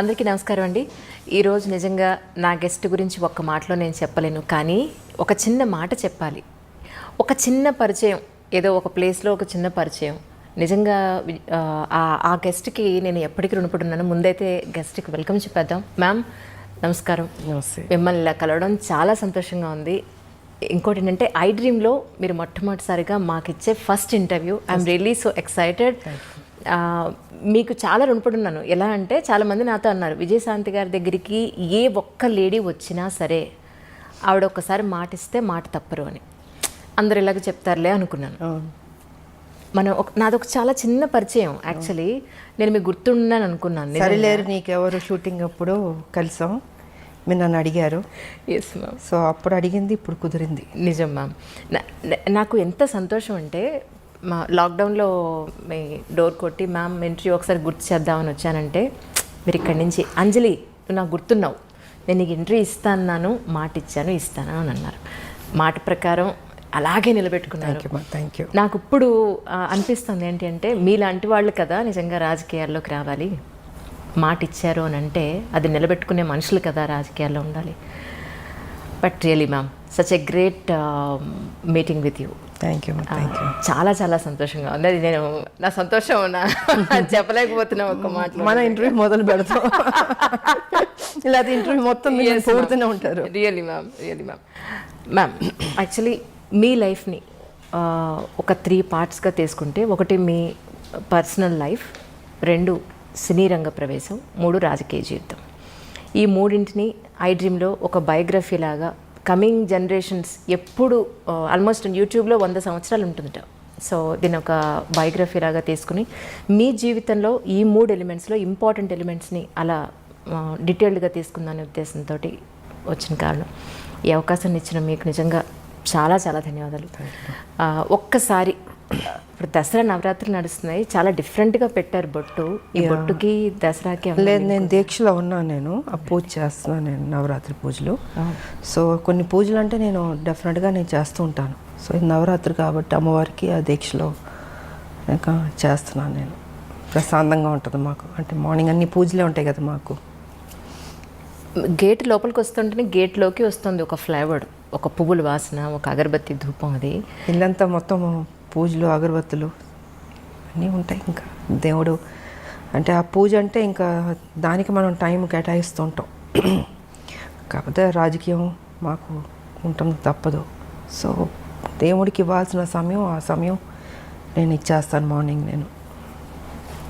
అందరికీ నమస్కారం అండి. ఈరోజు నిజంగా నా గెస్ట్ గురించి ఒక్క మాటలో నేను చెప్పలేను, కానీ ఒక చిన్న మాట చెప్పాలి. ఒక చిన్న పరిచయం, ఏదో ఒక ప్లేస్లో ఒక చిన్న పరిచయం. నిజంగా ఆ గెస్ట్కి నేను ఎప్పటికీ రుణపడి ఉన్నాను. ముందైతే గెస్ట్కి వెల్కమ్ చెప్పేద్దాం. మ్యామ్ నమస్కారం. నమస్తే. మిమ్మల్ని ఇలా కలవడం చాలా సంతోషంగా ఉంది. ఇంకోటి ఏంటంటే ఐ డ్రీమ్లో మీరు మొట్టమొదటిసారిగా మాకు ఇచ్చే first interview. I'm really so excited. మీకు చాలా రుణపడి ఉన్నాను. ఎలా అంటే చాలామంది నాతో అన్నారు, విజయశాంతి గారి దగ్గరికి ఏ ఒక్క లేడీ వచ్చినా సరే ఆవిడ ఒక్కసారి మాట ఇస్తే మాట తప్పరు అని. అందరు ఇలాగ చెప్తారులే అనుకున్నాను. నాదొక చాలా చిన్న పరిచయం. యాక్చువల్లీ నేను మీకు గుర్తున్నాను అనుకున్నాను. సరిలేరు నీకెవరు షూటింగ్ అప్పుడు కలిసాం, మీరు నన్ను అడిగారు. Yes ma'am. సో అప్పుడు అడిగింది ఇప్పుడు కుదిరింది. నిజం మ్యామ్. నాకు ఎంత సంతోషం అంటే, మా లాక్డౌన్లో మీ డోర్ కొట్టి మ్యామ్ ఇంటర్వ్యూ ఒకసారి గుర్తు చేద్దామని వచ్చానంటే, మీరు ఇక్కడి నుంచి అంజలి నువ్వు నాకు గుర్తున్నావు, నేను నీకు ఇంటర్వ్యూ ఇస్తాను, మాట ఇస్తాను అని అన్నారు. మాట ప్రకారం అలాగే నిలబెట్టుకున్నారు. Thank you. నాకు ఇప్పుడు అనిపిస్తుంది ఏంటి అంటే, మీలాంటి వాళ్ళు కదా నిజంగా రాజకీయాల్లోకి రావాలి. మాట ఇచ్చారు అని అంటే అది నిలబెట్టుకునే మనుషులు కదా రాజకీయాల్లో ఉండాలి. But really ma'am, such a great meeting with you. Thank you. చాలా చాలా సంతోషంగా ఉంది. అది నేను నా సంతోషం చెప్పలేకపోతున్నా ఒక మాట. మన ఇంటర్వ్యూ మొదలు పెడతాం, ఇలా ఇంటర్వ్యూ మొత్తం పూర్తనే ఉంటారు. Really ma'am. మ్యామ్ యాక్చువల్లీ మీ లైఫ్ని ఒక 3 పార్ట్స్గా తీసుకుంటే, ఒకటి మీ పర్సనల్ లైఫ్, 2 సినీ రంగ ప్రవేశం, 3 రాజకీయ జీవితం. ఈ మూడింటిని ఐ డ్రీమ్లో ఒక బయోగ్రఫీ లాగా కమింగ్ జనరేషన్స్ ఎప్పుడు ఆల్మోస్ట్ యూట్యూబ్లో 100 సంవత్సరాలు ఉంటుందట. సో దీని ఒక బయోగ్రఫీ లాగా తీసుకుని మీ జీవితంలో ఈ 3 ఎలిమెంట్స్లో ఇంపార్టెంట్ ఎలిమెంట్స్ని అలా డీటెయిల్డ్గా తీసుకుందనే ఉద్దేశంతో వచ్చిన కారణం. ఈ అవకాశాన్ని ఇచ్చిన మీకు నిజంగా చాలా చాలా ధన్యవాదాలు. ఒక్కసారి ఇప్పుడు దసరా నవరాత్రులు నడుస్తున్నాయి, చాలా డిఫరెంట్గా పెట్టారు బొట్టు. ఈ బొట్టుకి దసరాకి లేదు, నేను దీక్షలో ఉన్నాను. నేను ఆ పూజ చేస్తున్నాను, నేను నవరాత్రి పూజలు. సో కొన్ని పూజలు అంటే నేను డెఫినెట్గా నేను చేస్తూ ఉంటాను. సో ఇది నవరాత్రి కాబట్టి అమ్మవారికి ఆ దీక్షలో ఇంకా చేస్తున్నాను నేను. ప్రశాంతంగా ఉంటుంది మాకు, అంటే మార్నింగ్ అన్ని పూజలే ఉంటాయి కదా మాకు. గేట్ లోపలికి వస్తుంటేనే గేట్లోకి వస్తుంది ఒక ఫ్లేవర్, ఒక పువ్వుల వాసన, ఒక అగరబత్తి ధూపం. అది ఇల్లంతా మొత్తం పూజలు అగరబత్తులు అన్నీ ఉంటాయి. ఇంకా దేవుడు అంటే ఆ పూజ అంటే ఇంకా దానికి మనం టైం కేటాయిస్తూ ఉంటాం. కాకపోతే రాజకీయం మాకు ఉంటుంది, తప్పదు. సో దేవుడికి ఇవ్వాల్సిన సమయం, ఆ సమయం నేను ఇచ్చేస్తాను. మార్నింగ్ నేను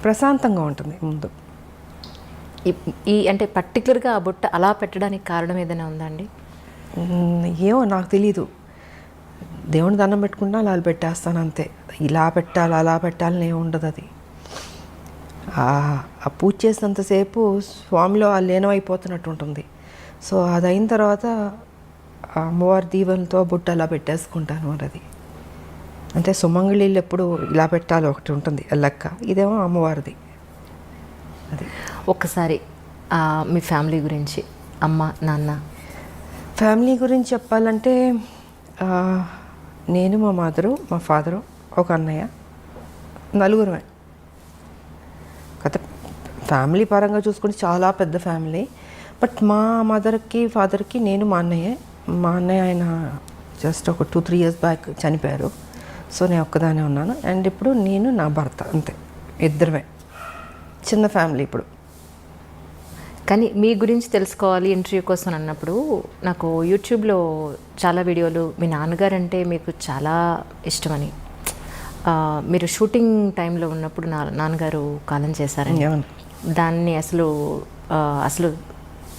ప్రశాంతంగా ఉంటుంది ముందు. ఈ అంటే పర్టికులర్గా ఆ బుట్ట అలా పెట్టడానికి కారణం ఏదైనా ఉందా అండి? ఏమో నాకు తెలీదు. దేవుని దండం పెట్టుకున్నా అలా పెట్టేస్తాను అంతే. ఇలా పెట్టాలి అలా పెట్టాలని ఏమి ఉండదు. అది ఆ పూజ చేసినంతసేపు స్వామిలో ఆ లీనమైపోతున్నట్టు ఉంటుంది. సో అది అయిన తర్వాత ఆ అమ్మవారి దీవెనతో బుట్ట అలా పెట్టేసుకుంటాను. మరి అది అంటే సుమంగళీళ్ళు ఎప్పుడు ఇలా పెట్టాలి ఒకటి ఉంటుంది లెక్క, ఇదేమో అమ్మవారిది. అది ఒక్కసారి మీ ఫ్యామిలీ గురించి, అమ్మ నాన్న. ఫ్యామిలీ గురించి చెప్పాలంటే నేను, మా మదరు, మా ఫాదరు, ఒక అన్నయ్య, 4 కథ. ఫ్యామిలీ పరంగా చూసుకుంటే చాలా పెద్ద ఫ్యామిలీ. బట్ మా మదర్కి ఫాదర్కి నేను, మా అన్నయ్య ఆయన జస్ట్ ఒక 2-3 years బ్యాక్ చనిపోయారు. సో నేను ఒక్కదానే ఉన్నాను. అండ్ ఇప్పుడు నేను, నా భర్త, అంతే, ఇద్దరమే. చిన్న ఫ్యామిలీ ఇప్పుడు. కానీ మీ గురించి తెలుసుకోవాలి ఇంటర్వ్యూ కోసం అన్నప్పుడు నాకు యూట్యూబ్లో చాలా వీడియోలు, మీ నాన్నగారు అంటే మీకు చాలా ఇష్టమని, మీరు షూటింగ్ టైంలో ఉన్నప్పుడు నాన్నగారు కాలం చేశారని, దాన్ని అసలు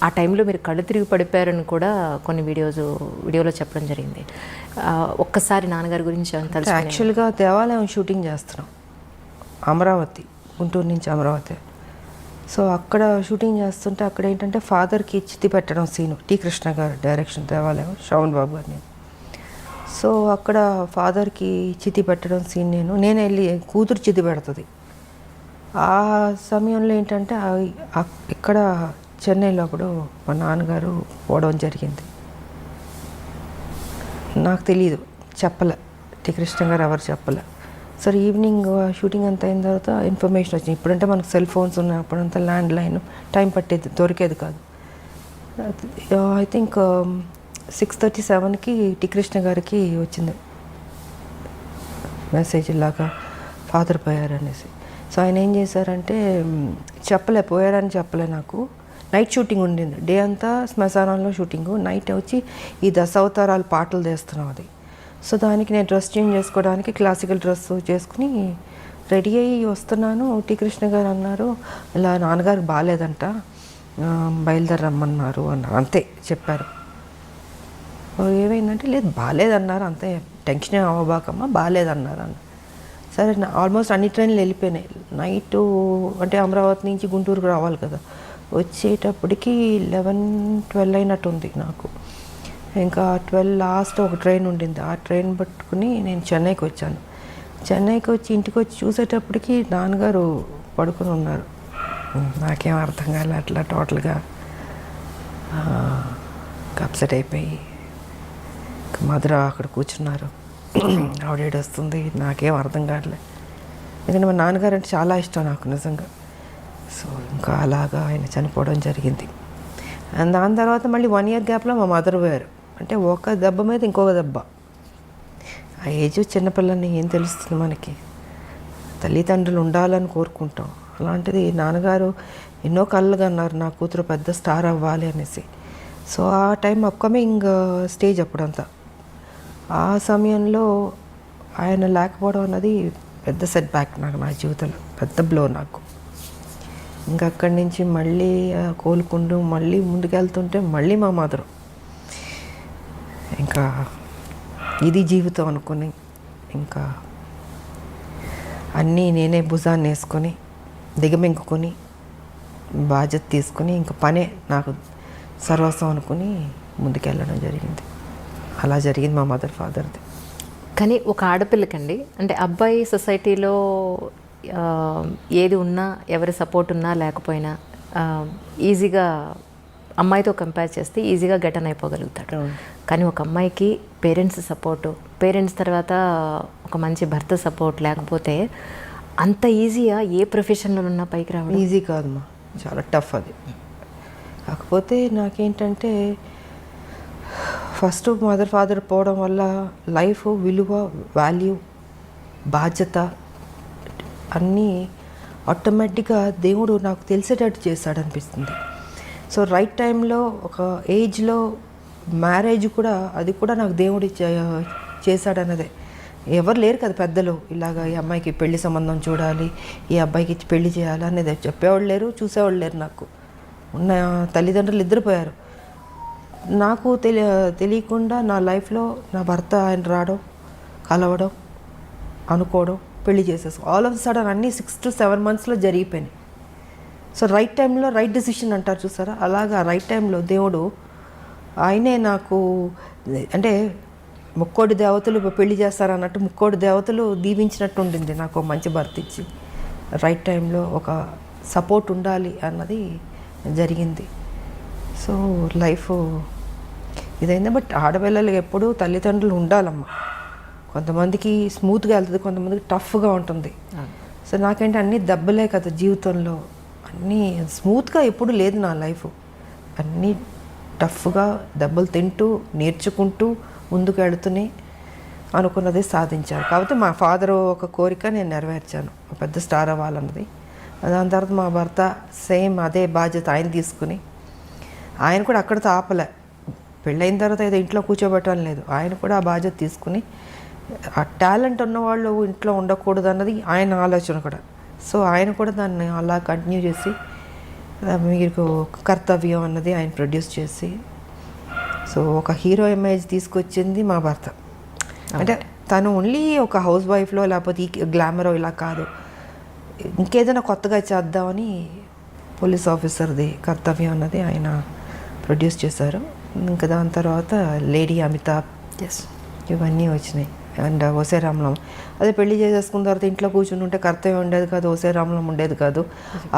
ఆ టైంలో మీరు కళ్ళు తిరిగి పడిపోయారని కూడా కొన్ని వీడియోలో చెప్పడం జరిగింది. ఒక్కసారి నాన్నగారి గురించి తెలుసు. యాక్చువల్గా దేవాలయం షూటింగ్ చేస్తున్నాం, అమరావతి, గుంటూరు నుంచి అమరావతి. సో అక్కడ షూటింగ్ చేస్తుంటే అక్కడ ఏంటంటే ఫాదర్కి చితి పెట్టడం సీను, టి కృష్ణ గారు డైరెక్షన్, దేవాలయం, శ్రవణ్ బాబు గారిని. సో అక్కడ ఫాదర్కి చితి పెట్టడం సీన్ నేను వెళ్ళి కూతురు చితి పెడుతుంది. ఆ సమయంలో ఏంటంటే ఇక్కడ చెన్నైలో అప్పుడు మా నాన్నగారు పోవడం జరిగింది. నాకు తెలియదు, చెప్పలే, టి కృష్ణ గారు ఎవరు చెప్పలే. సరే ఈవినింగ్ షూటింగ్ అంతా అయిన తర్వాత ఇన్ఫర్మేషన్ వచ్చింది. ఇప్పుడంటే మనకు సెల్ ఫోన్స్ ఉన్నాయి, అప్పుడంతా ల్యాండ్ లైన్, టైం పట్టేది, దొరికేది కాదు. ఐ థింక్ 6:37కి టి కృష్ణ గారికి వచ్చింది మెసేజ్, ఇలాగా ఫాదర్ పోయారనేసి. సో ఆయన ఏం చేశారంటే పోయారని చెప్పలే నాకు. నైట్ షూటింగ్ ఉండింది, డే అంతా శ్మశానంలో షూటింగు, నైట్ వచ్చి ఈ దశావతారాలు పాటలు తీస్తున్నాం అది. సో దానికి నేను డ్రెస్ చేంజ్ చేసుకోవడానికి క్లాసికల్ డ్రెస్ చేసుకుని రెడీ అయ్యి వస్తున్నాను. టి కృష్ణ గారు అన్నారు, ఇలా నాన్నగారికి బాగాలేదంట, బయలుదేరమ్మన్నారు అన్నారు. అంతే చెప్పారు. ఏమైందంటే లేదు బాగాలేదన్నారు, అంతే టెన్షన్ అవ్వబాకమ్మా, బాగాలేదన్నారు అన్న. సరే ఆల్మోస్ట్ అన్ని ట్రైన్లు వెళ్ళిపోయినాయి. నైటు అంటే అమరావతి నుంచి గుంటూరుకు రావాలి కదా, వచ్చేటప్పటికి 11-12 అయినట్టుంది నాకు. ఇంకా 12 లాస్ట్ ఒక ట్రైన్ ఉండింది, ఆ ట్రైన్ పట్టుకుని నేను చెన్నైకి వచ్చాను. చెన్నైకి వచ్చి ఇంటికి వచ్చి చూసేటప్పటికి నాన్నగారు పడుకుని ఉన్నారు. నాకేం అర్థం కాలే, అట్లా టోటల్గా అప్సెట్ అయిపోయి మధుర అక్కడ కూర్చున్నారు. ఆవిడ వస్తుంది, నాకేం అర్థం కావట్లే. ఎందుకంటే మా నాన్నగారు అంటే చాలా ఇష్టం నాకు నిజంగా. సో ఇంకా అలాగా ఆయన చనిపోవడం జరిగింది. అండ్ దాని తర్వాత మళ్ళీ 1 year గ్యాప్లో మా మదర్ పోయారు. అంటే ఒక దెబ్బ మీద ఇంకొక దెబ్బ. ఆ ఏజ్ చిన్నపిల్లని ఏం తెలుస్తుంది మనకి, తల్లిదండ్రులు ఉండాలని కోరుకుంటాం. అలాంటిది నాన్నగారు ఎన్నో కళ్ళుగా అన్నారు నా కూతురు పెద్ద స్టార్ అవ్వాలి అనేసి. సో ఆ టైం అప్కమింగ్ స్టేజ్ అప్పుడంతా. ఆ సమయంలో ఆయన లేకపోవడం అన్నది పెద్ద సెట్ బ్యాక్ నాకు, నా జీవితంలో పెద్ద బ్లో నాకు. ఇంకా అక్కడి నుంచి మళ్ళీ కోలుకుంటూ మళ్ళీ ముందుకెళ్తుంటే మళ్ళీ మా మదరు ఇంకా ఇది జీవితం అనుకుని ఇంకా అన్నీ నేనే భుజాన్ని వేసుకొని దిగమింగుకొని బాధ్యత తీసుకొని ఇంకా పనే నాకు సర్వస్వం అనుకుని ముందుకెళ్ళడం జరిగింది. అలా జరిగింది మా మదర్ ఫాదర్ది. కానీ ఒక ఆడపిల్లకండి, అంటే అబ్బాయి సొసైటీలో ఏది ఉన్నా, ఎవరి సపోర్ట్ ఉన్నా లేకపోయినా ఈజీగా అమ్మాయితో కంపేర్ చేస్తే ఈజీగా గెటన్ అయిపోగలుగుతాడు. కానీ ఒక అమ్మాయికి పేరెంట్స్ సపోర్టు, పేరెంట్స్ తర్వాత ఒక మంచి భర్త సపోర్ట్ లేకపోతే అంత ఈజీగా ఏ ప్రొఫెషన్లో ఉన్నా పైకి రావడం ఈజీ కాదమ్మా, చాలా టఫ్ అది. కాకపోతే నాకేంటంటే ఫస్ట్ మదర్ ఫాదర్ పోవడం వల్ల లైఫ్ విలువ, వాల్యూ, బాధ్యత అన్నీ ఆటోమేటిక్గా దేవుడు నాకు తెలిసేటట్టు చేశాడనిపిస్తుంది. సో రైట్ టైంలో ఒక ఏజ్లో మ్యారేజ్ కూడా, అది కూడా నాకు దేవుడు చేశాడన్నదే. ఎవరు లేరు కదా పెద్దలు, ఇలాగ ఈ అమ్మాయికి పెళ్లి సంబంధం చూడాలి, ఈ అబ్బాయికి పెళ్లి చేయాలి అనేది చెప్పేవాళ్ళు లేరు, చూసేవాళ్ళు లేరు. నాకు ఉన్న తల్లిదండ్రులు ఇద్దరు పోయారు. నాకు తెలియకుండా నా లైఫ్లో నా భర్త ఆయన రావడం, కలవడం, అనుకోవడం, పెళ్లి చేసేసుకో, ఆల్ ఆఫ్ సడన్ అన్నీ 6 to 7 monthsలో జరిగిపోయినాయి. సో రైట్ టైంలో రైట్ డెసిషన్ అంటారు చూసారా, అలాగా రైట్ టైంలో దేవుడు ఆయనే నాకు, అంటే ముక్కోడి దేవతలు పెళ్లి చేస్తారన్నట్టు ముక్కోడి దేవతలు దీవించినట్టు ఉండింది నాకు మంచి భర్త ఇచ్చి. రైట్ టైంలో ఒక సపోర్ట్ ఉండాలి అన్నది జరిగింది. సో లైఫ్ ఇదైంది. బట్ ఆడపిల్లలకి ఎప్పుడూ తల్లిదండ్రులు ఉండాలమ్మా. కొంతమందికి స్మూత్గా వెళ్తుంది, కొంతమందికి టఫ్గా ఉంటుంది. సో నాకేంటి అన్నీ దెబ్బలే కదా జీవితంలో, అన్నీ స్మూత్గా ఎప్పుడు లేదు నా లైఫ్. అన్నీ టఫ్గా దెబ్బలు తింటూ నేర్చుకుంటూ ముందుకు వెళుతూనే అనుకున్నది సాధించాను. కాబట్టి మా ఫాదర్ ఒక కోరిక నేను నెరవేర్చాను, పెద్ద స్టార్ అవ్వాలన్నది. దాని తర్వాత మా భర్త సేమ్ అదే బాధ్యత ఆయన తీసుకుని, ఆయన కూడా అక్కడితో ఆపలే. పెళ్ళైన తర్వాత ఏదో ఇంట్లో కూర్చోబెట్టడం లేదు, ఆయన కూడా ఆ బాధ్యత తీసుకుని, ఆ టాలెంట్ ఉన్నవాళ్ళు ఇంట్లో ఉండకూడదు అన్నది ఆయన ఆలోచన కూడా. సో ఆయన కూడా దాన్ని అలా కంటిన్యూ చేసి మీకు కర్తవ్యం అన్నది ఆయన ప్రొడ్యూస్ చేసి, సో ఒక హీరో ఇమేజ్ తీసుకొచ్చింది మా భర్త. అంటే తను ఓన్లీ ఒక హౌస్ వైఫ్లో లేకపోతే ఈ గ్లామరో ఇలా కాదు, ఇంకేదైనా కొత్తగా చేద్దామని పోలీస్ ఆఫీసర్ది కర్తవ్యం అన్నది ఆయన ప్రొడ్యూస్ చేశారు. ఇంకా దాని తర్వాత లేడీ అమితాబ్, ఇవన్నీ వచ్చినాయి. అండ్ ఓసే రామలం అదే పెళ్లి చేసేసుకున్న తర్వాత ఇంట్లో కూర్చుని ఉంటే కర్తవ్యం ఉండేది కాదు, ఓసే రామలం ఉండేది కాదు,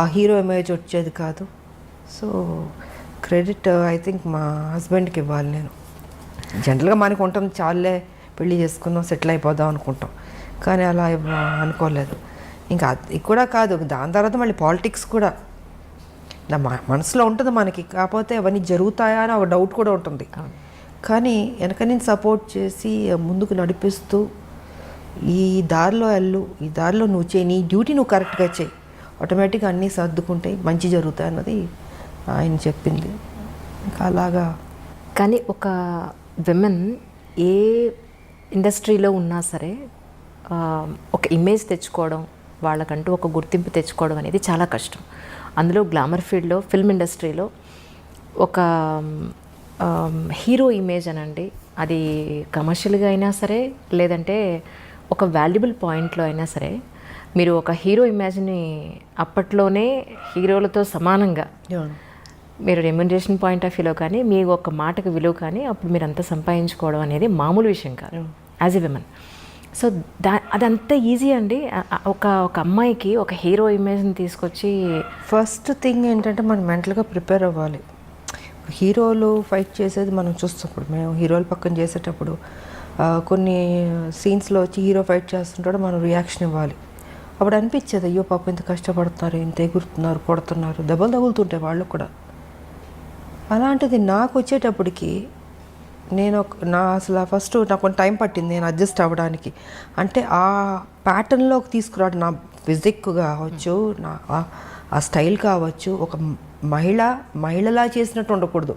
ఆ హీరో ఇమేజ్ వచ్చేది కాదు. సో క్రెడిట్ ఐ థింక్ మా హస్బెండ్కి ఇవ్వాలి నేను. జనరల్గా మనకు ఉంటుంది చాలే పెళ్లి చేసుకుందాం సెటిల్ అయిపోదాం అనుకుంటాం, కానీ అలా అనుకోలేదు. ఇంకా అది కూడా కాదు, దాని తర్వాత మళ్ళీ పాలిటిక్స్ కూడా నా మనసులో ఉంటుంది మనకి, కాకపోతే అవన్నీ జరుగుతాయా అని ఒక డౌట్ కూడా ఉంటుంది. కానీ వెనక నుంచి సపోర్ట్ చేసి ముందుకు నడిపిస్తూ ఈ దారిలో వెళ్ళు, ఈ దారిలో నువ్వు చేయి, నీ డ్యూటీ నువ్వు కరెక్ట్గా చేయి, ఆటోమేటిక్గా అన్నీ సర్దుకుంటాయి, మంచి జరుగుతాయి అన్నది ఆయన చెప్పింది. ఇంకా అలాగా. కానీ ఒక విమెన్ ఏ ఇండస్ట్రీలో ఉన్నా సరే ఒక ఇమేజ్ తెచ్చుకోవడం, వాళ్ళకంటూ ఒక గుర్తింపు తెచ్చుకోవడం అనేది చాలా కష్టం. అందులో గ్లామర్ ఫీల్డ్లో, ఫిల్మ్ ఇండస్ట్రీలో ఒక హీరో ఇమేజ్ అనండి, అది కమర్షియల్గా అయినా సరే లేదంటే ఒక వాల్యుబుల్ పాయింట్లో అయినా సరే, మీరు ఒక హీరో ఇమేజ్ని అప్పట్లోనే హీరోలతో సమానంగా మీరు రెమ్యునరేషన్ పాయింట్ ఆఫ్ వ్యూలో కానీ మీ ఒక మాటకు విలువ కానీ అప్పుడు మీరు అంతా సంపాదించుకోవడం అనేది మామూలు విషయం కాదు యాజ్ ఎ విమెన్. సో అదంతా ఈజీ అండి. ఒక అమ్మాయికి ఒక హీరో ఇమేజ్ని తీసుకొచ్చి ఫస్ట్ థింగ్ ఏంటంటే మనం మెంటల్గా ప్రిపేర్ అవ్వాలి. హీరోలు ఫైట్ చేసేది మనం చూస్తున్నప్పుడు, మేము హీరోలు పక్కన చేసేటప్పుడు కొన్ని సీన్స్లో వచ్చి హీరో ఫైట్ చేస్తుంటాడు, మనం రియాక్షన్ ఇవ్వాలి. అప్పుడు అనిపించేది అయ్యో పాపం ఇంత కష్టపడుతున్నారు, ఇంత ఎగురుతున్నారు, కొడుతున్నారు, దెబ్బలు తగులుతుంటాయి వాళ్ళు కూడా. అలాంటిది నాకు వచ్చేటప్పటికి నేను అసలు ఫస్ట్ నాకు కొంచెం టైం పట్టింది నేను అడ్జస్ట్ అవ్వడానికి. అంటే ఆ ప్యాటర్న్లోకి తీసుకురావడం, నా ఫిజిక్ కావచ్చు, నా ఆ స్టైల్ కావచ్చు, ఒక మహిళలా చేసినట్టు ఉండకూడదు.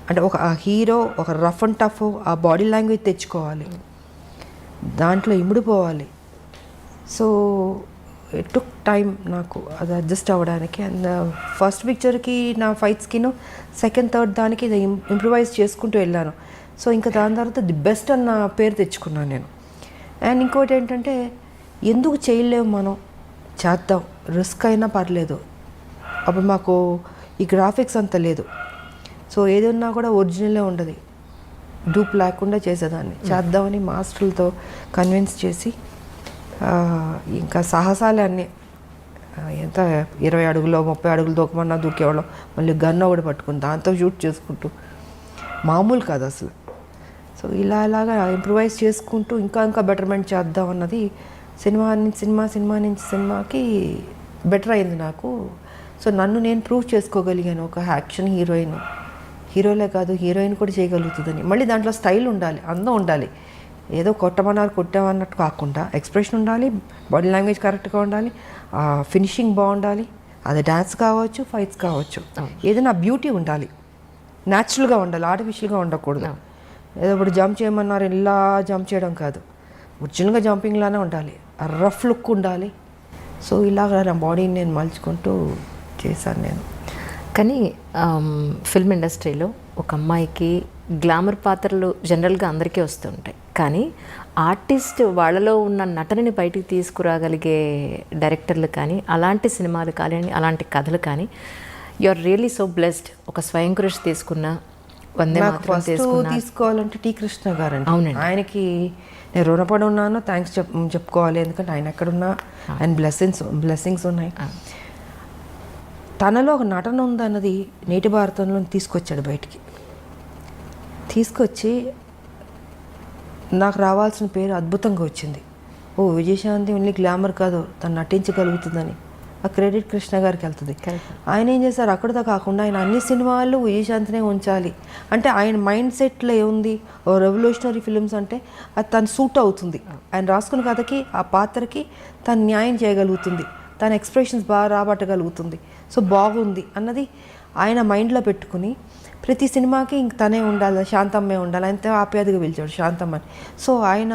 అంటే ఒక హీరో ఒక రఫ్ అండ్ టఫ్ ఆ బాడీ లాంగ్వేజ్ తెచ్చుకోవాలి, దాంట్లో ఇమిడిపోవాలి. సో ఇట్ టుక్ టైం నాకు అది అడ్జస్ట్ అవ్వడానికి. అండ్ ఫస్ట్ పిక్చర్కి నా ఫైట్స్కిను సెకండ్ థర్డ్ దానికి ఇంప్రూవైజ్ చేసుకుంటూ వెళ్ళాను. సో ఇంకా దాని తర్వాత ది బెస్ట్ అన్న పేరు తెచ్చుకున్నాను నేను. అండ్ ఇంకోటి ఏంటంటే ఎందుకు చేయలేము, మనం చేద్దాం, రిస్క్ అయినా పర్లేదు. అప్పుడు మాకు ఈ గ్రాఫిక్స్ అంత లేదు, సో ఏదన్నా కూడా ఒరిజినలే ఉండదు, డూప్ లేకుండా చేసేదాన్ని. చేద్దామని మాస్టర్లతో కన్విన్స్ చేసి ఇంకా సాహసాలే అన్నీ, ఎంత 20 అడుగులో 30 అడుగులు దూకమన్నా దూకేవాళ్ళం. మళ్ళీ గన్ ఒకటి పట్టుకుని దాంతో షూట్ చేసుకుంటూ, మామూలు కాదు అసలు. సో ఇలాగా ఇంప్రూవైజ్ చేసుకుంటూ ఇంకా బెటర్మెంట్ చేద్దాం అన్నది సినిమా నుంచి సినిమాకి బెటర్ అయింది నాకు. సో నన్ను నేను ప్రూవ్ చేసుకోగలిగాను, ఒక యాక్షన్ హీరోలే కాదు హీరోయిన్ కూడా చేయగలుగుతుందని. మళ్ళీ దాంట్లో స్టైల్ ఉండాలి, అందం ఉండాలి. ఏదో కొట్టామన్నట్టు కాకుండా ఎక్స్ప్రెషన్ ఉండాలి, బాడీ లాంగ్వేజ్ కరెక్ట్గా ఉండాలి, ఫినిషింగ్ బాగుండాలి. అది డ్యాన్స్ కావచ్చు, ఫైట్స్ కావచ్చు, ఏదైనా బ్యూటీ ఉండాలి, న్యాచురల్గా ఉండాలి, ఆర్టిఫిషియల్గా ఉండకూడదు. ఏదో ఇప్పుడు జంప్ చేయమన్నారు ఇలా జంప్ చేయడం కాదు, ఒరిజినల్గా జంపింగ్లానే ఉండాలి, రఫ్ లుక్ ఉండాలి. సో ఇలాగ నా బాడీని నేను మలుచుకుంటూ చేశాను నేను. కానీ ఫిల్మ్ ఇండస్ట్రీలో ఒక అమ్మాయికి గ్లామర్ పాత్రలు జనరల్గా అందరికీ వస్తుంటాయి, కానీ ఆర్టిస్ట్ వాళ్ళలో ఉన్న నటనని బయటికి తీసుకురాగలిగే డైరెక్టర్లు కానీ, అలాంటి సినిమాలు కానీ, అలాంటి కథలు కానీ, you are really so blessed. ఒక స్వయం కృషి తీసుకున్న, వందే మాతరం తీసుకున్న, తీసుకోవాలంటే టీ కృష్ణ గారు అండి. అవునండి, ఆయనకి నేను రుణపడి ఉన్నాను, థ్యాంక్స్ చెప్పుకోవాలి. ఎందుకంటే ఆయన ఎక్కడున్నా ఆయన బ్లెస్సింగ్స్ ఉన్నాయి. తనలో ఒక నటన ఉందన్నది నేటి భారతంలో తీసుకొచ్చాడు బయటికి. తీసుకొచ్చి నాకు రావాల్సిన పేరు అద్భుతంగా వచ్చింది. ఓ విజయశాంతి ఓన్లీ గ్లామర్ కాదు, తను నటించగలుగుతుందని ఆ క్రెడిట్ కృష్ణ గారికి వెళ్తుంది. ఆయన ఏం చేశారు, అక్కడితో కాకుండా ఆయన అన్ని సినిమాల్లో విజయశాంతినే ఉంచాలి అంటే ఆయన మైండ్ సెట్లో ఏముంది, ఓ రెవల్యూషనరీ ఫిలిమ్స్ అంటే అది తను సూట్ అవుతుంది, ఆయన రాసుకున్న కథకి ఆ పాత్రకి తను న్యాయం చేయగలుగుతుంది, తన ఎక్స్ప్రెషన్స్ బాగా రాబట్టగలుగుతుంది, సో బాగుంది అన్నది ఆయన మైండ్లో పెట్టుకుని ప్రతి సినిమాకి ఇంక తనే ఉండాలి, శాంతమ్మే ఉండాలి, అంతే ఆప్యాయతగా పిలిచాడు శాంతమ్మని. సో ఆయన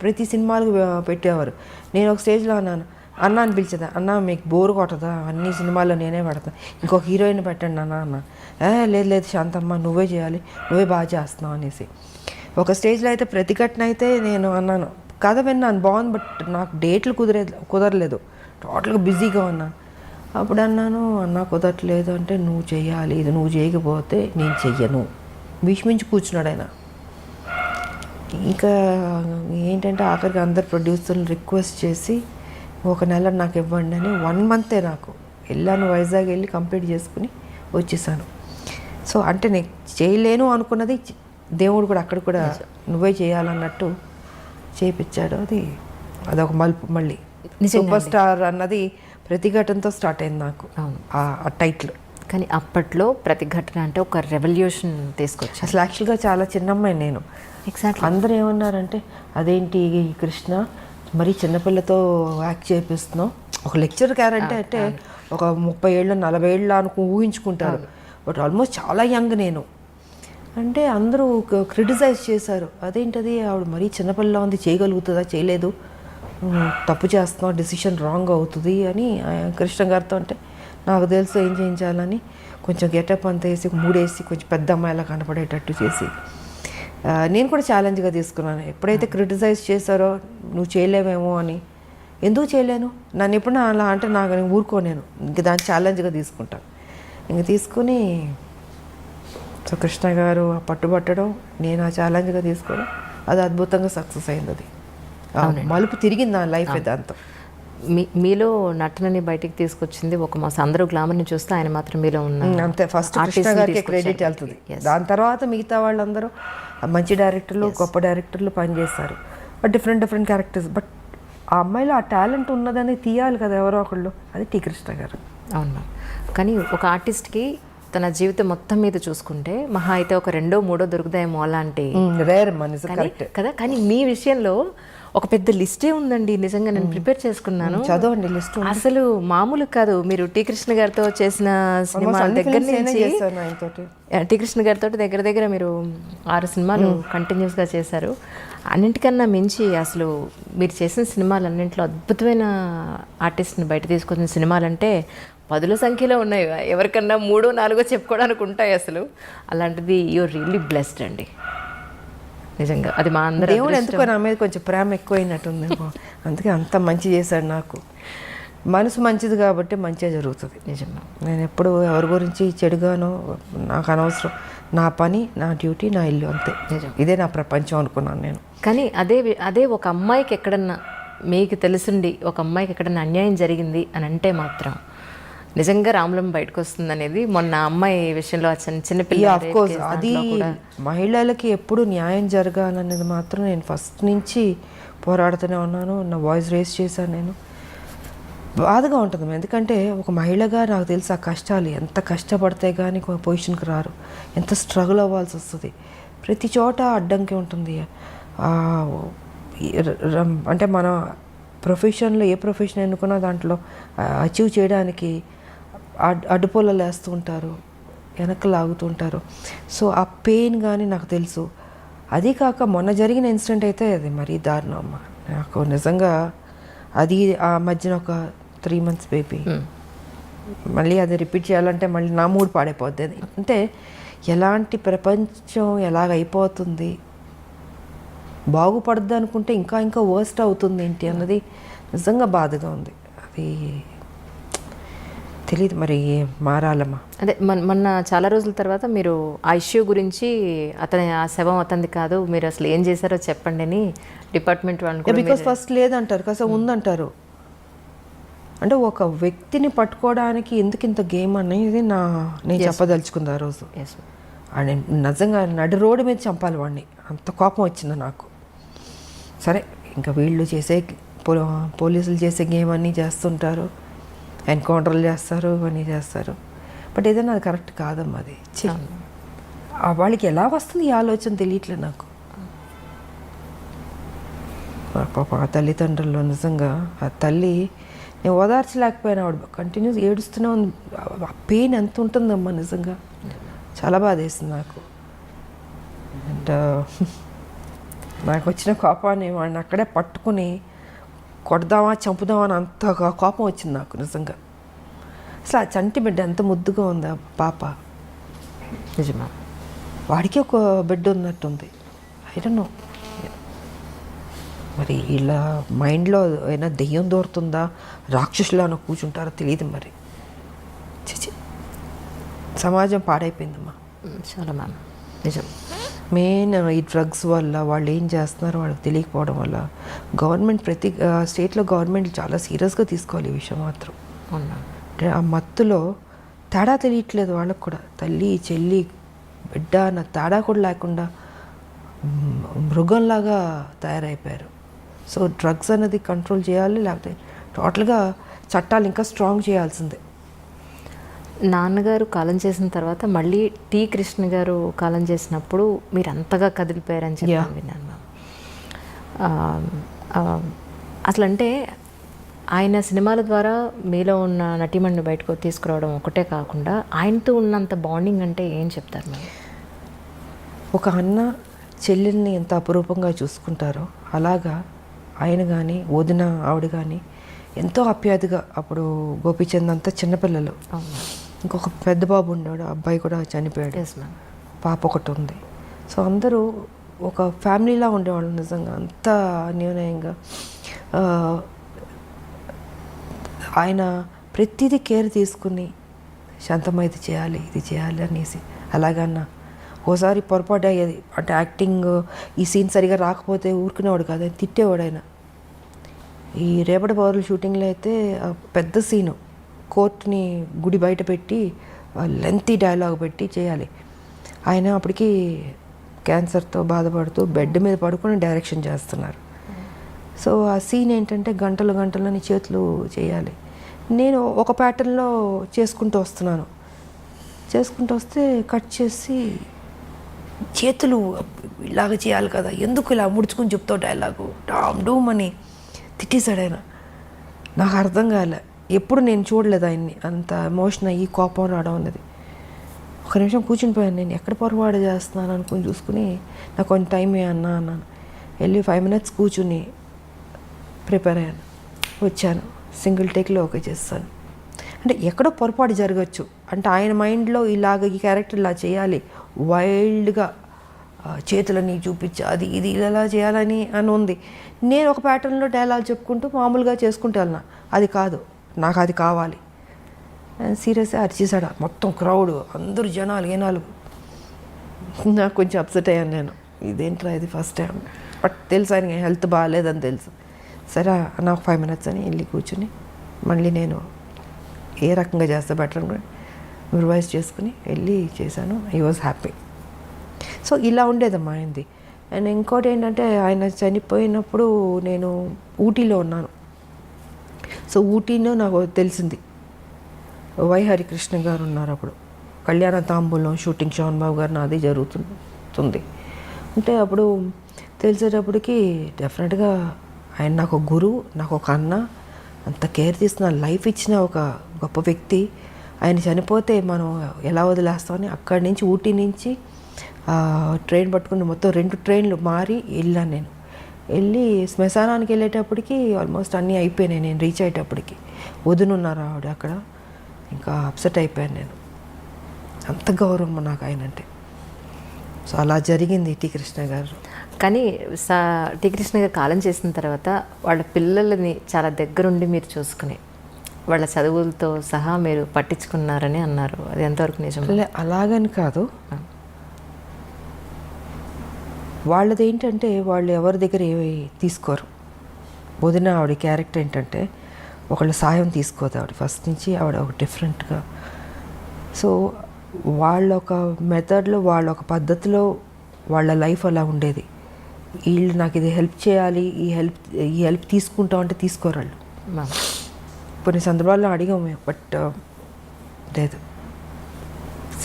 ప్రతి సినిమాలకు పెట్టేవారు. నేను ఒక స్టేజ్లో అన్న అని పిలిచేదా, అన్న మీకు బోర్ కొట్టదా, అన్ని సినిమాల్లో నేనే పెడతాను, ఇంకొక హీరోయిన్ పెట్టండి అన్న. లేదు శాంతమ్మ నువ్వే చేయాలి, నువ్వే బాగా చేస్తున్నావు అనేసి. ఒక స్టేజ్లో అయితే ప్రతిఘటన అయితే నేను అన్నాను, కథ విన్నాను బాగుంది, బట్ నాకు డేట్లు కుదరలేదు, టోటల్గా బిజీగా ఉన్నాను. అప్పుడు అన్నాను, అన్న కుదరట్లేదు అంటే, నువ్వు చెయ్యాలి, ఇది నువ్వు చేయకపోతే నేను చెయ్యను, భీష్మించి కూర్చున్నాడు ఆయన. ఇంకా ఏంటంటే ఆఖరికి అందరు ప్రొడ్యూసర్లు రిక్వెస్ట్ చేసి 1 నెల నాకు ఇవ్వండి అని 1 మంతే నాకు వెళ్ళాను, వైజాగ్ వెళ్ళి కంప్లీట్ చేసుకుని వచ్చేసాను. సో అంటే నేను చేయలేను అనుకున్నది దేవుడు కూడా అక్కడ కూడా నువ్వే చేయాలన్నట్టు చేయించాడు. అది అదొక మలుపు మళ్ళీ. నిజంగా సూపర్ స్టార్ అన్నది ప్రతిఘటనతో స్టార్ట్ అయింది నాకు అవును. ఆ టైటిల్. కానీ అప్పట్లో ప్రతిఘటన అంటే ఒక రెవల్యూషన్ తీసుకొచ్చారు. అసలు యాక్చువల్గా చాలా చిన్నమ్మాయి నేను. ఎగ్జాక్ట్లీ. అందరూ ఏమన్నారంటే అదేంటి కృష్ణ మరీ చిన్నపిల్లతో యాక్ట్ చేపిస్తున్నావు, ఒక లెక్చర్ క్యారెక్టర్ అంటే ఒక 30 ఏళ్ళు 40 ఏళ్ళు ఊహించుకుంటారు, బట్ ఆల్మోస్ట్ చాలా యంగ్ నేను. అంటే అందరూ క్రిటిసైజ్ చేశారు, అదేంటది ఆవిడ మరీ చిన్నపిల్ల ఉంది, చేయగలుగుతుందా, చేయలేదు, తప్పు చేస్తున్నావు, డెసిషన్ రాంగ్ అవుతుంది అని కృష్ణ గారితో. అంటే నాకు తెలుసు ఏం చేయించాలని కొంచెం గెటప్ అంతా వేసి మూడేసి కొంచెం పెద్ద అమ్మాయిలా కనపడేటట్టు చేసి నేను కూడా ఛాలెంజ్గా తీసుకున్నాను. ఎప్పుడైతే క్రిటిసైజ్ చేశారో నువ్వు చేయలేవేమో అని, ఎందుకు చేయలేను, నన్ను ఎప్పుడైనా అలా అంటే నాకు నేను ఊరుకోలేను, ఇంక దాన్ని ఛాలెంజ్గా తీసుకుంటాను. ఇంక తీసుకుని సో కృష్ణ గారు పట్టుబట్టడం, నేను ఆ ఛాలెంజ్గా తీసుకోవడం, అది అద్భుతంగా సక్సెస్ అయింది. అది మలుపు తిరిగింది నా లైఫ్ దాంతో. మీలో నటనని బయటికి తీసుకొచ్చింది ఒక మాస్. అందరూ గ్లామర్ని చూస్తే ఆయన మాత్రం మీలో ఉన్న అంతే. ఫస్ట్ కృష్ణ గారికి క్రెడిట్ వెళ్తుంది. దాని తర్వాత మిగతా వాళ్ళందరూ మంచి డైరెక్టర్లు, గొప్ప డైరెక్టర్లు పనిచేస్తారు, బట్ డిఫరెంట్ క్యారెక్టర్స్. బట్ ఆ అమ్మాయిలో ఆ టాలెంట్ ఉన్నదని తీయాలి కదా ఎవరో ఒకళ్ళు, అది టీ కృష్ణ గారు. అవును. కానీ ఒక ఆర్టిస్ట్కి తన జీవితం మొత్తం మీద చూసుకుంటే మహా అయితే ఒక 2, 3 దొరుకుతాయేమో అలాంటి రేర్ మనిషి కదా. కానీ మీ విషయంలో ఒక పెద్ద లిస్టే ఉందండి. నిజంగా నేను ప్రిపేర్ చేసుకున్నాను, చదవండి లిస్ట్. అసలు మామూలు కాదు. మీరు టీ కృష్ణ గారితో చేసిన సినిమా దగ్గర నుంచి టీ కృష్ణ గారితో దగ్గర మీరు 6 సినిమాలు కంటిన్యూస్గా చేశారు. అన్నింటికన్నా మించి అసలు మీరు చేసిన సినిమాలన్నింటిలో అద్భుతమైన ఆర్టిస్ట్ని బయట తీసుకొచ్చిన సినిమాలంటే 10ల సంఖ్యలో ఉన్నాయి. ఎవరికన్నా 3, 4 చెప్పుకోవడానికి ఉంటాయి అసలు. అలాంటిది యూఆర్ రియల్లీ బ్లెస్డ్ అండి నిజంగా. అది మా అందరూ దేవుడు ఎందుకో నా మీద కొంచెం ప్రేమ ఎక్కువైనట్టుంది, అందుకే అంత మంచి చేశాడు నాకు. మనసు మంచిది కాబట్టి మంచిగా జరుగుతుంది. నిజంగా నేను ఎప్పుడు ఎవరి గురించి చెడుగానో నాకు అనవసరం, నా పని, నా డ్యూటీ, నా ఇల్లు, అంతే. ఇదే నా ప్రపంచం అనుకున్నాను నేను. కానీ అదే ఒక అమ్మాయికి ఎక్కడన్నా మీకు తెలుసుండి ఒక అమ్మాయికి ఎక్కడన్నా అన్యాయం జరిగింది అని అంటే మాత్రం నిజంగా రాములం బయటకు వస్తుంది అనేది మొన్న అమ్మాయి విషయంలో చిన్నపిల్ల. ఆఫ్ కోర్స్ అది మహిళలకి ఎప్పుడు న్యాయం జరగాలనేది మాత్రం నేను ఫస్ట్ నుంచి పోరాడుతూనే ఉన్నాను. నా వాయిస్ రేస్ చేశాను నేను. బాధగా ఉంటుంది, ఎందుకంటే ఒక మహిళగా నాకు తెలుసు ఆ కష్టాలు, ఎంత కష్టపడితే కానీ ఒక పొజిషన్కి రారు, ఎంత స్ట్రగుల్ అవ్వాల్సి వస్తుంది. ప్రతి చోట అడ్డంకి ఉంటుంది. అంటే మన ప్రొఫెషన్లో ఏ ప్రొఫెషన్ ఎన్నుకున్నా దాంట్లో అచీవ్ చేయడానికి అడ్డుపొలలు వేస్తూ ఉంటారు, వెనక్కి లాగుతుంటారు. సో ఆ పెయిన్ కానీ నాకు తెలుసు. అది కాక మొన్న జరిగిన ఇన్సిడెంట్ అయితే అది మరీ దారుణం అమ్మ. నాకు నిజంగా అది ఆ మధ్యన ఒక 3 months బేబీ, మళ్ళీ అది రిపీట్ చేయాలంటే మళ్ళీ నా మూడ్ పాడైపోద్ది. అది అంటే ఎలాంటి ప్రపంచం ఎలాగైపోతుంది, బాగుపడద్దు అనుకుంటే ఇంకా వర్స్ట్ అవుతుంది ఏంటి అన్నది నిజంగా బాధగా ఉంది. అది తెలియదు మరి, మారాలమ్మా. అదే మొన్న చాలా రోజుల తర్వాత మీరు ఆ ఇష్యూ గురించి ఆ శవం అతనిది కాదు, మీరు అసలు ఏం చేశారో చెప్పండి అని డిపార్ట్మెంట్ వాళ్ళు. బికాస్ ఫస్ట్ లేదంటారు, కాస్త ఉందంటారు. అంటే ఒక వ్యక్తిని పట్టుకోవడానికి ఎందుకు ఇంత గేమ్ అనేది నేను చెప్పదలుచుకుంది ఆ రోజు. అండ్ నిజంగా నడి రోడ్డు మీద చంపాలి వాడిని, అంత కోపం వచ్చింది నాకు. సరే ఇంకా వీళ్ళు చేసే పోలీసులు చేసే గేమ్ అన్నీ చేస్తుంటారు, ఎన్కౌంటర్లు చేస్తారు, ఇవన్నీ చేస్తారు. బట్ ఏదైనా అది కరెక్ట్ కాదమ్మా. అది వాళ్ళకి ఎలా వస్తుంది ఈ ఆలోచన తెలియట్లేదు నాకు. పాప ఆ తల్లిదండ్రులు నిజంగా, ఆ తల్లి నేను ఓదార్చలేకపోయినా, ఆవిడ కంటిన్యూస్ ఏడుస్తూనే ఉంది. ఆ పెయిన్ ఎంత ఉంటుందమ్మా నిజంగా, చాలా బాధ వేసింది నాకు. అండ్ నాకు వచ్చిన కోపాన్ని వాడిని అక్కడే పట్టుకుని కొడదామా చంపుదామా అని అంత కోపం వచ్చింది నాకు నిజంగా. అసలు ఆ చంటి బిడ్డ ఎంత ముద్దుగా ఉంది ఆ పాప. నిజమా, వాడికి ఒక బిడ్డ ఉన్నట్టుంది. ఐ డోంట్ నో మరి ఇలా మైండ్లో ఏమైనా దెయ్యం దూరుతుందా, రాక్షసులానో కూర్చుంటారో తెలియదు మరి. చిచి, సమాజం పాడైపోయిందమ్మా చాలా మ్యామ్. నిజం. మెయిన్ ఈ డ్రగ్స్ వల్ల వాళ్ళు ఏం చేస్తున్నారో వాళ్ళకి తెలియకపోవడం వల్ల గవర్నమెంట్ ప్రతి స్టేట్లో గవర్నమెంట్ చాలా సీరియస్గా తీసుకోవాలి ఈ విషయం మాత్రం. అంటే ఆ మత్తులో తేడా తెలియట్లేదు వాళ్ళకు కూడా. తల్లి చెల్లి బిడ్డ అన్న తేడా కూడా లేకుండా మృగంలాగా తయారైపోయారు. సో డ్రగ్స్ అనేది కంట్రోల్ చేయాలి, లేకపోతే టోటల్గా చట్టాలు ఇంకా స్ట్రాంగ్ చేయాల్సిందే. నాన్నగారు కాలం చేసిన తర్వాత మళ్ళీ టి కృష్ణ గారు కాలం చేసినప్పుడు మీరు అంతగా కదిలిపోయారని చెప్పి Yeah. విన్నాను మ్యామ్. అసలు అంటే ఆయన సినిమాల ద్వారా మీలో ఉన్న నటీమణిని బయటకు తీసుకురావడం ఒకటే కాకుండా ఆయనతో ఉన్నంత బాండింగ్ అంటే ఏం చెప్తారు మ్యామ్? ఒక అన్న చెల్లెల్ని ఎంత అపురూపంగా చూసుకుంటారో అలాగా ఆయన కానీ వదిన ఆవిడ కానీ ఎంతో ఆప్యాయతగా. అప్పుడు గోపీచంద్ అంతా చిన్నపిల్లలు, అవును. ఇంకొక పెద్ద బాబు ఉండేవాడు, అబ్బాయి కూడా చనిపోయాడు, ఎస్ మ్యామ్. పాప ఒకటి ఉంది. సో అందరూ ఒక ఫ్యామిలీలా ఉండేవాళ్ళు నిజంగా, అంత అన్యోన్యంగా. ఆయన ప్రతిదీ కేర్ తీసుకుని శాంతమ్మ ఇది చేయాలి ఇది చేయాలి అనేసి. అలాగన్నా ఓసారి పొరపాటు అయ్యేది, అంటే యాక్టింగ్ ఈ సీన్ సరిగా రాకపోతే ఊరుకునేవాడు కాదు, ఆయన తిట్టేవాడు ఆయన. ఈ రేపటి పౌరుల షూటింగ్లో అయితే పెద్ద సీను, కోర్టుని గుడి బయట పెట్టి లెంతీ డైలాగ్ పెట్టి చేయాలి. ఆయన అప్పటికి క్యాన్సర్తో బాధపడుతూ బెడ్ మీద పడుకొని డైరెక్షన్ చేస్తున్నారు. సో ఆ సీన్ ఏంటంటే గంటలు గంటలని చేతులు చేయాలి. నేను ఒక ప్యాటర్న్లో చేసుకుంటూ వస్తున్నాను, చేసుకుంటూ వస్తే కట్ చేసి చేతులు ఇలాగ చేయాలి కదా, ఎందుకు ఇలా ముడుచుకుని చెప్తావు డైలాగు డామ్ డూమ్ అని తిట్టేశాడు ఆయన. నాకు అర్థం కాలే, ఎప్పుడు నేను చూడలేదు ఆయన్ని అంత ఎమోషన్ అయ్యి కోపం రావడం అనేది. ఒక నిమిషం కూర్చుని పోయాను, నేను ఎక్కడ పొరపాటు చేస్తున్నాను అనుకుని చూసుకుని నాకు కొంచెం టైం అన్నాను. వెళ్ళి 5 minutes కూర్చుని ప్రిపేర్ అయ్యాను, వచ్చాను, సింగిల్ టేక్లో ఓకే చేస్తాను. అంటే ఎక్కడో పొరపాటు జరగచ్చు, అంటే ఆయన మైండ్లో ఇలాగ ఈ క్యారెక్టర్ ఇలా చేయాలి, వైల్డ్గా చేతులని చూపించి అది ఇది ఇలా చేయాలని అని ఉంది. నేను ఒక ప్యాటర్న్లో డైలాగ్ చెప్పుకుంటూ మామూలుగా చేసుకుంటూ వెళ్ళినా, అది కాదు, నాకు అది కావాలి. సీరియస్గా అరిచేసాడు మొత్తం క్రౌడ్, అందరూ జనాలు ఏనాలు. నాకు కొంచెం అప్సెట్ అయ్యాను నేను, ఇదేంట్రా ఇది ఫస్ట్ టైం. బట్ తెలుసు ఆయన హెల్త్ బాగాలేదని తెలుసు. సరే నాకు 5 minutes అని వెళ్ళి కూర్చుని మళ్ళీ నేను ఏ రకంగా చేస్తే బెటర్ అని రివైజ్ చేసుకుని వెళ్ళి చేశాను. I was happy. సో ఇలా ఉండేదమ్మా ఆయనది. అండ్ ఇంకోటి ఏంటంటే ఆయన చనిపోయినప్పుడు నేను ఊటీలో ఉన్నాను. సో ఊటీలో నాకు తెలిసింది వై హరికృష్ణ గారు ఉన్నారు అప్పుడు. కళ్యాణ తాంబూలం షూటింగ్ శోభన్ బాబు గారు నాది జరుగుతుంది. అంటే అప్పుడు తెలిసేటప్పటికి డెఫినెట్గా ఆయన నాకు ఒక గురువు, నాకు ఒక అన్న, అంత కేర్ తీసుకున్న లైఫ్ ఇచ్చిన ఒక గొప్ప వ్యక్తి. ఆయన చనిపోతే మనం ఎలా వదిలేస్తామని అక్కడి నుంచి ఊటీ నుంచి ట్రైన్ పట్టుకుని మొత్తం 2 ట్రైన్లు మారి వెళ్ళాను నేను. వెళ్ళి శ్మశానానికి వెళ్ళేటప్పటికి ఆల్మోస్ట్ అన్నీ అయిపోయినాయి. నేను రీచ్ అయ్యేటప్పటికి వదునున్నారు ఆవిడ అక్కడ. ఇంకా అప్సెట్ అయిపోయాను నేను, అంత గౌరవం నాకు ఆయన అంటే. సో అలా జరిగింది టి కృష్ణ గారు. కానీ టి కృష్ణ గారు కాలం చేసిన తర్వాత వాళ్ళ పిల్లలని చాలా దగ్గరుండి మీరు చూసుకుని వాళ్ళ చదువులతో సహా మీరు పట్టించుకున్నారని అన్నారు, అది ఎంతవరకు నిజం? అలాగని కాదు, వాళ్ళది ఏంటంటే వాళ్ళు ఎవరి దగ్గర ఏమి తీసుకోరు. వదిన ఆవిడ క్యారెక్టర్ ఏంటంటే ఒకళ్ళ సాయం తీసుకోదు ఆవిడ ఫస్ట్ నుంచి. ఆవిడ ఒక డిఫరెంట్గా, సో వాళ్ళ ఒక మెథడ్లో వాళ్ళ ఒక పద్ధతిలో వాళ్ళ లైఫ్ అలా ఉండేది. వీళ్ళు నాకు ఇది హెల్ప్ చేయాలి, ఈ హెల్ప్ తీసుకుంటాం అంటే తీసుకోరు వాళ్ళు. కొన్ని సందర్భాల్లో అడిగాము మేము, బట్ లేదు.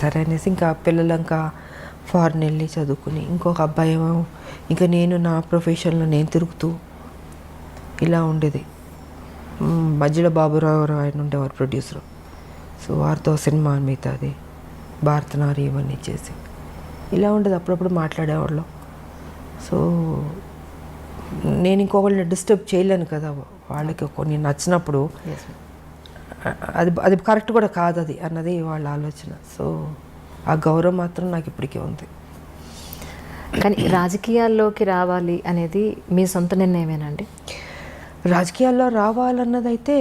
సరే అనేసి ఇంకా పిల్లలు ఇంకా ఫారెన్ వెళ్ళి చదువుకుని, ఇంకొక అబ్బాయి ఏమో ఇంకా నేను నా ప్రొఫెషన్లో నేను తిరుగుతూ ఇలా ఉండేది. మధ్యలో బాబురావు ఆయన ఉండేవారు ప్రొడ్యూసరు. సో వారితో సినిమా మిగతాది భారతనారి ఇవన్నీ చేసి ఇలా ఉండేది. అప్పుడప్పుడు మాట్లాడేవాళ్ళు. సో నేను ఇంకొకళ్ళని డిస్టర్బ్ చేయలేను కదా, వాళ్ళకి కొన్ని నచ్చినప్పుడు అది కరెక్ట్ కూడా కాదు అది అన్నది వాళ్ళ ఆలోచన. సో ఆ గౌరవం మాత్రం నాకు ఇప్పటికీ ఉంది. కానీ రాజకీయాల్లోకి రావాలి అనేది మీ సొంత నిర్ణయమేనండి? రాజకీయాల్లో రావాలన్నదైతే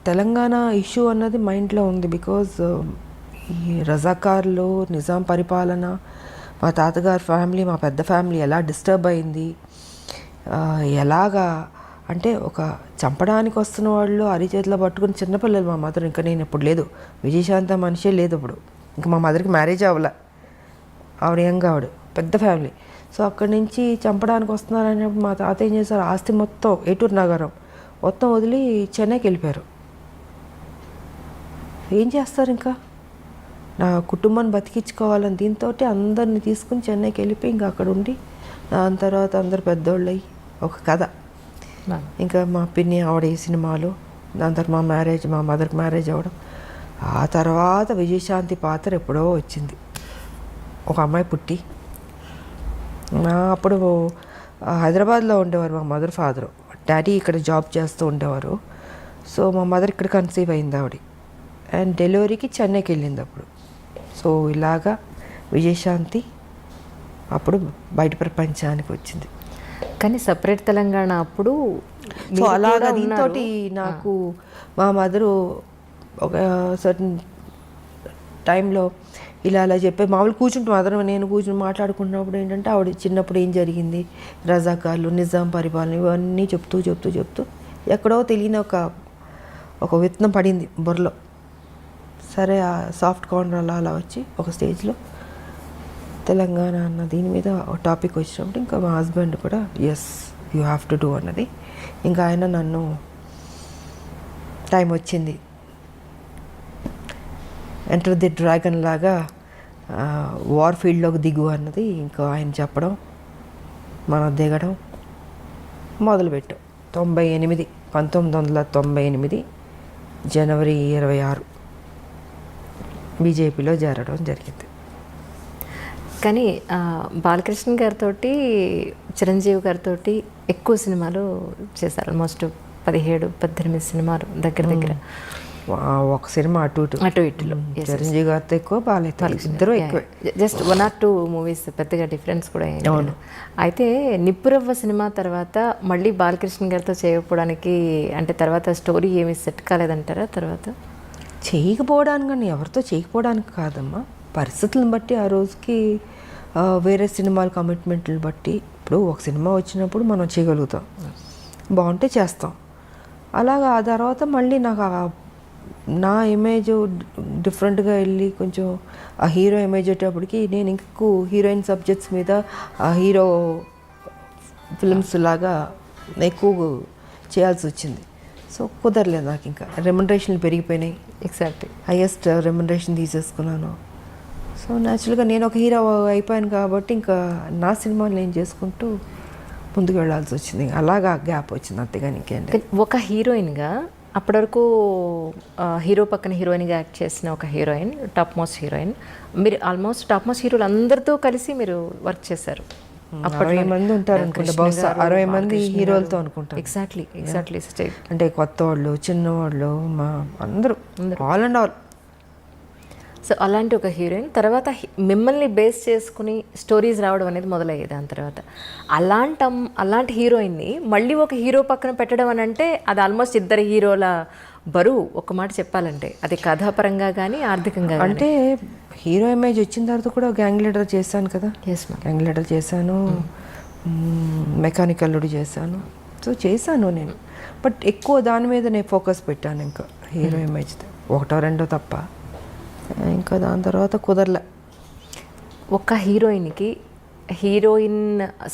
తెలంగాణ ఇష్యూ అన్నది మైండ్లో ఉంది. బికాజ్ ఈ రజాకార్లు, నిజాం పరిపాలన, మా తాతగారి ఫ్యామిలీ, మా పెద్ద ఫ్యామిలీ ఎలా డిస్టర్బ్ అయింది, ఎలాగా అంటే ఒక చంపడానికి వస్తున్న వాళ్ళు అరిచేతిలో పట్టుకుని చిన్నపిల్లలు. మా మదర్ ఇంకా నేను ఇప్పుడు లేదు, విజయశాంత మనిషే లేదు ఇప్పుడు. ఇంకా మా మదర్కి మ్యారేజ్ అవ్వలే, ఆవిడ యంగ్, ఆవిడ పెద్ద ఫ్యామిలీ. సో అక్కడి నుంచి చంపడానికి వస్తున్నారనేప్పుడు మా తాత ఏం చేశారు, ఆస్తి మొత్తం ఏటూరు నగరం మొత్తం వదిలి చెన్నైకి వెళ్ళిపోయారు. ఏం చేస్తారు ఇంకా, నా కుటుంబాన్ని బతికించుకోవాలని దీంతో అందరిని తీసుకుని చెన్నైకి వెళ్ళిపోయి ఇంకా అక్కడ ఉండి దాని తర్వాత అందరు పెద్దోళ్ళు అయ్యి ఒక కథ. ఇంకా మా పిన్ని ఆవిడ ఈ సినిమాలు, దాని తర్వాత మా మ్యారేజ్, మా మదర్కి మ్యారేజ్ అవ్వడం. ఆ తర్వాత విజయశాంతి పాత్ర ఎప్పుడో వచ్చింది, ఒక అమ్మాయి పుట్టి. అప్పుడు హైదరాబాద్లో ఉండేవారు మా మదర్ ఫాదరు, డాడీ ఇక్కడ జాబ్ చేస్తూ ఉండేవారు. సో మా మదర్ ఇక్కడ కన్సీవ్ అయింది ఆవిడ, అండ్ డెలివరీకి చెన్నైకి వెళ్ళింది అప్పుడు. సో ఇలాగా విజయశాంతి అప్పుడు బయట ప్రపంచానికి వచ్చింది. కానీ సపరేట్ తెలంగాణ అప్పుడు సో అలాగా దీంతో నాకు మా మదరు ఒక సర్టన్ టైంలో ఇలా అలా చెప్పి మామూలు కూర్చుంటాం, మదర్ నేను కూర్చుని మాట్లాడుకున్నప్పుడు ఏంటంటే ఆవిడ చిన్నప్పుడు ఏం జరిగింది, రజాకార్లు, నిజాం పరిపాలన, ఇవన్నీ చెప్తూ ఎక్కడో తెలియని ఒక విత్తనం పడింది బుర్రలో. సరే ఆ సాఫ్ట్ కార్నర్ అలా వచ్చి ఒక స్టేజ్లో తెలంగాణ అన్న దీని మీద ఒక టాపిక్ వచ్చినప్పుడు ఇంకా మా హస్బెండ్ కూడా yes you have to do అన్నది. ఇంకా ఆయన నన్ను టైం వచ్చింది ఎంటర్ ది డ్రాగన్ లాగా వార్ ఫీల్డ్లోకి దిగు అన్నది ఇంకా ఆయన చెప్పడం, మనం దిగడం మొదలుపెట్టాం. 1998 జనవరి 26 బీజేపీలో చేరడం జరిగింది. కానీ బాలకృష్ణ గారితో, చిరంజీవి గారితో ఎక్కువ సినిమాలు చేశారు. ఆల్మోస్ట్ 17-18 సినిమాలు దగ్గర. ఒక సినిమా అటు ఇటులో చిరంజీవి గారితో ఎక్కువ, బాలయ్యతో ఇద్దరు ఎక్కువ. జస్ట్ 1 or 2 మూవీస్, పెద్దగా డిఫరెన్స్ కూడా అవును. అయితే నిప్పురవ్వ సినిమా తర్వాత మళ్ళీ బాలకృష్ణ గారితో చేయకపోవడానికి అంటే తర్వాత స్టోరీ ఏమి సెట్ కాలేదంటారా? తర్వాత చేయకపోవడానికి కానీ ఎవరితో చేయకపోవడానికి కాదమ్మా, పరిస్థితులను బట్టి ఆ రోజుకి వేరే సినిమాల కమిట్మెంట్లను బట్టి. ఇప్పుడు ఒక సినిమా వచ్చినప్పుడు మనం చేయగలుగుతాం, బాగుంటే చేస్తాం. అలాగా ఆ తర్వాత మళ్ళీ నాకు నా ఇమేజ్ డిఫరెంట్గా వెళ్ళి కొంచెం ఆ హీరో ఇమేజ్ వచ్చేటప్పటికి నేను ఇంకెక్కువ హీరోయిన్ సబ్జెక్ట్స్ మీద ఆ హీరో ఫిల్మ్స్ లాగా ఎక్కువ చేయాల్సి వచ్చింది. సో కుదరలేదు నాకు, ఇంకా రెమ్యునరేషన్లు పెరిగిపోయినాయి. ఎగ్జాక్ట్లీ హైయెస్ట్ రెమ్యునరేషన్ తీసేసుకున్నాను. సో న్యాచురల్గా నేను ఒక హీరో అయిపోయాను కాబట్టి ఇంకా నా సినిమాలు నేను చేసుకుంటూ ముందుకు వెళ్ళాల్సి వచ్చింది. అలాగా గ్యాప్ వచ్చింది, అంతేగాని ఇంకేంటి. ఒక హీరోయిన్గా అప్పటి వరకు హీరో పక్కన హీరోయిన్గా యాక్ట్ చేసిన ఒక హీరోయిన్, టాప్ మోస్ట్ హీరోయిన్. మీరు ఆల్మోస్ట్ టాప్ మోస్ట్ హీరోలు అందరితో కలిసి మీరు వర్క్ చేశారు. 60 మంది ఉంటారు అనుకుంటా, బహుశా 60 మంది హీరోలతో అనుకుంటారు. ఎగ్జాక్ట్లీ అంటే కొత్త వాళ్ళు, చిన్నవాళ్ళు, మా అందరూ ఆల్ అండ్ ఆల్. సో అలాంటి ఒక హీరోయిన్ తర్వాత మిమ్మల్ని బేస్ చేసుకుని స్టోరీస్ రావడం అనేది మొదలయ్యేది. దాని తర్వాత అలాంటి హీరోయిన్ని మళ్ళీ ఒక హీరో పక్కన పెట్టడం అని అంటే అది ఆల్మోస్ట్ ఇద్దరు హీరోల బరువు. ఒక మాట చెప్పాలంటే అది కథాపరంగా కానీ ఆర్థికంగా. అంటే హీరో ఇమేజ్ వచ్చిన తర్వాత కూడా గ్యాంగ్ లీడర్ చేశాను కదా. గ్యాంగ్ లీడర్ చేశాను, మెకానిక్ అల్లుడు చేశాను. సో చేశాను నేను, బట్ ఎక్కువ దాని మీద నేను ఫోకస్ పెట్టాను. ఇంకా హీరో ఇమేజ్ 1-2 తప్ప ఇంకా దాని తర్వాత కుదరలే. ఒక హీరోయిన్కి హీరోయిన్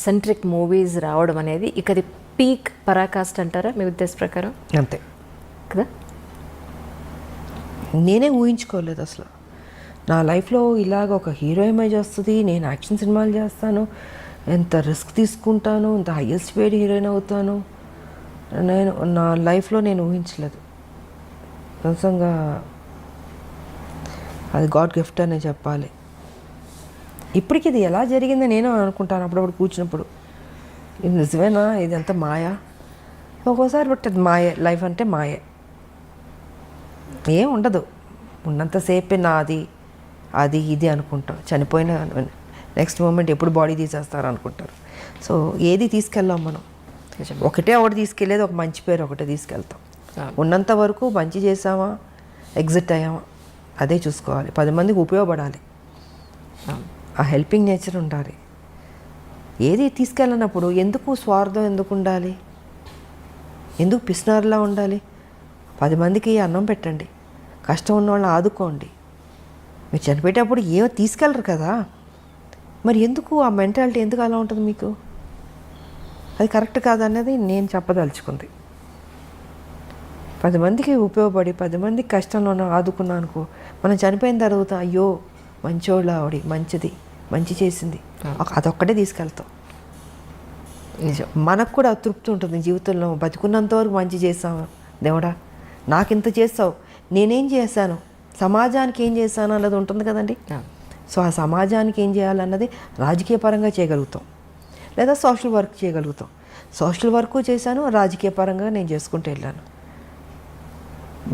సెంట్రిక్ మూవీస్ రావడం అనేది ఇక అది పీక్ పరాకాష్ట అంటారా మీ ఉద్దేశ ప్రకారం? అంతే కదా. నేనే ఊహించుకోలేదు అసలు నా లైఫ్లో ఇలాగ ఒక హీరో ఇమేజ్ వస్తుంది, నేను యాక్షన్ సినిమాలు చేస్తాను, ఎంత రిస్క్ తీసుకుంటాను, ఎంత హైయెస్ట్ పేడ్ హీరోయిన్ అవుతాను, నేను నా లైఫ్లో నేను ఊహించలేదు. నిజంగా అది గాడ్ గిఫ్ట్ అనే చెప్పాలి. ఇప్పటికి ఇది ఎలా జరిగిందో నేను అనుకుంటాను అప్పుడప్పుడు కూర్చున్నప్పుడు, ఇది నిజమేనా, ఇదంతా మాయా ఒక్కోసారి. బట్ అది మాయే, లైఫ్ అంటే మాయే, ఏం ఉండదు. ఉన్నంతసేపే నాది అది ఇది అనుకుంటాం, చనిపోయిన నెక్స్ట్ మూమెంట్ ఎప్పుడు బాడీ తీసేస్తారు అనుకుంటారు. సో ఏది తీసుకెళ్ళాం మనం, ఒకటే తీసుకెళ్ళేది, ఒక మంచి పేరు ఒకటే తీసుకెళ్తాం. ఉన్నంత వరకు మంచి చేసామా, ఎగ్జిట్ అయ్యామా, అదే చూసుకోవాలి. 10 మందికి ఉపయోగపడాలి, ఆ హెల్పింగ్ నేచర్ ఉండాలి. ఏది తీసుకెళ్ళినప్పుడు ఎందుకు స్వార్థం ఎందుకు ఉండాలి, ఎందుకు పిసినారులా ఉండాలి? 10 మందికి అన్నం పెట్టండి, కష్టం ఉన్న వాళ్ళని ఆదుకోండి. మీరు చనిపోయేటప్పుడు ఏమో తీసుకెళ్ళరు కదా, మరి ఎందుకు ఆ మెంటాలిటీ ఎందుకు అలా ఉంటుంది మీకు? అది కరెక్ట్ కాదన్నది నేను చెప్పదలుచుకుంది. 10 మందికి ఉపయోగపడి 10 మందికి కష్టంలో ఆదుకున్నా అనుకో, మనం చనిపోయిన తర్వాత అయ్యో మంచోళ్ళ ఆవిడ, మంచిది, మంచి చేసింది, అదొక్కటే తీసుకెళ్తాం. నిజం. మనకు కూడా తృప్తి ఉంటుంది జీవితంలో. బతికున్నంత వరకు మంచి చేసాము దేవుడా, నాకింత చేస్తావు, నేనేం చేశాను, సమాజానికి ఏం చేశాను అన్నది ఉంటుంది కదండి. సో ఆ సమాజానికి ఏం చేయాలన్నది రాజకీయ పరంగా చేయగలుగుతాం, లేదా సోషల్ వర్క్ చేయగలుగుతాం. సోషల్ వర్క్ చేశాను, రాజకీయ పరంగా నేను చేసుకుంటూ వెళ్ళాను.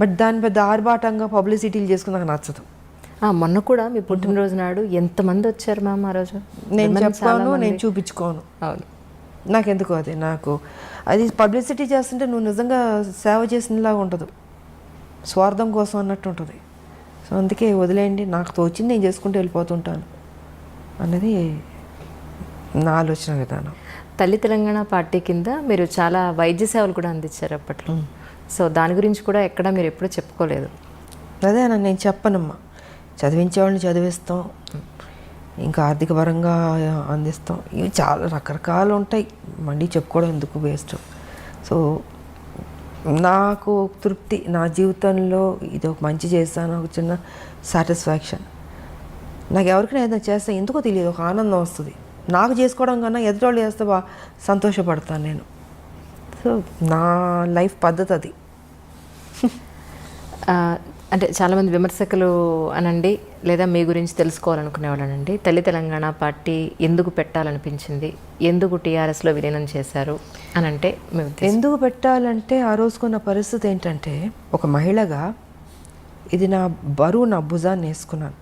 బట్ దాని పెద్ద ఆర్భాటంగా పబ్లిసిటీలు చేసుకుని నాకు నచ్చదు. మొన్న కూడా మీ పుట్టినరోజు నాడు ఎంతమంది వచ్చారు మ్యామ్ ఆ రోజు? నేను చెప్పాను, నేను చూపించుకోను. అవును. నాకెందుకు నాకు అది పబ్లిసిటీ చేస్తుంటే నువ్వు నిజంగా సేవ చేసినలాగా ఉండదు, స్వార్థం కోసం అన్నట్టు ఉంటుంది. సో అందుకే వదిలేయండి, నాకు తోచింది నేను చేసుకుంటూ వెళ్ళిపోతుంటాను అన్నది నా ఆలోచన విధానం. తల్లి తెలంగాణ పార్టీ కింద మీరు చాలా వైద్య సేవలు కూడా అందించారు అప్పట్లో. సో దాని గురించి కూడా ఎక్కడ మీరు ఎప్పుడూ చెప్పుకోలేదు. అదే నేను చెప్పనమ్మా, చదివించేవాళ్ళని చదివిస్తాం, ఇంకా ఆర్థిక పరంగా అందిస్తాం, ఇవి చాలా రకరకాలు ఉంటాయి, మళ్ళీ చెప్పుకోవడం ఎందుకు వేస్ట్. సో నాకు తృప్తి, నా జీవితంలో ఇది ఒక మంచి చేస్తాను, ఒక చిన్న సాటిస్ఫాక్షన్. నాకు ఎవరికైనా ఏదైనా చేస్తే ఎందుకో తెలియదు, ఒక ఆనందం వస్తుంది. నాకు చేసుకోవడం కన్నా ఎదుటోళ్ళు చేస్తే సంతోషపడతాను నేను. సో నా లైఫ్ పద్ధతి అది. అంటే చాలామంది విమర్శకులు అనండి, లేదా మీ గురించి తెలుసుకోవాలనుకునే వాళ్ళనండి, తల్లి తెలంగాణ పార్టీ ఎందుకు పెట్టాలనిపించింది, ఎందుకు టీఆర్ఎస్లో విలీనం చేశారు అని అంటే మేము ఎందుకు పెట్టాలంటే ఆ రోజుకున్న పరిస్థితి ఏంటంటే, ఒక మహిళగా ఇది నా బరువు నా భుజాన్ని వేసుకున్నాను.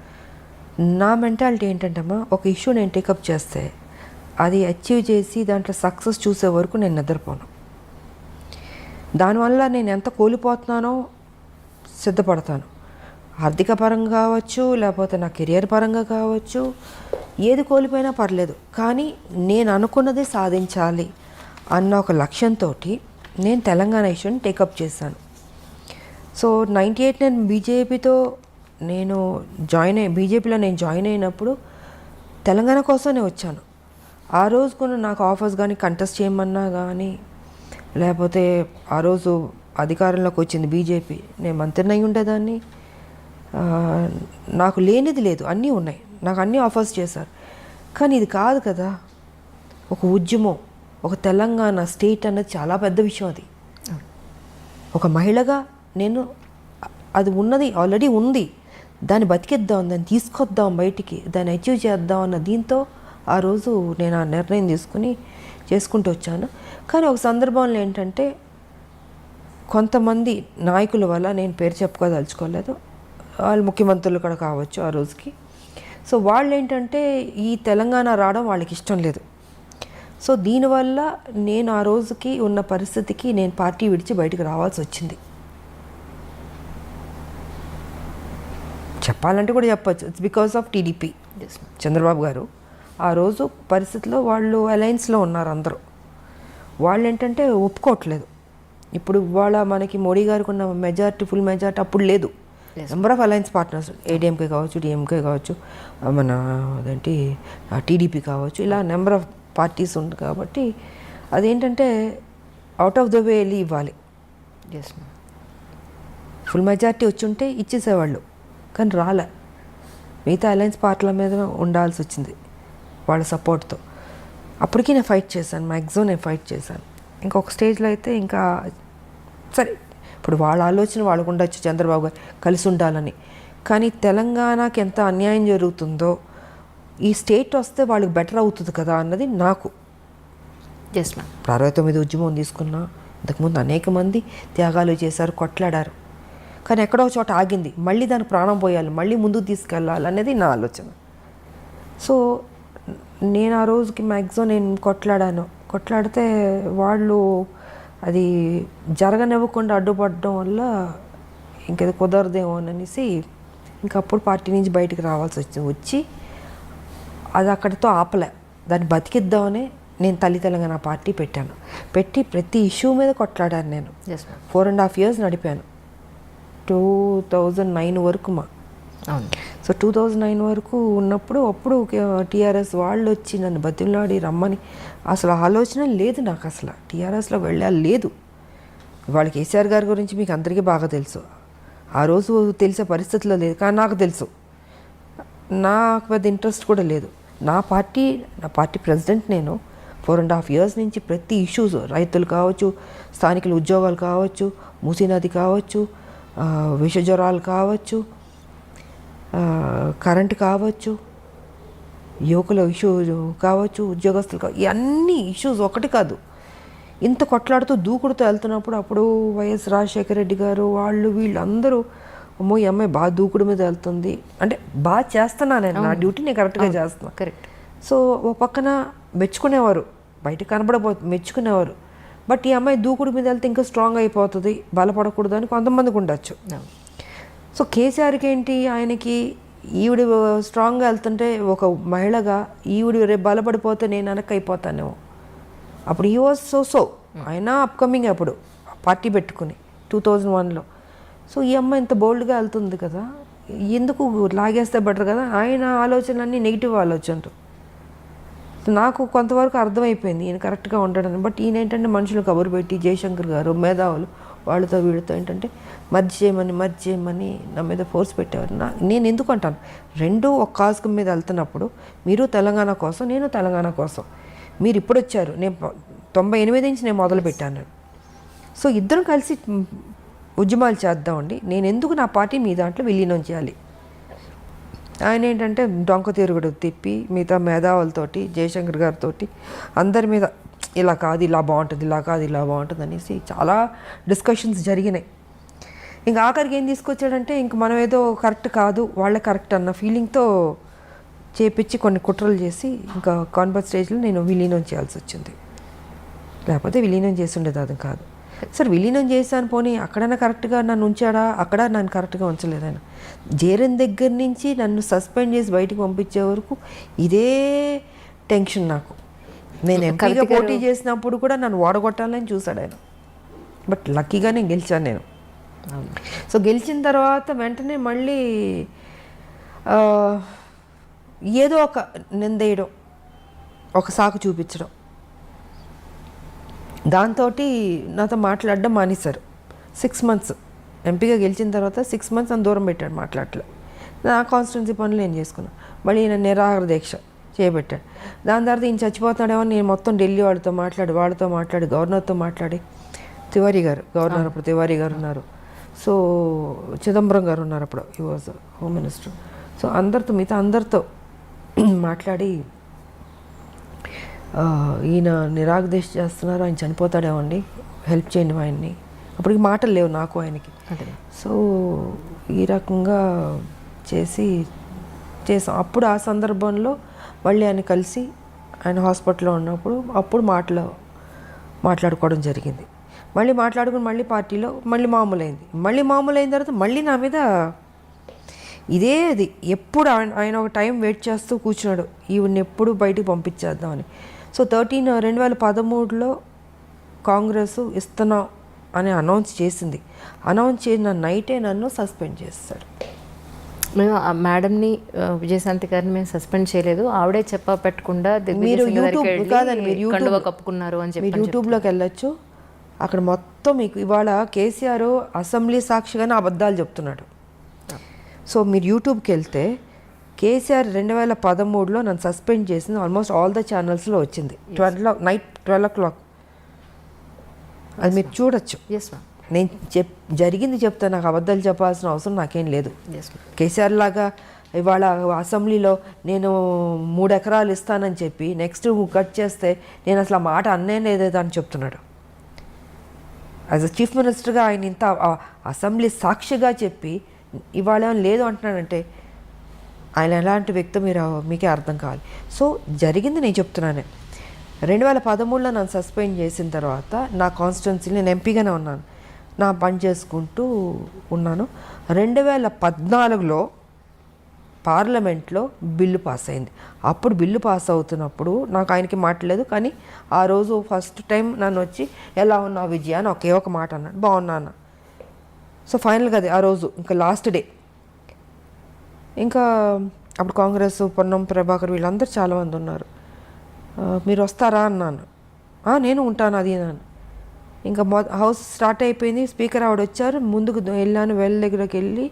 నా మెంటాలిటీ ఏంటంటే అమ్మా, ఒక ఇష్యూ నేను టేకప్ చేస్తే అది అచీవ్ చేసి దాంట్లో సక్సెస్ చూసే వరకు నేను నిద్రపోను. దానివల్ల నేను ఎంత కోల్పోతున్నానో సిద్ధపడతాను. ఆర్థిక పరంగా కావచ్చు, లేకపోతే నా కెరియర్ పరంగా కావచ్చు, ఏది కోల్పోయినా పర్లేదు, కానీ నేను అనుకున్నది సాధించాలి అన్న ఒక లక్ష్యంతో నేను తెలంగాణ ఇష్యూని టేకప్ చేశాను. సో 98 నేను బీజేపీలో నేను జాయిన్ అయినప్పుడు తెలంగాణ కోసమే వచ్చాను. ఆ రోజుకున్న నాకు ఆఫర్స్ కానీ, కంటెస్ట్ చేయమన్నా కానీ, లేకపోతే ఆ రోజు అధికారంలోకి వచ్చింది బీజేపీ, నేను మంత్రిని అయి ఉండేదాన్ని. నాకు లేనిది లేదు, అన్నీ ఉన్నాయి, నాకు అన్నీ ఆఫర్స్ చేశారు. కానీ ఇది కాదు కదా, ఒక ఉద్యమం, ఒక తెలంగాణ స్టేట్ అన్నది చాలా పెద్ద విషయం. అది ఒక మహిళగా నేను అది ఉన్నది, ఆల్రెడీ ఉంది, దాన్ని బతికిద్దాం, దాన్ని తీసుకొద్దాం బయటికి, దాన్ని అచీవ్ చేద్దాం అన్న దీంతో ఆ రోజు నేను ఆ నిర్ణయం తీసుకుని చేసుకుంటూ వచ్చాను. కానీ ఒక సందర్భంలో ఏంటంటే, కొంతమంది నాయకుల వల్ల, నేను పేరు చెప్పుకోదలుచుకోలేదు, వాళ్ళు ముఖ్యమంత్రులు కూడా కావచ్చు ఆ రోజుకి. సో వాళ్ళు ఏంటంటే ఈ తెలంగాణ రావడం వాళ్ళకి ఇష్టం లేదు. సో దీనివల్ల నేను ఆ రోజుకి ఉన్న పరిస్థితికి నేను పార్టీ విడిచి బయటకు రావాల్సి వచ్చింది. చెప్పాలంటే కూడా చెప్పచ్చు, it's because of TDP. Chandrababu గారు ఆ రోజు పరిస్థితిలో వాళ్ళు అలయన్స్లో ఉన్నారు అందరూ. వాళ్ళు ఏంటంటే ఒప్పుకోవట్లేదు. ఇప్పుడు ఇవాళ మనకి మోడీ గారికి ఉన్న మెజారిటీ, ఫుల్ మెజారిటీ అప్పుడు లేదు. Number of alliance partners, ADMK కావచ్చు, డిఎంకే కావచ్చు, మన అదేంటి టీడీపీ కావచ్చు, ఇలా నెంబర్ ఆఫ్ పార్టీస్ ఉంది. కాబట్టి అదేంటంటే అవుట్ ఆఫ్ ద వే వెళ్ళి ఇవ్వాలి. ఫుల్ మెజారిటీ వచ్చి ఉంటే ఇచ్చేసేవాళ్ళు, కానీ రాలే. మిగతా అలయన్స్ పార్టీల మీద ఉండాల్సి వచ్చింది వాళ్ళ సపోర్ట్తో. అప్పటికీ నేను ఫైట్ చేశాను, మ్యాక్సిమం నేను ఫైట్ చేశాను. ఇంకొక స్టేజ్లో అయితే ఇంకా సరే, ఇప్పుడు వాళ్ళ ఆలోచన వాళ్ళకు ఉండొచ్చు, చంద్రబాబు గారు కలిసి ఉండాలని. కానీ తెలంగాణకి ఎంత అన్యాయం జరుగుతుందో, ఈ స్టేట్ వస్తే వాళ్ళకి బెటర్ అవుతుంది కదా అన్నది నాకు. Yes ma'am. ఇప్పుడు 69 ఉద్యమం తీసుకున్నా, ఇంతకుముందు అనేక మంది త్యాగాలు చేశారు, కొట్లాడారు. కానీ ఎక్కడో చోట ఆగింది, మళ్ళీ దానికి ప్రాణం పోయాలి, మళ్ళీ ముందుకు తీసుకెళ్ళాలి అనేది నా ఆలోచన. సో నేను ఆ రోజుకి మ్యాక్సిమం నేను కొట్లాడితే వాళ్ళు అది జరగనివ్వకుండా అడ్డుపడడం వల్ల ఇంకేదో కుదరదేమో అనేసి ఇంకప్పుడు పార్టీ నుంచి బయటికి రావాల్సి వచ్చి అది అక్కడితో ఆపలే, దాన్ని బతికిద్దామని నేను తల్లి తెలంగాణ పార్టీ పెట్టాను. పెట్టి ప్రతి ఇష్యూ మీద కొట్లాడాను నేను. 4.5 years నడిపాను, 2009 వరకు. సో సో 2009 వరకు ఉన్నప్పుడు అప్పుడు టీఆర్ఎస్ వాళ్ళు వచ్చి నన్ను బతిమలాడి రమ్మని అసలు ఆలోచన లేదు నాకు, అసలు టీఆర్ఎస్లో వెళ్ళాలి లేదు. ఇవాళ కేసీఆర్ గారి గురించి మీకు అందరికీ బాగా తెలుసు, ఆ రోజు తెలిసే పరిస్థితిలో లేదు, కానీ నాకు తెలుసు. నాకు పెద్ద ఇంట్రెస్ట్ కూడా లేదు. నా పార్టీ ప్రెసిడెంట్ నేను 4.5 years నుంచి ప్రతి ఇష్యూస్, రైతులు కావచ్చు, స్థానికుల ఉద్యోగాలు కావచ్చు, మూసీ నది కావచ్చు, విష జ్వరాలు కావచ్చు, కరెంటు కావచ్చు, యువకుల ఇష్యూ కావచ్చు, ఉద్యోగస్తులు కావచ్చు, ఇవన్నీ ఇష్యూస్ ఒకటి కాదు. ఇంత కొట్లాడుతూ దూకుడుతూ వెళ్తున్నప్పుడు అప్పుడు వైఎస్ రాజశేఖర రెడ్డి గారు వీళ్ళు అందరూ అమ్మో ఈ అమ్మాయి బాగా దూకుడు మీద వెళ్తుంది అంటే బాగా చేస్తున్నాను నేను, నా డ్యూటీ నేను కరెక్ట్గా చేస్తున్నాను. కరెక్ట్. సో ఓ పక్కన మెచ్చుకునేవారు, బయట మెచ్చుకునేవారు. బట్ ఈ అమ్మాయి దూకుడు మీద వెళ్తే ఇంకా స్ట్రాంగ్ అయిపోతుంది, బలపడకూడదు అని కొంతమందికి ఉండొచ్చు. సో కేసీఆర్కి ఏంటి, ఆయనకి ఈవిడ స్ట్రాంగ్గా వెళ్తుంటే ఒక మహిళగా ఈవిడ రేపు బలపడిపోతే నేను వెనక్కి అయిపోతానేమో. అప్పుడు ఈ వాజ్ సో ఆయన అప్కమింగ్ అప్పుడు పార్టీ పెట్టుకుని 2001లో. సో ఈ అమ్మాయి ఇంత బోల్డ్గా వెళ్తుంది కదా, ఎందుకు లాగేస్తే బెటర్ కదా, ఆయన ఆలోచనలన్నీ నెగిటివ్ ఆలోచనలు. నాకు కొంతవరకు అర్థమైపోయింది ఈయన కరెక్ట్గా ఉండడని. బట్ ఈయన ఏంటంటే మనుషులు కబురు పెట్టి జయశంకర్ గారు మేధావులు వాళ్ళతో వీళ్ళతో ఏంటంటే మర్జ్ చేయమని నా మీద ఫోర్స్ పెట్టేవారు. నేను ఎందుకు అంటాను, రెండూ ఒక కాజ్ మీద వెళ్తున్నప్పుడు మీరు తెలంగాణ కోసం, నేను తెలంగాణ కోసం. మీరు ఇప్పుడు వచ్చారు, నేను 98 నుంచి నేను మొదలు పెట్టాను. సో ఇద్దరం కలిసి ఉద్యమాలు చేద్దామండి, నేను ఎందుకు నా పార్టీ మీ దాంట్లో విలీనం చేయాలి. ఆయన ఏంటంటే డొంక తిరుగుడు తిప్పి మిగతా మేధావులతోటి జయశంకర్ గారితో అందరి మీద ఇలా కాదు ఇలా బాగుంటుంది, ఇలా కాదు ఇలా బాగుంటుంది అనేసి చాలా డిస్కషన్స్ జరిగినాయి. ఇంకా ఆఖరికి ఏం తీసుకొచ్చాడంటే ఇంక మనం ఏదో కరెక్ట్ కాదు వాళ్ళే కరెక్ట్ అన్న ఫీలింగ్తో చేపించి కొన్ని కుట్రలు చేసి ఇంకా కాన్ఫరెన్స్ స్టేజ్లో నేను విలీనం చేయాల్సి వచ్చింది. లేకపోతే విలీనం చేసి ఉండేది అది కాదు. సరే విలీనం చేశాను పోనీ అక్కడైనా కరెక్ట్గా నన్ను ఉంచాడా, అక్కడ నన్ను కరెక్ట్గా ఉంచలేదు. ఆయన జేరన్ దగ్గర నుంచి నన్ను సస్పెండ్ చేసి బయటికి పంపించే వరకు ఇదే టెన్షన్ నాకు. నేను ఎంపీగా పోటీ చేసినప్పుడు కూడా నన్ను ఓడగొట్టాలని చూశాడు ఆయన. బట్ లక్కీగా నేను గెలిచాను నేను. సో గెలిచిన తర్వాత వెంటనే మళ్ళీ ఏదో ఒక నిందేయడం, ఒక సాకు చూపించడం, దాంతో నాతో మాట్లాడడం మానేశారు. 6 months ఎంపీగా గెలిచిన తర్వాత 6 months అని దూరం పెట్టాడు, మాట్లాడలే. నా కాన్స్టిట్యున్సీ పనులు నేను చేసుకున్నాను. మళ్ళీ ఈయన నిరాహార దీక్ష చేయబెట్టాడు. దాని తర్వాత ఈయన చచ్చిపోతున్నాడేమో నేను మొత్తం ఢిల్లీ వాళ్ళతో మాట్లాడి గవర్నర్తో మాట్లాడి, తివారీ గారు గవర్నర్ అప్పుడు తివారీ గారు ఉన్నారు, సో చిదంబరం గారు ఉన్నారు అప్పుడు, he was home minister. So మిగతా అందరితో మాట్లాడి ఈయన నిరాగదీక్ష చేస్తున్నారు, ఆయన చనిపోతాడేమండి, హెల్ప్ చేయండి ఆయన్ని. అప్పటికి మాటలు లేవు నాకు ఆయనకి. సో ఈ రకంగా చేసాం. అప్పుడు ఆ సందర్భంలో మళ్ళీ ఆయన కలిసి ఆయన హాస్పిటల్లో ఉన్నప్పుడు అప్పుడు మాట్లాడుకోవడం జరిగింది. మళ్ళీ మాట్లాడుకుని మళ్ళీ పార్టీలో మళ్ళీ మామూలైన తర్వాత మళ్ళీ నా మీద ఇదే అది ఎప్పుడు ఆయన ఒక టైం వెయిట్ చేస్తూ కూర్చున్నాడు, ఈవిని ఎప్పుడు బయటికి పంపించేద్దామని. సో 2013లో కాంగ్రెస్ ఇస్తున్నాం అని అనౌన్స్ చేసిన నైటే నన్ను సస్పెండ్ చేస్తాడు. మేము ఆ మేడంని విజయశాంతి గారిని మేము సస్పెండ్ చేయలేదు, ఆవిడే పెట్టకుండా మీరు యూట్యూబ్ కాదండి, మీరు కప్పుకున్నారు అని చెప్పి మీరు యూట్యూబ్లోకి వెళ్ళొచ్చు. అక్కడ మొత్తం మీకు ఇవాళ కేసీఆర్ అసెంబ్లీ సాక్షిగానే అబద్ధాలు చెప్తున్నాడు. సో మీరు యూట్యూబ్కి వెళ్తే కేసీఆర్ 2013లో నన్ను సస్పెండ్ చేసింది ఆల్మోస్ట్ ఆల్ ద ఛానల్స్లో వచ్చింది. నైట్ 12 o'clock అది మీరు చూడొచ్చు. నేను జరిగింది చెప్తాను, నాకు అబద్ధాలు చెప్పాల్సిన అవసరం నాకేం లేదు. కేసీఆర్ లాగా ఇవాళ అసెంబ్లీలో నేను 3 ఎకరాలు ఇస్తానని చెప్పి నెక్స్ట్ కట్ చేస్తే నేను అసలు ఆ మాట అన్నే లేదేదో అని చెప్తున్నాడు. యాజ్ అ చీఫ్ మినిస్టర్గా ఆయన ఇంత అసెంబ్లీ సాక్షిగా చెప్పి ఇవాళ లేదు అంటున్నాడంటే ఆయన ఎలాంటి వ్యక్తి మీకే అర్థం కావాలి. సో జరిగింది నేను చెప్తున్నాను. 2013లో నన్ను సస్పెండ్ చేసిన తర్వాత నా కాన్స్టిట్యున్సీలో నేను ఎంపీగానే ఉన్నాను, నా పని చేసుకుంటూ ఉన్నాను. 2014లో పార్లమెంట్లో బిల్లు పాస్ అయింది. అప్పుడు బిల్లు పాస్ అవుతున్నప్పుడు నాకు ఆయనకి మాట్లాడలేదు, కానీ ఆ రోజు ఫస్ట్ టైం నన్ను వచ్చి ఎలా ఉన్నావు విజయ అని ఒకే ఒక మాట అన్నాడు, బాగున్నా అన్న. సో ఫైనల్గా అది ఆ రోజు ఇంకా లాస్ట్ డే ఇంకా అప్పుడు కాంగ్రెస్ పొన్నం ప్రభాకర్ వీళ్ళందరూ చాలామంది ఉన్నారు. మీరు వస్తారా అన్నాను. నేను ఉంటాను అది అన్నాను. ఇంకా హౌస్ స్టార్ట్ అయిపోయింది. స్పీకర్ ఆవిడ వచ్చారు, ముందుకు వెళ్ళాను. వెల్ దగ్గరకు వెళ్ళి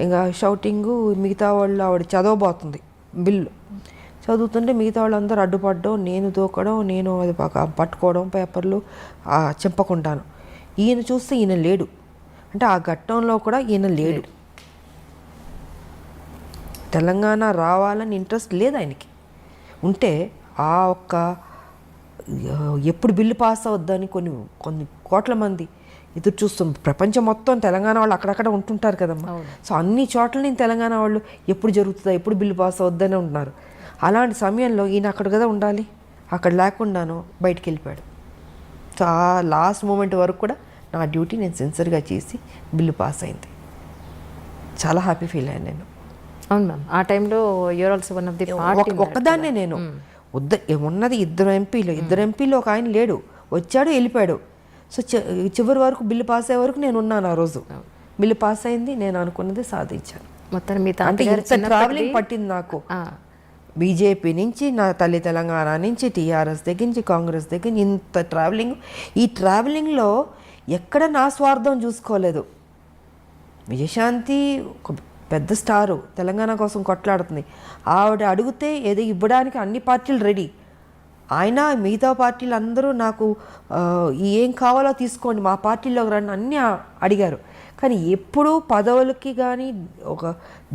ఇంకా షౌటింగు, మిగతా వాళ్ళు ఆవిడ చదవబోతుంది బిల్లు. చదువుతుంటే మిగతా వాళ్ళందరూ అడ్డుపడడం, నేను దూకడం, నేను అది పట్టుకోవడం పేపర్లు చింపకుండాను. ఈయన చూస్తే ఈయన లేడు, అంటే ఆ ఘట్టంలో కూడా ఈయన లేడు. తెలంగాణ రావాలని ఇంట్రెస్ట్ లేదు ఆయనకి. ఉంటే ఆ ఒక్క ఎప్పుడు బిల్లు పాస్ అవుద్దని కొన్ని కోట్ల మంది ఎదురు చూస్తాం. ప్రపంచం మొత్తం తెలంగాణ వాళ్ళు అక్కడక్కడ ఉంటుంటారు కదమ్మా. సో అన్ని చోట్ల నేను తెలంగాణ వాళ్ళు ఎప్పుడు జరుగుతుందా, ఎప్పుడు బిల్లు పాస్ అవుద్దని ఉంటున్నారు. అలాంటి సమయంలో ఈయన అక్కడ కదా ఉండాలి, అక్కడ లేకుండాను బయటికి వెళ్ళిపోయాడు. సో ఆ లాస్ట్ మూమెంట్ వరకు కూడా నా డ్యూటీ నేను సిన్సియర్గా చేసి బిల్లు పాస్ అయింది. చాలా హ్యాపీ ఫీల్ అయ్యాను నేను. అవును మ్యామ్, ఆ టైంలో you are also one of the party. ఒక్కదాన్నే నేను ఉన్నది ఇద్దరు ఎంపీలు ఒక ఆయన లేడు, వచ్చాడు వెళ్ళిపోయాడు. సో చివరి వరకు బిల్లు పాస్ అయ్యే వరకు నేను ఉన్నాను. ఆ రోజు బిల్లు పాస్ అయింది, నేను అనుకున్నది సాధించాను. మొత్తం మీ అంటే ఇంత ట్రావెలింగ్ పట్టింది నాకు. బీజేపీ నుంచి, నా తల్లి తెలంగాణ నుంచి, టీఆర్ఎస్ దగ్గర నుంచి, కాంగ్రెస్ దగ్గర నుంచి ఇంత ట్రావెలింగ్. ఈ ట్రావెలింగ్లో ఎక్కడ నా స్వార్థం చూసుకోలేదు. విజయశాంతి ఒక పెద్ద స్టారు, తెలంగాణ కోసం కొట్లాడుతుంది. ఆవిడ అడిగితే ఏదో ఇవ్వడానికి అన్ని పార్టీలు రెడీ. ఆయన మిగతా పార్టీలు అందరూ నాకు ఏం కావాలో తీసుకోండి, మా పార్టీలోకి రండి అన్నీ అడిగారు. కానీ ఎప్పుడూ పదవులకి కానీ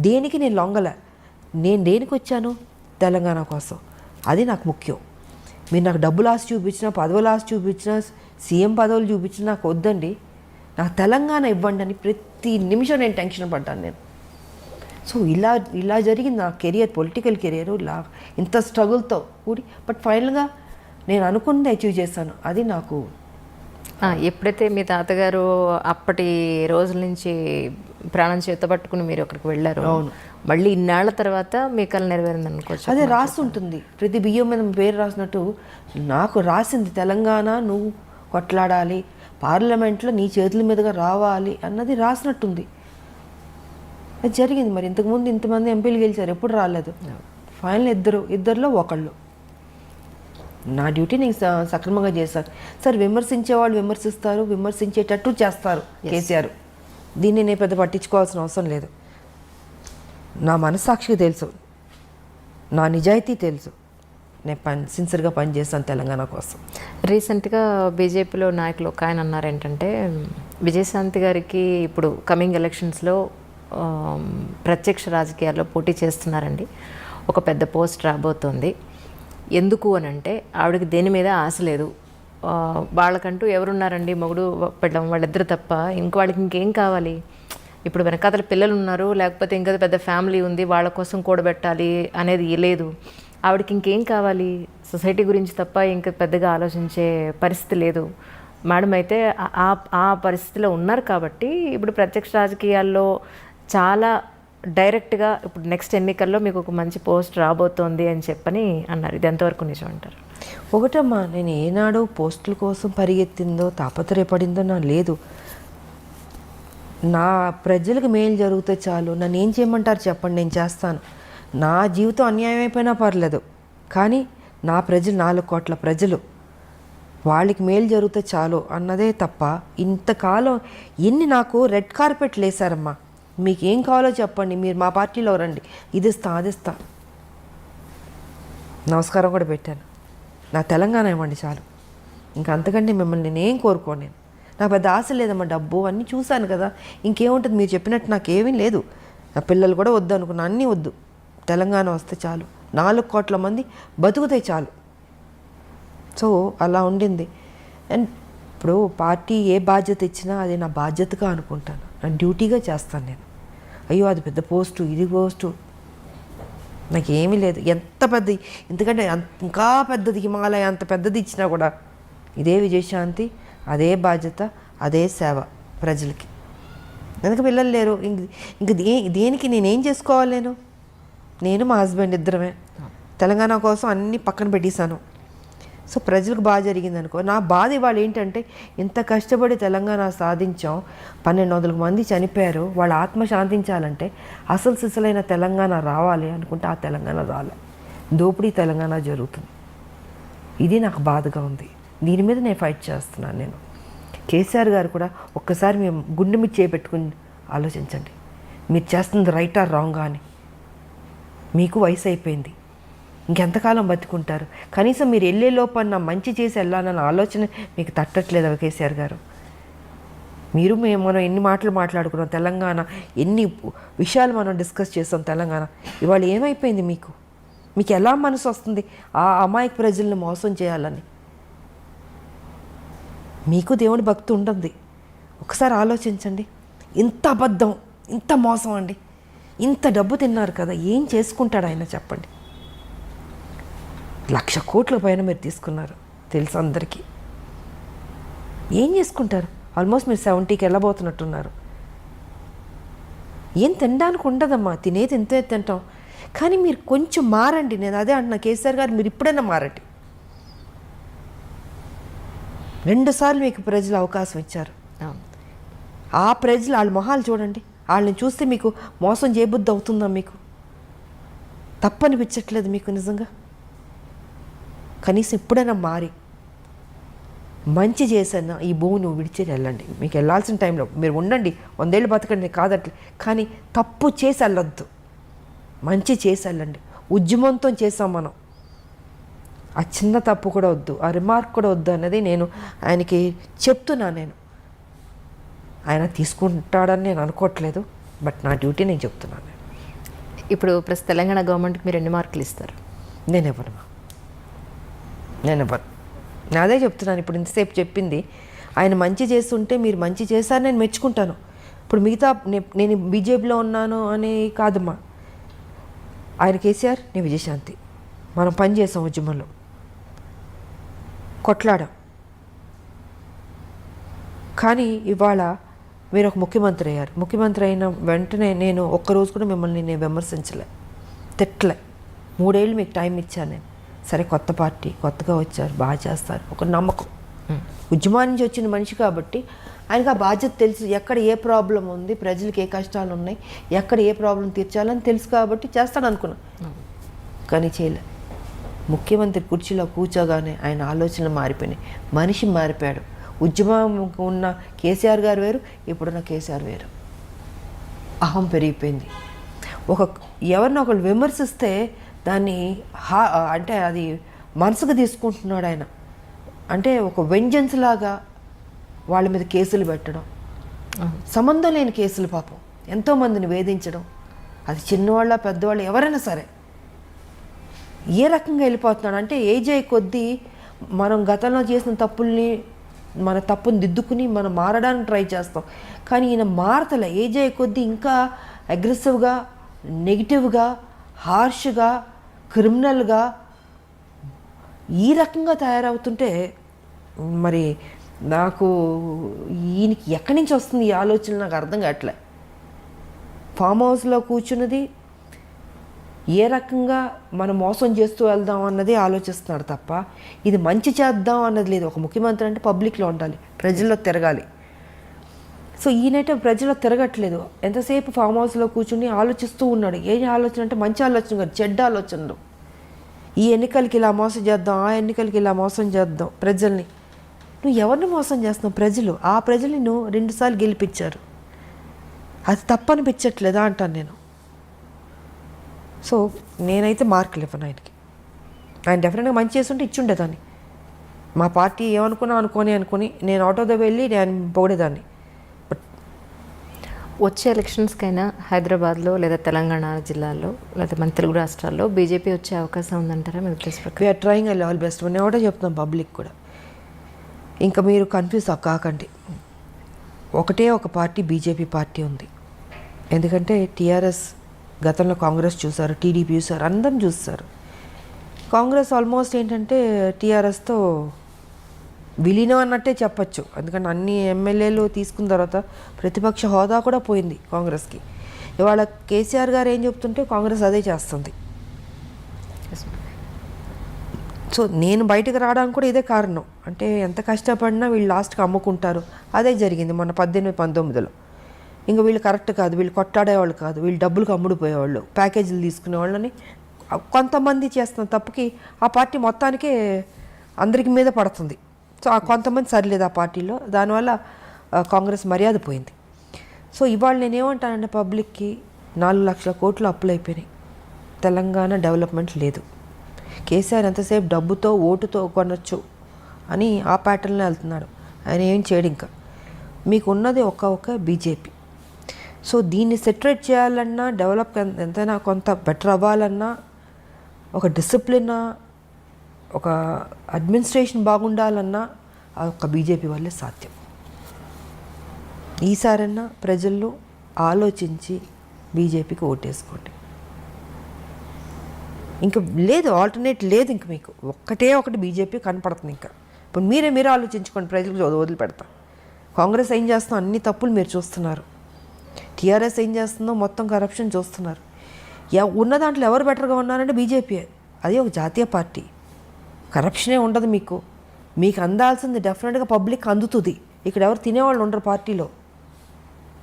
దేనికి నేను లొంగలే. నేను దేనికి వచ్చాను? తెలంగాణ కోసం. అది నాకు ముఖ్యం. మీరు నాకు డబ్బులు ఆశ చూపించినా, పదవులు ఆశ చూపించినా, సీఎం పదవులు చూపించినా నాకు వద్దండి, నాకు తెలంగాణ ఇవ్వండి అని ప్రతి నిమిషం నేను టెన్షన్ పడ్డాను నేను. సో ఇలా జరిగింది నా కెరియర్, పొలిటికల్ కెరియర్ ఇలా ఇంత స్ట్రగుల్తో కూడి. బట్ ఫైనల్గా నేను అనుకున్నది అచీవ్ చేశాను. అది నాకు ఎప్పుడైతే మీ తాతగారు అప్పటి రోజుల నుంచి ప్రాణం చేతపట్టుకుని మీరు అక్కడికి వెళ్ళారు, మళ్ళీ ఇన్నాళ్ల తర్వాత మీ కళ నెరవేరింది అనుకోవచ్చు. అదే రాస్తుంటుంది, ప్రతి బియ్యం మీద పేరు రాసినట్టు నాకు రాసింది తెలంగాణ నువ్వు కొట్లాడాలి, పార్లమెంట్లో నీ చేతుల మీదుగా రావాలి అన్నది రాసినట్టుంది. అది జరిగింది. మరి ఇంతకుముందు ఇంతమంది ఎంపీలు గెలిచారు, ఎప్పుడు రాలేదు. ఫైనల్ ఇద్దరిలో ఒకళ్ళు. నా డ్యూటీ నేను సక్రమంగా చేశాను. సార్ విమర్శించే వాళ్ళు విమర్శిస్తారు, విమర్శించేటట్టు చేస్తారు కేసీఆర్. దీన్ని నేను పెద్ద పట్టించుకోవాల్సిన అవసరం లేదు. నా మనస్సాక్షికి తెలుసు, నా నిజాయితీ తెలుసు, నేను సిన్సియర్గా పనిచేస్తాను తెలంగాణ కోసం. రీసెంట్గా బీజేపీలో నాయకులు ఒక ఆయన అన్నారు ఏంటంటే, విజయశాంతి గారికి ఇప్పుడు కమింగ్ ఎలక్షన్స్లో ప్రత్యక్ష రాజకీయాల్లో పోటీ చేస్తున్నారండి, ఒక పెద్ద పోస్ట్ రాబోతోంది. ఎందుకు అని అంటే ఆవిడకి దేని మీద ఆశ లేదు, వాళ్ళకంటూ ఎవరున్నారండి, మొగుడు పెళ్ళం వాళ్ళిద్దరు తప్ప వాళ్ళకి ఇంకేం కావాలి. ఇప్పుడు వెనకాతల పిల్లలు ఉన్నారు, లేకపోతే ఇంకా పెద్ద ఫ్యామిలీ ఉంది, వాళ్ళ కోసం కూడబెట్టాలి అనేది లేదు. ఆవిడకి ఇంకేం కావాలి, సొసైటీ గురించి తప్ప ఇంకా పెద్దగా ఆలోచించే పరిస్థితి లేదు. మేడం అయితే ఆ పరిస్థితిలో ఉన్నారు కాబట్టి ఇప్పుడు ప్రత్యక్ష రాజకీయాల్లో చాలా డైరెక్ట్గా ఇప్పుడు నెక్స్ట్ ఎన్నికల్లో మీకు ఒక మంచి పోస్ట్ రాబోతోంది అని చెప్పని అన్నారు. ఇది ఎంతవరకు నిజం అంటారు? ఒకటమ్మా, నేను ఏనాడు పోస్టుల కోసం పరిగెత్తిందో తాపత్రయపడిందో నా లేదు. నా ప్రజలకు మేలు జరిగితే చాలు, నన్ను ఏం చేయమంటారు చెప్పండి, నేను చేస్తాను. నా జీవితం అన్యాయం అయిపోయినా పర్లేదు, కానీ నా ప్రజలు 4 కోట్ల ప్రజలు, వాళ్ళకి మేలు జరిగితే చాలు అన్నదే తప్ప ఇంతకాలం ఎన్ని నాకు రెడ్ కార్పెట్లు వేశారమ్మా. మీకు ఏం కావాలో చెప్పండి, మీరు మా పార్టీలో రండి, ఇది ఇస్తా అది ఇస్తా. నమస్కారం కూడా పెట్టాను. నా తెలంగాణ ఇవ్వండి చాలు, ఇంకా అంతకంటే మిమ్మల్ని నేనేం కోరుకోను. నాకు పెద్ద ఆశ లేదమ్మా, డబ్బు అన్నీ చూశాను కదా, ఇంకేముంటుంది. మీరు చెప్పినట్టు నాకేమీ లేదు. నా పిల్లలు కూడా వద్దు అనుకున్నా, అన్నీ వద్దు, తెలంగాణ వస్తే చాలు, 4 కోట్ల మంది బతుకుతే చాలు. సో అలా ఉండింది. అండ్ ఇప్పుడు పార్టీ ఏ బాధ్యత ఇచ్చినా అది నా బాధ్యతగా అనుకుంటాను, నా డ్యూటీగా చేస్తాను నేను. అయ్యో అది పెద్ద పోస్టు, ఇది పోస్టు, నాకేమీ లేదు. ఎంత పెద్ద, ఎందుకంటే ఇంకా పెద్దది హిమాలయ అంత పెద్దది ఇచ్చినా కూడా ఇదే విజయశాంతి, అదే బాధ్యత, అదే సేవ ప్రజలకి. ఎందుకు పిల్లలు లేరు, ఇంక దేనికి నేనేం చేసుకోవాలి? నేను మా హస్బెండ్ ఇద్దరమే తెలంగాణ కోసం అన్నీ పక్కన పెట్టేశాను. సో ప్రజలకు బాగా జరిగింది అనుకో. నా బాధ ఇవాళ ఏంటంటే ఇంత కష్టపడి తెలంగాణ సాధించాం, 1200 మంది చనిపోయారు, వాళ్ళ ఆత్మ శాంతించాలంటే అసలు సిసలైన తెలంగాణ రావాలి అనుకుంటే ఆ తెలంగాణ రాలే, దోపిడీ తెలంగాణ జరుగుతుంది. ఇది నాకు బాధగా ఉంది. దీని మీద నేను ఫైట్ చేస్తున్నాను. నేను కేసీఆర్ గారు కూడా ఒక్కసారి మేము గుండె మీద చేపెట్టుకుని ఆలోచించండి, మీరు చేస్తుంది రైట్ ఆర్ రాంగా అని. మీకు వయసు అయిపోయింది, ఇంకెంతకాలం బతుకుంటారు? కనీసం మీరు వెళ్ళే లోపల మంచి చేసి వెళ్ళాలన్న ఆలోచన మీకు తట్టట్లేదు కేసీఆర్ గారు. మనం ఎన్ని మాటలు మాట్లాడుకున్నాం తెలంగాణ, ఎన్ని విషయాలు మనం డిస్కస్ చేస్తాం తెలంగాణ. ఇవాళ ఏమైపోయింది? మీకు ఎలా మనసు వస్తుంది ఆ అమాయక ప్రజల్ని మోసం చేయాలని? మీకు దేవుని భక్తి ఉంటుంది. ఒకసారి ఆలోచించండి. ఇంత అబద్ధం, ఇంత మోసం అండి. ఇంత డబ్బు తిన్నారు కదా, ఏం చేసుకుంటాడు ఆయన చెప్పండి? 1,00,000 కోట్ల పైన మీరు తీసుకున్నారు తెలుసు అందరికీ. ఏం చేసుకుంటారు? ఆల్మోస్ట్ మీరు 70కి వెళ్ళబోతున్నట్టున్నారు. ఏం తినడానికి ఉండదమ్మా, తినేది ఇంతే తింటాం. కానీ మీరు కొంచెం మారండి. నేను అదే అంటున్నా, కేసీఆర్ గారు మీరు ఇప్పుడైనా మారండి. 2 సార్లు మీకు ప్రజలు అవకాశం ఇచ్చారు. ఆ ప్రజలు వాళ్ళ మొహాలు చూడండి. వాళ్ళని చూస్తే మీకు మోసం చేయబుద్ధి అవుతుందా? మీకు తప్పనిపించట్లేదు మీకు నిజంగా? కనీసం ఇప్పుడైనా మారి మంచి చేసన్నా ఈ భూమిని విడిచి వెళ్ళండి. మీకు వెళ్ళాల్సిన టైంలో మీరు ఉండండి, 100 ఏళ్ళు బతకండి కాదట్లే, కానీ తప్పు చేసి వెళ్ళొద్దు, మంచి చేసి వెళ్ళండి. ఉద్యమంతో చేసాం మనం, ఆ చిన్న తప్పు కూడా వద్దు, ఆ రిమార్క్ కూడా వద్దు అన్నది నేను ఆయనకి చెప్తున్నా. నేను ఆయన తీసుకుంటాడని నేను అనుకోవట్లేదు, బట్ నా డ్యూటీ నేను చెప్తున్నాను. ఇప్పుడు ప్లస్ తెలంగాణ గవర్నమెంట్కి మీరు ఎన్ని మార్కులు ఇస్తారు? నేను ఇవ్వను. నేను అదే చెప్తున్నాను. ఇప్పుడు ఇంతసేపు చెప్పింది ఆయన మంచి చేస్తుంటే మీరు మంచి చేశారని నేను మెచ్చుకుంటాను. ఇప్పుడు మిగతా నేను బీజేపీలో ఉన్నాను అని కాదమ్మా. ఆయన కేసీఆర్, నేను విజయశాంతి, మనం పని చేసాం, ఉద్యమంలో కొట్లాడాం. కానీ ఇవాళ మీరు ఒక ముఖ్యమంత్రి అయ్యారు. ముఖ్యమంత్రి అయిన వెంటనే నేను ఒక్కరోజు కూడా మిమ్మల్ని నేను విమర్శించలే, తిట్టలే. 3 ఏళ్ళు మీకు టైం ఇచ్చాను నేను. సరే, కొత్త పార్టీ, కొత్తగా వచ్చారు, బాగా చేస్తారు, ఒక నమ్మకం. ఉద్యమం నుంచి వచ్చిన మనిషి కాబట్టి ఆయనకు ఆ బాధ్యత తెలుసు. ఎక్కడ ఏ ప్రాబ్లం ఉంది, ప్రజలకు ఏ కష్టాలు ఉన్నాయి, ఎక్కడ ఏ ప్రాబ్లం తీర్చాలని తెలుసు కాబట్టి చేస్తాడు అనుకున్నా. కానీ చేయలే. ముఖ్యమంత్రి కుర్చీలో కూర్చోగానే ఆయన ఆలోచనలు మారిపోయినాయి, మనిషి మారిపోయాడు. ఉద్యమం ఉన్న కేసీఆర్ గారు వేరు, ఇప్పుడున్న కేసీఆర్ వేరు. అహం పెరిగిపోయింది. ఎవరిని ఒకళ్ళు విమర్శిస్తే దాన్ని అంటే అది మనసుకు తీసుకుంటున్నాడు ఆయన. అంటే ఒక వెంజెన్స్ లాగా వాళ్ళ మీద కేసులు పెట్టడం, సంబంధం లేని కేసులు, పాపం ఎంతోమందిని వేధించడం. అది చిన్నవాళ్ళ పెద్దవాళ్ళు ఎవరైనా సరే ఏ రకంగా వెళ్ళిపోతున్నాడు అంటే, ఏజ్ అయ్యే కొద్దీ మనం గతంలో చేసిన తప్పుల్ని, మన తప్పుని దిద్దుకుని మనం మారడానికి ట్రై చేస్తాం. కానీ ఈయన మారతలే. ఏజ్ అయ్యే కొద్దీ ఇంకా అగ్రెసివ్గా, నెగిటివ్గా, హార్ష్గా, క్రిమినల్గా ఈ రకంగా తయారవుతుంటే మరి నాకు ఈయనకి ఎక్కడి నుంచి వస్తుంది ఈ ఆలోచన నాకు అర్థం కావట్లే. ఫామ్ హౌస్లో కూర్చున్నది ఏ రకంగా మనం మోసం చేస్తూ వెళ్దాం అన్నది ఆలోచిస్తున్నాడు తప్ప ఇది మంచి చేద్దాం అన్నది లేదు. ఒక ముఖ్యమంత్రి అంటే పబ్లిక్లో ఉండాలి, ప్రజల్లో తిరగాలి. సో ఈయనైతే ప్రజల్లో తిరగట్లేదు. ఎంతసేపు ఫామ్ హౌస్లో కూర్చుని ఆలోచిస్తూ ఉన్నాడు. ఏ ఆలోచన అంటే మంచి ఆలోచన కాదు, చెడ్డ ఆలోచనలు. ఈ ఎన్నికలకి ఇలా మోసం చేద్దాం, ఆ ఎన్నికలకి ఇలా మోసం చేద్దాం ప్రజల్ని. నువ్వు ఎవరిని మోసం చేస్తున్నావు? ప్రజలు. ఆ ప్రజల్ని నువ్వు 2 సార్లు గెలిపించారు. అది తప్పనిపించట్లేదా అంటాను నేను. సో నేనైతే మార్కులు ఇవ్వను ఆయనకి. ఆయన డెఫినెట్గా మంచి చేస్తుంటే ఇచ్చుండేదాన్ని. మా పార్టీ ఏమనుకున్నా అనుకొని నేను ఆటో ద వెళ్ళి నేను పొగిడేదాన్ని. వచ్చే ఎలక్షన్స్కైనా హైదరాబాద్లో లేదా తెలంగాణ జిల్లాల్లో లేదా మన తెలుగు రాష్ట్రాల్లో బీజేపీ వచ్చే అవకాశం ఉందంటారా మీ ఉద్దేశ ప్రకారం? We are trying I all best. నేను ఒకటే చెప్తున్నాను పబ్లిక్ కూడా, ఇంకా మీరు కన్ఫ్యూజ్ కాకండి. ఒకటే ఒక పార్టీ బీజేపీ పార్టీ ఉంది. ఎందుకంటే టీఆర్ఎస్ గతంలో కాంగ్రెస్ చూశారు, టీడీపీ చూశారు, అందరం చూస్తారు. కాంగ్రెస్ ఆల్మోస్ట్ ఏంటంటే టీఆర్ఎస్తో విలీనం అన్నట్టే చెప్పచ్చు. ఎందుకంటే అన్ని ఎమ్మెల్యేలు తీసుకున్న తర్వాత ప్రతిపక్ష హోదా కూడా పోయింది కాంగ్రెస్కి. ఇవాళ కేసీఆర్ గారు ఏం చెప్తుంటే కాంగ్రెస్ అదే చేస్తుంది. సో నేను బయటకు రావడానికి కూడా ఇదే కారణం. అంటే ఎంత కష్టపడినా వీళ్ళు లాస్ట్కి అమ్ముకుంటారు. అదే జరిగింది మొన్న 18-19లో. ఇంకా వీళ్ళు కరెక్ట్ కాదు, వీళ్ళు కొట్లాడేవాళ్ళు కాదు, వీళ్ళు డబ్బులకు అమ్ముడుపోయేవాళ్ళు, ప్యాకేజీలు తీసుకునేవాళ్ళని కొంతమంది చేస్తున్న తప్పుకి ఆ పార్టీ మొత్తానికే అందరికి మీద పడుతుంది. సో ఆ కొంతమంది సరిలేదు ఆ పార్టీలో, దానివల్ల కాంగ్రెస్ మర్యాద పోయింది. సో ఇవాళ నేనేమంటానంటే పబ్లిక్కి 4 లక్షల కోట్లు అప్పులు అయిపోయినాయి, తెలంగాణ డెవలప్మెంట్ లేదు. కేసీఆర్ ఎంతసేపు డబ్బుతో ఓటుతో కొనొచ్చు అని ఆ ప్యాటర్న్లో వెళ్తున్నాడు. ఆయన ఏం చేయడు. ఇంకా మీకు ఉన్నది ఒక బీజేపీ. సో దీన్ని సెటరేట్ చేయాలన్నా, డెవలప్ ఎంతైనా కొంత బెటర్ అవ్వాలన్నా, ఒక డిసిప్లిన్, ఒక అడ్మినిస్ట్రేషన్ బాగుండాలన్నా ఆ ఒక్క బీజేపీ వల్లే సాధ్యం. ఈసారన్నా ప్రజల్లో ఆలోచించి బీజేపీకి ఓటేసుకోండి. ఇంకా లేదు, ఆల్టర్నేట్ లేదు. ఇంక మీకు ఒకటి బీజేపీ కనపడుతుంది. ఇంకా ఇప్పుడు మీరే ఆలోచించుకోండి, ప్రజలకు వదిలిపెడతాం. కాంగ్రెస్ ఏం చేస్తుందో అన్ని తప్పులు మీరు చూస్తున్నారు. టీఆర్ఎస్ ఏం చేస్తుందో మొత్తం కరప్షన్ చూస్తున్నారు. ఉన్న దాంట్లో ఎవరు బెటర్గా ఉన్నారంటే బీజేపీ. అది ఒక జాతీయ పార్టీ, కరప్షనే ఉండదు. మీకు అందాల్సింది డెఫినెట్గా పబ్లిక్ అందుతుంది. ఇక్కడ ఎవరు తినేవాళ్ళు ఉండరు పార్టీలో,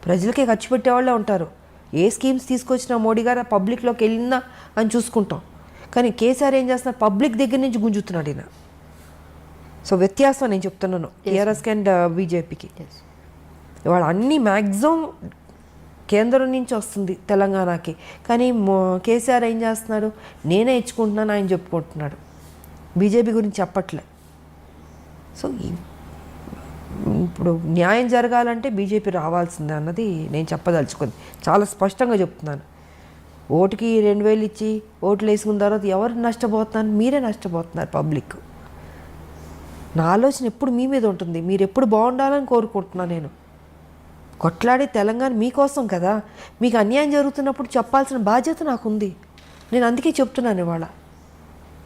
ప్రజలకే ఖర్చు పెట్టేవాళ్ళే ఉంటారు. ఏ స్కీమ్స్ తీసుకొచ్చినా మోడీ గారు పబ్లిక్లోకి వెళ్ళిందా అని చూసుకుంటాం. కానీ కేసీఆర్ ఏం చేస్తున్నారు, పబ్లిక్ దగ్గర నుంచి గుంజుతున్నాడు ఈయన. సో వ్యత్యాసం నేను చెప్తున్నాను టీఆర్ఎస్కి అండ్ బీజేపీకి. ఇవాళ అన్ని మ్యాక్సిమం కేంద్రం నుంచి వస్తుంది తెలంగాణకి, కానీ కేసీఆర్ ఏం చేస్తున్నాడు, నేనే ఇచ్చుకుంటున్నాను ఆయన చెప్పుకుంటున్నాడు, బీజేపీ గురించి చెప్పట్లే. సో ఇప్పుడు న్యాయం జరగాలంటే బీజేపీ రావాల్సిందే అన్నది నేను చెప్పదలుచుకుంది. చాలా స్పష్టంగా చెప్తున్నాను. ఓటుకి 2000 ఇచ్చి ఓట్లు వేసుకున్న తర్వాత ఎవరు నష్టపోతున్నారు, మీరే నష్టపోతున్నారు పబ్లిక్. నా ఆలోచన ఎప్పుడు మీ మీద ఉంటుంది. మీరు ఎప్పుడు బాగుండాలని కోరుకుంటున్నాను నేను. కొట్లాడి తెలంగాణ మీకోసం కదా. మీకు అన్యాయం జరుగుతున్నప్పుడు చెప్పాల్సిన బాధ్యత నాకుంది. నేను అందుకే చెప్తున్నాను ఇవాళ.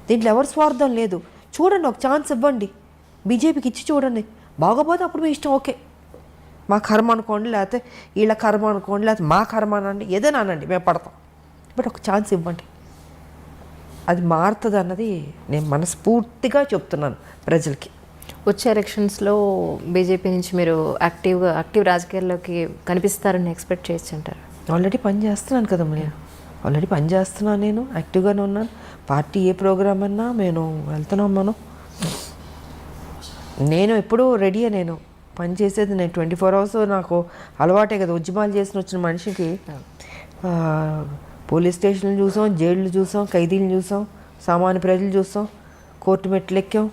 దీంట్లో ఎవరి స్వార్థం లేదు. చూడండి, ఒక ఛాన్స్ ఇవ్వండి, బీజేపీకి ఇచ్చి చూడండి. బాగోపోతే అప్పుడు మీ ఇష్టం, ఓకే, మా కర్మ అనుకోండి, లేకపోతే వీళ్ళ కర్మ అనుకోండి, లేకపోతే మా కర్మ అనండి, ఏదైనా అనండి, మేము పడతాం. బట్ ఒక ఛాన్స్ ఇవ్వండి, అది మారుతుంది అన్నది నేను మనస్ఫూర్తిగా చెప్తున్నాను ప్రజలకి. వచ్చే ఎలక్షన్స్లో బీజేపీ నుంచి మీరు యాక్టివ్ రాజకీయాల్లోకి కనిపిస్తారని ఎక్స్పెక్ట్ చేయొచ్చు అంటారు? ఆల్రెడీ పని చేస్తున్నాను కదా నేను, ఆల్రెడీ పని చేస్తున్నాను, నేను యాక్టివ్గానే ఉన్నాను. పార్టీ ఏ ప్రోగ్రామ్ అన్నా నేను వెళ్తున్నాం. నేను ఎప్పుడూ రెడీయే. నేను పని చేసేది నేను 24 hours నాకు అలవాటే కదా. ఉద్యమాలు చేసిన వచ్చిన మనిషికి పోలీస్ స్టేషన్లు చూసాం, జైళ్ళు చూసాం, ఖైదీలు చూసాం, సామాన్య ప్రజలు చూసాం, కోర్టు మెట్లు ఎక్కాం,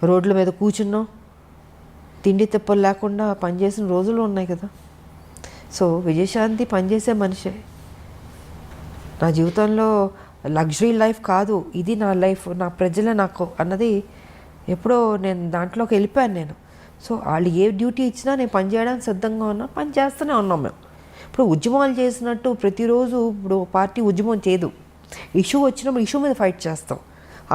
రోడ్ల మీద కూర్చున్నాం, తిండి తిప్పలు లేకుండా పనిచేసిన రోజులు ఉన్నాయి కదా. సో విజయశాంతి పనిచేసే మనిషే. నా జీవితంలో లగ్జరీ లైఫ్ కాదు ఇది, నా లైఫ్, నా ప్రజలే నాకు అన్నది ఎప్పుడో నేను దాంట్లోకి వెళ్ళిపోయాను నేను. సో వాళ్ళు ఏ డ్యూటీ ఇచ్చినా నేను పని చేయడానికి సిద్ధంగా ఉన్నా, పని చేస్తూనే ఉన్నాం మేము. ఇప్పుడు ఉద్యమాలు చేసినట్టు ప్రతిరోజు ఇప్పుడు పార్టీ ఉద్యమం చేయదు. ఇష్యూ వచ్చినప్పుడు ఇష్యూ మీద ఫైట్ చేస్తాం.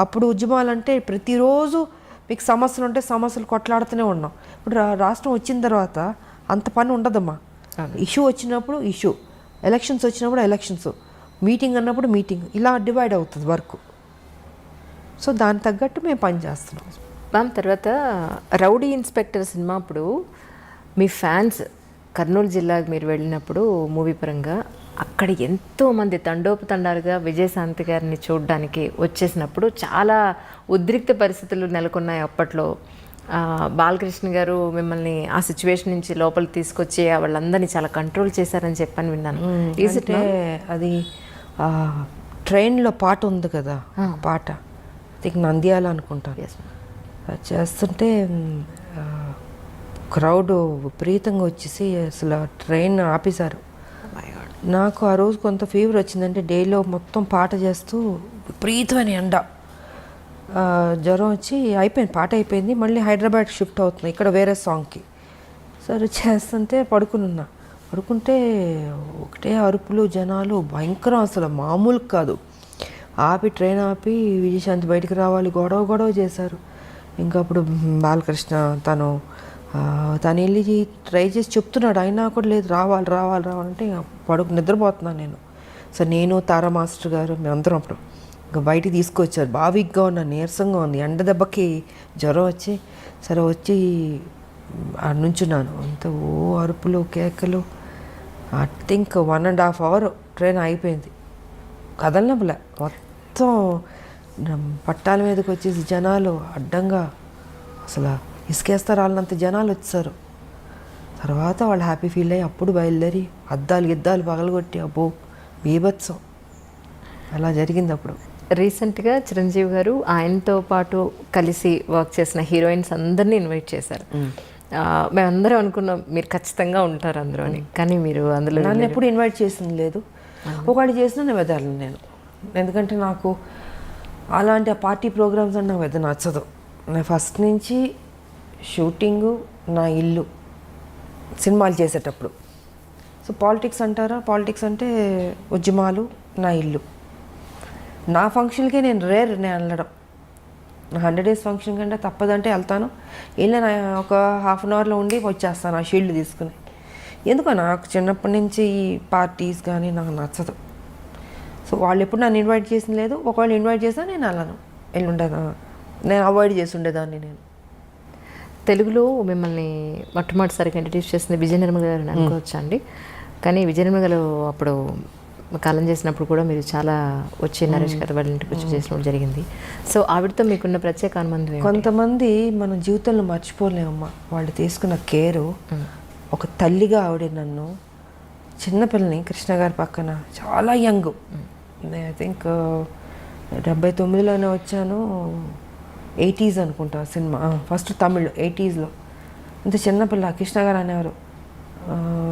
అప్పుడు ఉద్యమాలు అంటే ప్రతిరోజు మీకు సమస్యలు ఉంటే సమస్యలు కొట్లాడుతూనే ఉన్నాం. ఇప్పుడు రాష్ట్రం వచ్చిన తర్వాత అంత పని ఉండదమ్మా. ఇష్యూ వచ్చినప్పుడు ఇష్యూ, ఎలక్షన్స్ వచ్చినప్పుడు ఎలక్షన్స్, మీటింగ్ అన్నప్పుడు మీటింగ్, ఇలా డివైడ్ అవుతుంది వర్క్. సో దానికి తగ్గట్టు మేము పని చేస్తున్నాం. మ్యామ్, తర్వాత రౌడీ ఇన్స్పెక్టర్ సినిమా అప్పుడు మీ ఫ్యాన్స్ కర్నూలు జిల్లాకు మీరు వెళ్ళినప్పుడు మూవీ పరంగా అక్కడ ఎంతోమంది తండోపతండాలుగా విజయశాంతి గారిని చూడడానికి వచ్చేసినప్పుడు చాలా ఉద్రిక్త పరిస్థితులు నెలకొన్నాయి అప్పట్లో. బాలకృష్ణ గారు మిమ్మల్ని ఆ సిచ్యువేషన్ నుంచి లోపలికి తీసుకొచ్చి వాళ్ళందరినీ చాలా కంట్రోల్ చేశారని చెప్పని విన్నాను. అంటే అది ట్రైన్లో పాట ఉంది కదా, పాట నంద్యాల అనుకుంటాను. చేస్తుంటే క్రౌడ్ విపరీతంగా వచ్చేసి అసలు ట్రైన్ ఆపేశారు. నాకు ఆ రోజు కొంత ఫీవర్ వచ్చిందంటే డేలో మొత్తం పాట చేస్తూ విపరీతమైన ఎండ, జ్వరం వచ్చి అయిపోయింది, పాట అయిపోయింది. మళ్ళీ హైదరాబాద్ షిఫ్ట్ అవుతుంది ఇక్కడ వేరే సాంగ్కి. సరే చేస్తుంటే పడుకుంటే ఒకటే అరుపులు, జనాలు భయంకరం, అసలు మామూలు కాదు. ట్రైన్ ఆపి విజయశాంతి బయటికి రావాలి, గొడవ చేశారు. ఇంకా అప్పుడు బాలకృష్ణ తను వెళ్ళి ట్రై చేసి చెప్తున్నాడు, అయినా కూడా లేదు, రావాలంటే నిద్రపోతున్నాను నేను. సో నేను, తారా మాస్టర్ గారు, మేమందరం అప్పుడు ఇంకా బయటికి తీసుకొచ్చారు. బాగా వీక్గా ఉన్నా, నీరసంగా ఉంది, ఎండ దెబ్బకి జ్వరం వచ్చి సరే వచ్చి నుంచున్నాను. అంత ఓ అరుపులు కేకలు. ఐ థింక్ 1.5 hour ట్రైన్ అయిపోయింది. కదలనప్పులే మొత్తం పట్టాల మీదకి వచ్చేసి జనాలు అడ్డంగా అసలు ఇసుకేస్తారు వాళ్ళంత జనాలు వచ్చారు. తర్వాత వాళ్ళు హ్యాపీ ఫీల్ అయ్యి అప్పుడు బయలుదేరి గిద్దాలు పగలగొట్టి అబ్బో బీభత్సం అలా జరిగింది. అప్పుడు రీసెంట్గా చిరంజీవి గారు ఆయనతో పాటు కలిసి వర్క్ చేసిన హీరోయిన్స్ అందరినీ ఇన్వైట్ చేశారు. మేమందరం అనుకున్నాం మీరు ఖచ్చితంగా ఉంటారు అందులో అని, కానీ మీరు అందులో నన్ను ఎప్పుడు ఇన్వైట్ చేసింది లేదు. ఒకటి చేసినా నేను వెదలను నేను, ఎందుకంటే నాకు అలాంటి పార్టీ ప్రోగ్రామ్స్ అంటే నాకు పెద్ద నచ్చదు. నేను ఫస్ట్ నుంచి షూటింగు నా ఇల్లు సినిమాలు చేసేటప్పుడు. సో పాలిటిక్స్ అంటారా, పాలిటిక్స్ అంటే ఉద్యమాలు నా ఇల్లు. నా ఫంక్షన్కే నేను నేను వెళ్ళడం. నా 100 days ఫంక్షన్ కంటే తప్పదంటే వెళ్తాను. వెళ్ళిన ఒక హాఫ్ అన్ అవర్లో ఉండి వచ్చేస్తాను ఆ షీల్డ్ తీసుకుని. ఎందుకో నాకు చిన్నప్పటి నుంచి ఈ పార్టీస్ కానీ నాకు నచ్చదు. సో వాళ్ళు ఎప్పుడు నన్ను ఇన్వైట్ చేసింది లేదు. ఒకవేళ ఇన్వైట్ చేసినా నేను వెళ్ళను, నేను అవాయిడ్ చేసి ఉండేదాన్ని. నేను తెలుగులో మిమ్మల్ని మొట్టమొదటిసారిగా ఇంట్రడ్యూస్ చేసింది విజయ నిర్మల గారు అనుకోవచ్చా అండి? కానీ విజయ నిర్మల గారు అప్పుడు కాలం చేసినప్పుడు కూడా మీరు చాలా వచ్చి నరేష్ గారు వాళ్ళ ఇంటికి వచ్చి చేసినప్పుడు జరిగింది. సో ఆవిడతో మీకున్న ప్రత్యేక అనుబంధం ఏంటి? కొంతమంది మన జీవితంలో మర్చిపోలేమమ్మా వాళ్ళు తీసుకున్న కేరు. ఒక తల్లిగా ఆవిడ నన్ను చిన్నపిల్లని కృష్ణ గారి పక్కన చాలా యంగ్, ఐ థింక్ 79లోనే వచ్చాను, 80s అనుకుంటా సినిమా ఫస్ట్ తమిళ్ 80sలో. ఇంత చిన్నపిల్ల కృష్ణ గారు అనేవారు,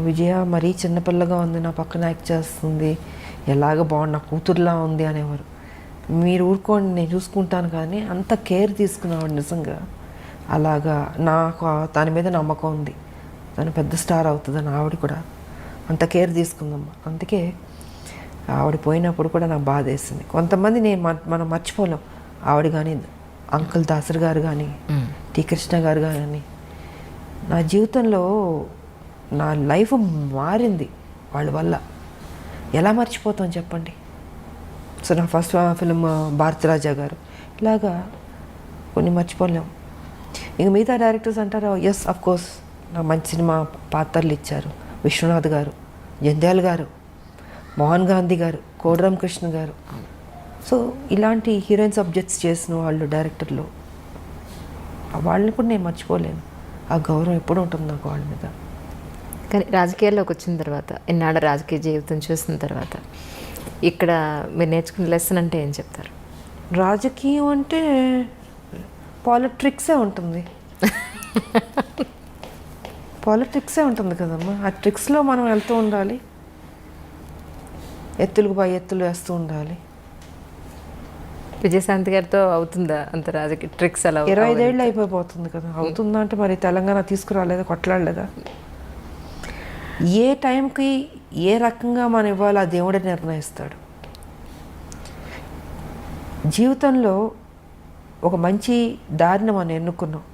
విజయ మరీ చిన్నపిల్లగా ఉంది, నా పక్కన యాక్ట్ చేస్తుంది, ఎలాగ బాగుంది, నా కూతురులా ఉంది అనేవారు. మీరు ఊరుకోండి నేను చూసుకుంటాను, కానీ అంత కేర్ తీసుకునేవాడు నిజంగా. అలాగా నాకు దాని మీద నమ్మకం ఉంది, తను పెద్ద స్టార్ అవుతుందని. ఆవిడ కూడా అంత కేర్ తీసుకుందమ్మా. అందుకే ఆవిడ పోయినప్పుడు కూడా నాకు బాధ వేసింది. కొంతమంది మనం మర్చిపోలేం. ఆవిడ కానీ అంకుల్ దాసర్ గారు కానీ టి కృష్ణ గారు కానీ. నా జీవితంలో నా లైఫ్ మారింది వాళ్ళ వల్ల. ఎలా మర్చిపోతాం చెప్పండి. సో నా ఫస్ట్ ఫిలిం భారతిరాజా గారు, ఇలాగా కొన్ని మర్చిపోలేం. ఇంక మిగతా డైరెక్టర్స్ అంటారు, ఎస్ అఫ్ కోర్స్ నాకు మంచి సినిమా పాత్రలు ఇచ్చారు. విశ్వనాథ్ గారు, జంధ్యాల గారు, మోహన్ గాంధీ గారు, కోడిరామ్ కృష్ణ గారు. సో ఇలాంటి హీరోయిన్ సబ్జెక్ట్స్ చేసిన వాళ్ళు డైరెక్టర్లు, వాళ్ళని కూడా నేను మర్చిపోలేను. ఆ గౌరవం ఎప్పుడు ఉంటుంది నాకు వాళ్ళ మీద. కానీ రాజకీయాల్లోకి వచ్చిన తర్వాత, ఇన్నాళ్ళ రాజకీయ జీవితం చూసిన తర్వాత ఇక్కడ మీరు నేర్చుకునే లెసన్ అంటే ఏం చెప్తారు? రాజకీయం అంటే పాలిట్రిక్సే ఉంటుంది. పాలిటిక్సే ఉంటుంది కదమ్మా. ఆ ట్రిక్స్లో మనం వెళ్తూ ఉండాలి, ఎత్తులకు పై ఎత్తులు వేస్తూ ఉండాలి. విజయశాంతి గారితో అవుతుందా అంత రాజకీయ ట్రిక్స్? అలా 25 ఏళ్ళు అయిపోతుంది కదా. అవుతుందా అంటే మరి తెలంగాణ తీసుకురాలేదా, కొట్లాడలేదా? ఏ టైంకి ఏ రకంగా మనం ఇవ్వాలో ఆ దేవుడే నిర్ణయిస్తాడు. జీవితంలో ఒక మంచి దారిని మనం ఎన్నుకున్నాం,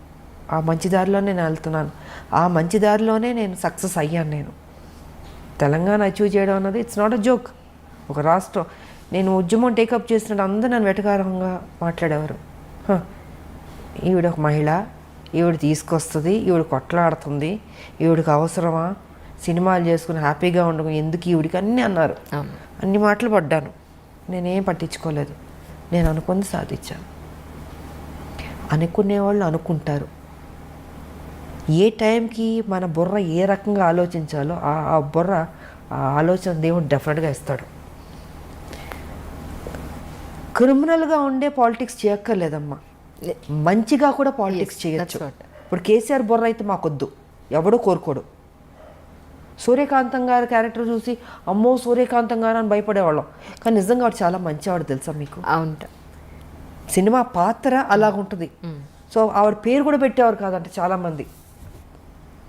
ఆ మంచి దారిలోనే నేను వెళ్తున్నాను, ఆ మంచి దారిలోనే నేను సక్సెస్ అయ్యాను. నేను తెలంగాణ అచీవ్ చేయడం అన్నది ఇట్స్ నాట్ అ జోక్. ఒక రాష్ట్రం, నేను ఉద్యమం టేకప్ చేసినట్టు అందరూ నన్ను వెటకారంగా మాట్లాడేవారు. ఈవిడ ఒక మహిళ, ఈవిడ తీసుకొస్తుంది, ఈవిడ కొట్లాడుతుంది, ఈవిడికి అవసరమా, సినిమాలు చేసుకుని హ్యాపీగా ఉండడం ఎందుకు ఈవిడికి, అన్నీ అన్నారు. అన్ని మాటలు పడ్డాను, నేనేం పట్టించుకోలేదు. నేను అనుకుంది సాధించాను. అనుకునేవాళ్ళు అనుకుంటారు. ఏ టైంకి మన బుర్ర ఏ రకంగా ఆలోచించాలో ఆ బుర్ర ఆ ఆలోచన దేవుడు డెఫినెట్గా ఇస్తాడు. క్రిమినల్గా ఉండే పాలిటిక్స్ చేయక్కర్లేదమ్మా, మంచిగా కూడా పాలిటిక్స్ చేయొచ్చు. ఇప్పుడు కేసీఆర్ బుర్ర అయితే మాకొద్దు, ఎవడో కోరుకోడు. సూర్యకాంతం గారి క్యారెక్టర్ చూసి అమ్మో సూర్యకాంతం గారు అని భయపడేవాళ్ళం, కానీ నిజంగా వాడు చాలా మంచివాడు తెలుసా మీకు. అవును, సినిమా పాత్ర అలాగుంటుంది. సో ఆవిడ పేరు కూడా పెట్టేవారు కాదంటే చాలామంది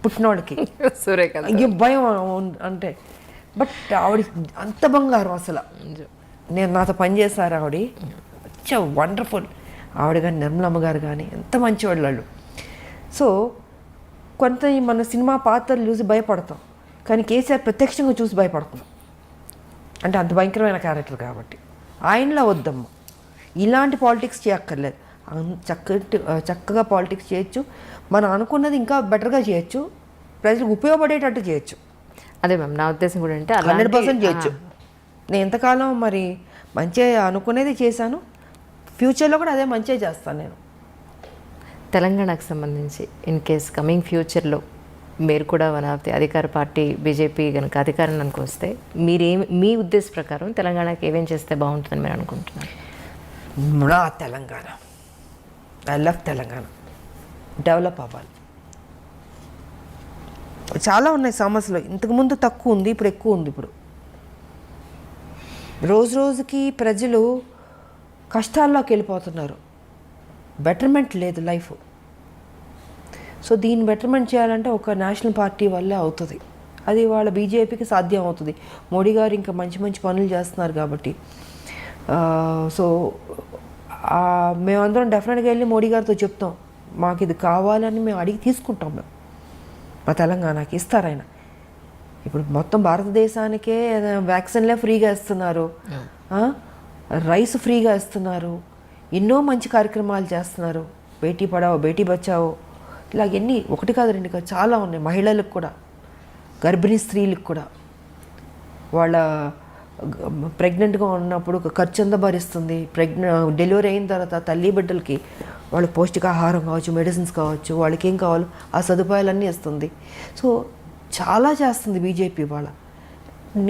పుట్టినవాడికి సూర్యకాంత్ భయం అంటే. బట్ ఆవిడ అంత బంగారం అసలు. నేను నాతో పనిచేశారు ఆవిడ, వచ్చా వండర్ఫుల్. ఆవిడ కానీ నిర్మలమ్మ గారు కానీ ఎంత మంచివాళ్ళు వాళ్ళు. సో కొంత మన సినిమా పాత్రలు చూసి భయపడతాం, కానీ కేసీఆర్ ప్రత్యక్షంగా చూసి భయపడుతున్నాం. అంటే అంత భయంకరమైన క్యారెక్టర్ కాబట్టి ఆయనలా వద్దమ్మ. ఇలాంటి పాలిటిక్స్ చేయక్కర్లేదు. చక్కగా పాలిటిక్స్ చేయొచ్చు, మనం అనుకున్నది ఇంకా బెటర్గా చేయొచ్చు, ప్రజలకు ఉపయోగపడేటట్టు చేయొచ్చు. అదే మ్యామ్ నా ఉద్దేశం కూడా అంటే 100% చేయొచ్చు. నేను ఎంతకాలం మరి మంచిగా అనుకునేది చేశాను, ఫ్యూచర్లో కూడా అదే మంచిగా చేస్తాను నేను. తెలంగాణకు సంబంధించి ఇన్ కేస్ కమింగ్ ఫ్యూచర్లో మీరు కూడా వన్ ఆఫ్ ది అధికార పార్టీ బీజేపీ కనుక అధికారంలోకి వస్తే మీ ఉద్దేశ ప్రకారం తెలంగాణకి ఏమేం చేస్తే బాగుంటుందని మీరు అనుకుంటున్నారు? నా Telangana, I love Telangana, develop అవ్వాలి. చాలా ఉన్నాయి సమస్యలు, ఇంతకుముందు తక్కువ ఉంది, ఇప్పుడు ఎక్కువ ఉంది. ఇప్పుడు రోజు రోజుకి ప్రజలు కష్టాల్లోకి వెళ్ళిపోతున్నారు, బెటర్మెంట్ లేదు లైఫ్. సో దీన్ని బెటర్మెంట్ చేయాలంటే ఒక నేషనల్ పార్టీ వల్లే అవుతుంది. అది వాళ్ళ బీజేపీకి సాధ్యం అవుతుంది. మోడీ గారు ఇంకా మంచి మంచి పనులు చేస్తున్నారు కాబట్టి. సో మేమందరం డెఫినెట్గా వెళ్ళి మోడీ గారితో చెప్తాం, మాకు ఇది కావాలని మేము అడిగి తీసుకుంటాం. మేము మా తెలంగాణకి ఇస్తారు ఆయన. ఇప్పుడు మొత్తం భారతదేశానికే వ్యాక్సిన్లే ఫ్రీగా ఇస్తున్నారు, రైస్ ఫ్రీగా ఇస్తున్నారు, ఎన్నో మంచి కార్యక్రమాలు చేస్తున్నారు. బేటీ పడావో బేటీ బచావో ఇలాగ ఎన్ని, ఒకటి కాదు రెండు కాదు, చాలా ఉన్నాయి. మహిళలకు కూడా, గర్భిణీ స్త్రీలకు కూడా వాళ్ళ ప్రెగ్నెంట్గా ఉన్నప్పుడు ఖర్చు అంతా భరిస్తుంది. డెలివరీ అయిన తర్వాత తల్లి బిడ్డలకి వాళ్ళకి పౌష్టికాహారం కావచ్చు, మెడిసిన్స్ కావచ్చు, వాళ్ళకి ఏం కావాలో ఆ సదుపాయాలన్నీ ఇస్తుంది. సో చాలా చేస్తుంది బీజేపీ. వాళ్ళ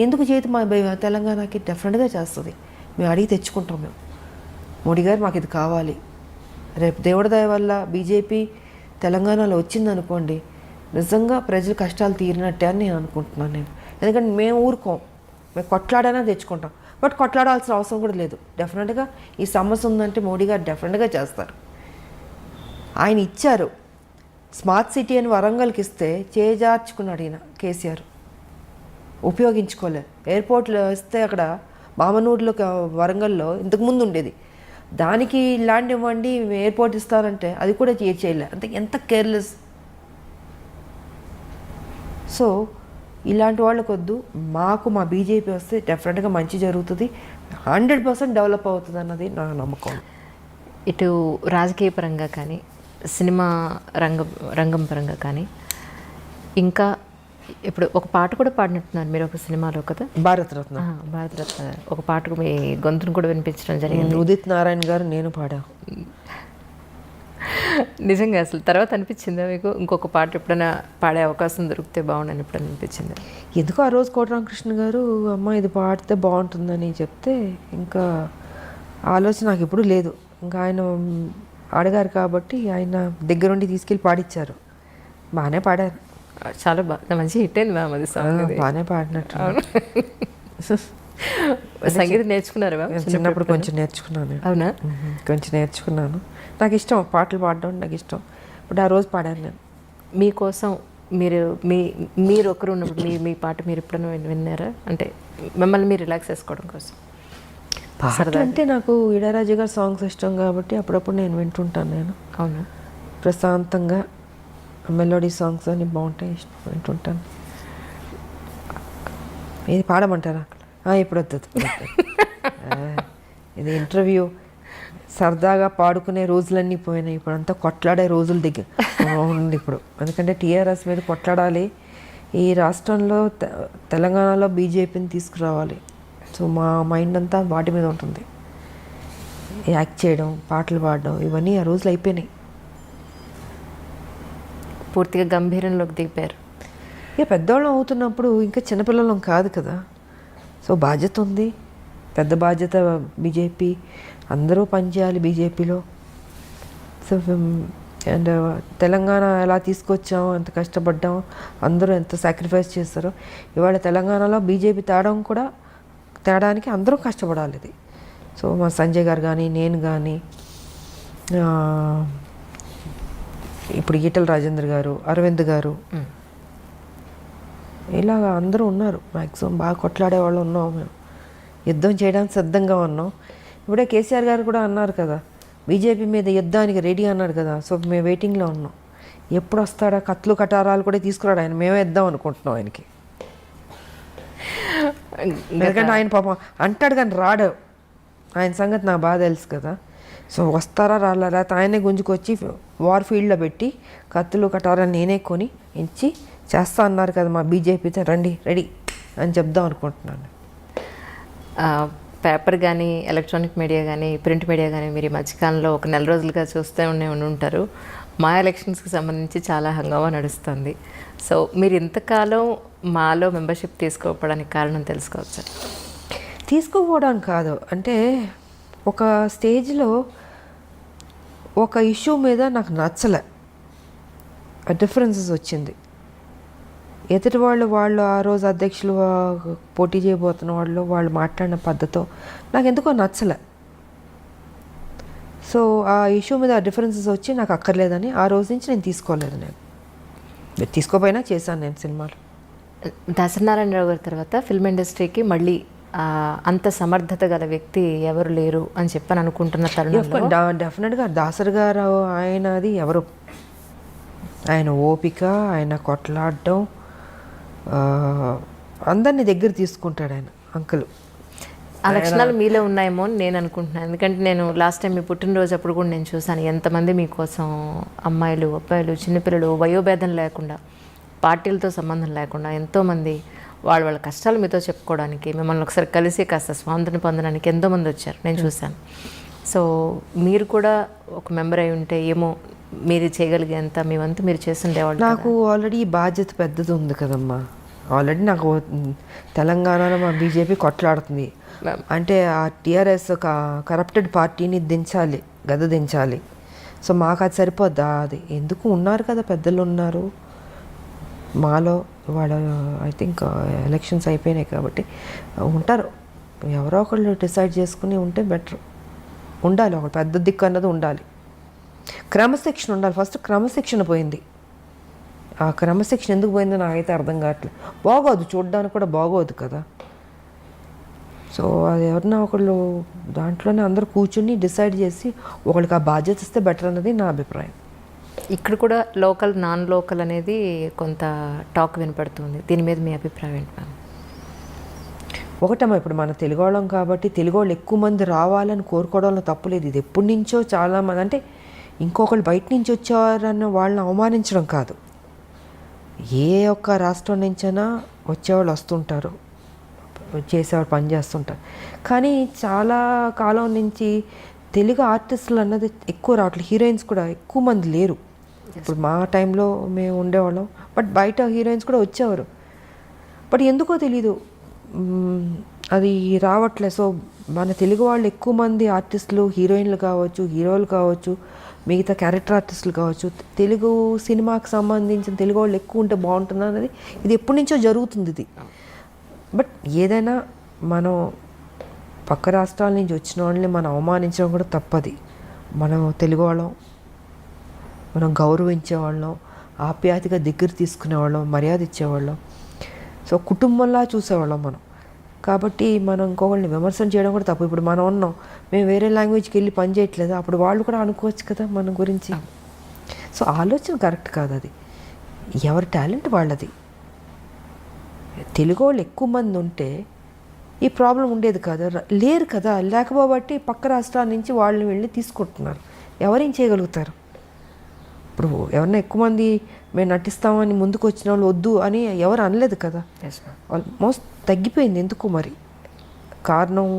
ఎందుకు చేతి మా తెలంగాణకి డెఫినెట్గా చేస్తుంది. మేము అడిగి తెచ్చుకుంటాం. మేము మోడీ గారు మాకు ఇది కావాలి. రేపు దేవుడి దయ వల్ల బీజేపీ తెలంగాణలో వచ్చిందనుకోండి, నిజంగా ప్రజల కష్టాలు తీరినట్టే అని నేను అనుకుంటున్నాను. నేను ఎందుకంటే మేము ఊరుకోం, మేము కొట్లాడైనా తెచ్చుకుంటాం. బట్ కొట్లాడాల్సిన అవసరం కూడా లేదు. డెఫినెట్గా ఈ సమస్య ఉందంటే మోడీ గారు డెఫినెట్గా చేస్తారు. ఆయన ఇచ్చారు స్మార్ట్ సిటీ అని వరంగల్కి ఇస్తే చేజార్చుకున్నాడు ఈయన కేసీఆర్, ఉపయోగించుకోలేదు. ఎయిర్పోర్ట్లో ఇస్తే అక్కడ మామనూరులో వరంగల్లో ఇంతకుముందు ఉండేది, దానికి ల్యాండ్ ఇవ్వండి ఎయిర్పోర్ట్ ఇస్తారంటే అది కూడా చేయలే. అంటే ఎంత కేర్లెస్. సో ఇలాంటి వాళ్ళకు వద్దు, మాకు మా బీజేపీ వస్తే డెఫినెట్గా మంచి జరుగుతుంది, 100% డెవలప్ అవుతుంది అన్నది నా నమ్మకం. ఇటు రాజకీయ పరంగా కానీ, సినిమా రంగం పరంగా కానీ, ఇంకా ఇప్పుడు ఒక పాట కూడా పాడినట్టున్నారు మీరు ఒక సినిమాలో కదా, భారతరత్న. భారతరత్న ఒక పాటకు మీ గొంతును కూడా వినిపించడం జరిగింది. ఉదిత్ నారాయణ గారు నేను పాడా. నిజంగా అసలు తర్వాత అనిపించిందా మీకు ఇంకొక పాట ఎప్పుడైనా పాడే అవకాశం దొరికితే బాగుండని ఎప్పుడైనా అనిపించింది? ఎందుకు ఆ రోజు కోటరామకృష్ణ గారు అమ్మ ఇది పాడితే బాగుంటుందని చెప్తే ఇంకా ఆలోచన నాకు ఎప్పుడు లేదు. ఇంకా ఆయన అడిగారు కాబట్టి ఆయన దగ్గరుండి తీసుకెళ్ళి పాడిచ్చారు. బాగానే పాడారు, చాలా బాగా మంచి హిట్ అయింది మ్యామ్ అది సాంగ్. బాగానే పాడినట్టు. సంగీతం నేర్చుకున్నారు మ్యామ్? చిన్నప్పుడు కొంచెం నేర్చుకున్నాను. అవునా? కొంచెం నేర్చుకున్నాను. నాకు ఇష్టం పాటలు పాడడం, నాకు ఇష్టం. ఇప్పుడు ఆ రోజు పాడాను నేను. మీకోసం మీరు ఒకరు ఉన్నప్పుడు మీ పాట మీరు ఎప్పుడైనా విన్నారా? అంటే మిమ్మల్ని మీరు రిలాక్స్ చేసుకోవడం కోసం. పాట అంటే నాకు ఇళయరాజా గారి సాంగ్స్ ఇష్టం కాబట్టి అప్పుడప్పుడు నేను వింటుంటాను. నేను అవును, ప్రశాంతంగా మెలోడీ సాంగ్స్ అన్నీ బాగుంటాయి, ఇష్టం వింటుంటాను. ఇది పాడమంటారా? ఇప్పుడు వద్దు, ఇది ఇంటర్వ్యూ. సరదాగా పాడుకునే రోజులన్నీ పోయినాయి, ఇప్పుడు అంతా కొట్లాడే రోజుల దగ్గర ఉంది ఇప్పుడు. ఎందుకంటే టీఆర్ఎస్ మీద కొట్లాడాలి, ఈ రాష్ట్రంలో తెలంగాణలో బీజేపీని తీసుకురావాలి. సో మా మైండ్ అంతా వాటి మీద ఉంటుంది. యాక్ట్ చేయడం, పాటలు పాడడం, ఇవన్నీ ఆ రోజులు అయిపోయినాయి. పూర్తిగా గంభీరంలోకి దిగిపోయారు. ఇక పెద్దవాళ్ళం అవుతున్నప్పుడు ఇంకా చిన్నపిల్లలం కాదు కదా. సో బాధ్యత ఉంది, పెద్ద బాధ్యత. బీజేపీ అందరూ పనిచేయాలి బీజేపీలో. సో అండ్ తెలంగాణ ఎలా తీసుకొచ్చాం, ఎంత కష్టపడ్డాం, అందరూ ఎంత సాక్రిఫైస్ చేస్తారో. ఇవాళ తెలంగాణలో బీజేపీ తేడానికి అందరూ కష్టపడాలి. ఇది సో మా సంజయ్ గారు కానీ, నేను కానీ, ఇప్పుడు ఈటల రాజేంద్ర గారు, అరవింద్ గారు, ఇలాగ అందరూ ఉన్నారు. మ్యాక్సిమం బాగా కొట్లాడే వాళ్ళు ఉన్నాం. మేము యుద్ధం చేయడానికి సిద్ధంగా ఉన్నాం. ఇప్పుడే కేసీఆర్ గారు కూడా అన్నారు కదా, బీజేపీ మీద యుద్ధానికి రెడీ అన్నాడు కదా. సో మేము వెయిటింగ్లో ఉన్నాం, ఎప్పుడు వస్తాడా, కత్తులు కటారాలు కూడా తీసుకురాడు ఆయన. మేమే ఇద్దాం అనుకుంటున్నాం ఆయనకి. ఎందుకంటే ఆయన పాపం అంటాడు కానీ రాడు. ఆయన సంగతి నాకు బాగా తెలుసు కదా. సో వస్తారా రాలా, లేకపోతే ఆయనే గుంజుకొచ్చి వార్ ఫీల్డ్లో పెట్టి కత్తులు కటారాలు నేనే కొని ఇచ్చి చేస్తా అన్నారు కదా మా బీజేపీతో, రండి రెడీ అని చెప్దాం అనుకుంటున్నాను. పేపర్ కానీ ఎలక్ట్రానిక్ మీడియా కానీ ప్రింట్ మీడియా కానీ మీరు ఈ మధ్యకాలంలో ఒక నెల రోజులుగా చూస్తూ ఉండి ఉంటారు. మా ఎలక్షన్స్కి సంబంధించి చాలా హంగామా నడుస్తుంది. సో మీరు ఇంతకాలం మాలో మెంబర్షిప్ తీసుకోకపోవడానికి కారణం తెలుసుకోవచ్చు? తీసుకోపోవడానికి కాదు, అంటే ఒక స్టేజ్లో ఒక ఇష్యూ మీద నాకు నచ్చలే, డిఫరెన్సెస్ వచ్చింది. ఎదుటి వాళ్ళు ఆ రోజు అధ్యక్షులు పోటీ చేయబోతున్న వాళ్ళు మాట్లాడిన పద్ధతితో నాకు ఎందుకో నచ్చలే. సో ఆ ఇష్యూ మీద డిఫరెన్సెస్ వచ్చి నాకు అక్కర్లేదని ఆ రోజు నుంచి నేను తీసుకోలేదు. నేను తీసుకోపోయినా చేశాను నేను సినిమాలు. దాసనారాయణరావు గారి తర్వాత ఫిల్మ్ ఇండస్ట్రీకి మళ్ళీ అంత సమర్థత గల వ్యక్తి ఎవరు లేరు అని చెప్పని అనుకుంటున్న తరుణంలో డెఫినెట్గా దాసరి గారు ఆయనది ఎవరు, ఆయన ఓపిక, ఆయన కొట్లాడడం, అందరినీ దగ్గర తీసుకుంటాడు ఆయన అంకుల్. ఆ లక్షణాలు మీలో ఉన్నాయేమో అని నేను అనుకుంటున్నాను. ఎందుకంటే నేను లాస్ట్ టైం మీ పుట్టినరోజు అప్పుడు కూడా నేను చూశాను ఎంతమంది మీకోసం అమ్మాయిలు అబ్బాయిలు చిన్నపిల్లలు వయోభేదం లేకుండా పార్టీలతో సంబంధం లేకుండా ఎంతోమంది వాళ్ళ కష్టాలు మీతో చెప్పుకోవడానికి మిమ్మల్ని ఒకసారి కలిసి కాస్త స్వాతంత్రం పొందడానికి ఎంతోమంది వచ్చారు, నేను చూశాను. సో మీరు కూడా ఒక మెంబర్ అయి ఉంటే ఏమో మీరు చేయగలిగేంత మీ వంతు మీరు చేస్తుండేవాళ్ళు. నాకు ఆల్రెడీ బాధ్యత పెద్దది ఉంది కదమ్మా. ఆల్రెడీ నాకు తెలంగాణలో మా బీజేపీ కొట్లాడుతుంది అంటే ఆ టీఆర్ఎస్ కరప్టెడ్ పార్టీని దించాలి, దించాలి. సో మాకు అది సరిపోద్దా? అది ఎందుకు ఉన్నారు కదా, పెద్దలు ఉన్నారు మాలో. వాళ్ళు ఐ థింక్ ఎలక్షన్స్ అయిపోయినాయి కాబట్టి ఉంటారు, ఎవరో ఒకళ్ళు డిసైడ్ చేసుకుని ఉంటే బెటర్. ఉండాలి, ఒక పెద్ద దిక్కు అన్నది ఉండాలి, క్రమశిక్షణ ఉండాలి. ఫస్ట్ క్రమశిక్షణ పోయింది. ఆ క్రమశిక్షణ ఎందుకు పోయిందో నాకైతే అర్థం కావట్లేదు. బాగోదు, చూడడానికి కూడా బాగోదు కదా. సో అది ఎవరన్నా ఒకళ్ళు దాంట్లోనే అందరూ కూర్చుని డిసైడ్ చేసి ఒకళ్ళకి ఆ బాధ్యత ఇస్తే బెటర్ అన్నది నా అభిప్రాయం. ఇక్కడ కూడా లోకల్ నాన్ లోకల్ అనేది కొంత టాక్ వినపడుతుంది, దీని మీద మీ అభిప్రాయం ఏంటి మ్యామ్? ఒకటమ్మా, ఇప్పుడు మన తెలుగు వాళ్ళం కాబట్టి తెలుగు వాళ్ళు ఎక్కువ మంది రావాలని కోరుకోవడంలో తప్పులేదు. ఇది ఎప్పటి నుంచో చాలామంది, అంటే ఇంకొకళ్ళు బయట నుంచి వచ్చేవారన్న వాళ్ళని అవమానించడం కాదు. ఏ ఒక్క రాష్ట్రం నుంచైనా వచ్చేవాళ్ళు వస్తుంటారు, చేసేవాళ్ళు పని చేస్తుంటారు. కానీ చాలా కాలం నుంచి తెలుగు ఆర్టిస్టులు అన్నది ఎక్కువ రావట్లేదు. హీరోయిన్స్ కూడా ఎక్కువ మంది లేరు. ఇప్పుడు మా టైంలో మేము ఉండేవాళ్ళం, బట్ బయట హీరోయిన్స్ కూడా వచ్చేవారు. బట్ ఎందుకో తెలీదు అది రావట్లేదు. సో మన తెలుగు వాళ్ళు ఎక్కువ మంది ఆర్టిస్టులు, హీరోయిన్లు కావచ్చు, హీరోలు కావచ్చు, మిగతా క్యారెక్టర్ ఆర్టిస్టులు కావచ్చు, తెలుగు సినిమాకి సంబంధించిన తెలుగు వాళ్ళు ఎక్కువ ఉంటే బాగుంటుంది అన్నది ఇది ఎప్పటి నుంచో జరుగుతుంది ఇది. బట్ ఏదైనా మనం పక్క రాష్ట్రాల నుంచి వచ్చిన వాళ్ళని మనం అవమానించడం కూడా తప్పది. మనం తెలుగు వాళ్ళం, మనం గౌరవించేవాళ్ళం, ఆప్యాయతగా దగ్గర తీసుకునేవాళ్ళం, మర్యాద ఇచ్చేవాళ్ళం. సో కుటుంబంలా చూసేవాళ్ళం మనం. కాబట్టి మనం ఇంకొకళ్ళని విమర్శన చేయడం కూడా తప్పు. ఇప్పుడు మనం ఉన్నాం, మేము వేరే లాంగ్వేజ్కి వెళ్ళి పని చేయట్లేదు, అప్పుడు వాళ్ళు కూడా అనుకోవచ్చు కదా మన గురించి. సో ఆలోచన కరెక్ట్ కాదు అది. ఎవరి టాలెంట్ వాళ్ళది. తెలుగు వాళ్ళు ఎక్కువ మంది ఉంటే ఈ ప్రాబ్లం ఉండేది కదా, లేరు కదా. లేకపోబట్టి పక్క రాష్ట్రాల నుంచి వాళ్ళని వెళ్ళి తీసుకుంటున్నారు. ఎవరేం చేయగలుగుతారు? ఇప్పుడు ఎవరన్నా ఎక్కువ మంది మేము నటిస్తామని ముందుకు వచ్చిన వాళ్ళు వద్దు అని ఎవరు అనలేదు కదా. ఆల్మోస్ట్ తగ్గిపోయింది. ఎందుకు మరి? కారణం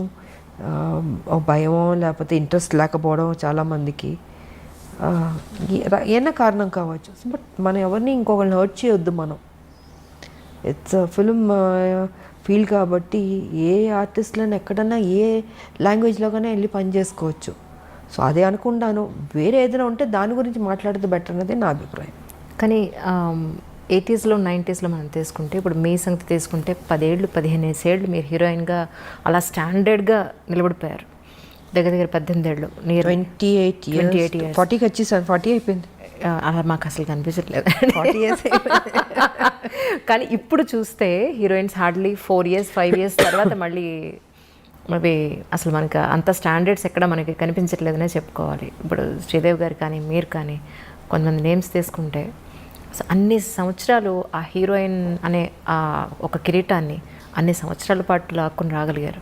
భయమో లేకపోతే ఇంట్రెస్ట్ లేకపోవడం చాలామందికి, ఏమైనా కారణం కావచ్చు. బట్ మనం ఎవరిని ఇంకొకరిని హర్ట్ చేయొద్దు. మనం ఇట్స్ ఫిల్మ్ ఫీల్డ్ కాబట్టి ఏ ఆర్టిస్ట్లను ఎక్కడన్నా ఏ లాంగ్వేజ్లోగానే వెళ్ళి పని చేసుకోవచ్చు. సో అదే అనుకుంటాను. వేరే ఏదైనా ఉంటే దాని గురించి మాట్లాడితే బెటర్ అనేది నా అభిప్రాయం. కానీ 80s 90s మనం తీసుకుంటే, ఇప్పుడు మీ సంగతి తీసుకుంటే 10 ఏళ్ళు 15 ఏళ్ళు మీరు హీరోయిన్గా అలా స్టాండర్డ్గా నిలబడిపోయారు. దగ్గర 18 ఏళ్ళు, నియర్ 28 years 40కి వచ్చేసాను. 40 అయిపోయింది. అలా మాకు అసలు కనిపించట్లేదు. 40 years కానీ ఇప్పుడు చూస్తే హీరోయిన్స్ హార్డ్లీ 4 years 5 years తర్వాత మళ్ళీ అసలు మనకు అంత స్టాండర్డ్స్ ఎక్కడ మనకి కనిపించట్లేదనే చెప్పుకోవాలి. ఇప్పుడు శ్రీదేవి గారు కానీ మీరు కానీ కొంతమంది నేమ్స్ తీసుకుంటే అన్ని సంవత్సరాలు ఆ హీరోయిన్ అనే ఒక కిరీటాన్ని అన్ని సంవత్సరాల పాటు లాక్కుని రాగలిగారు.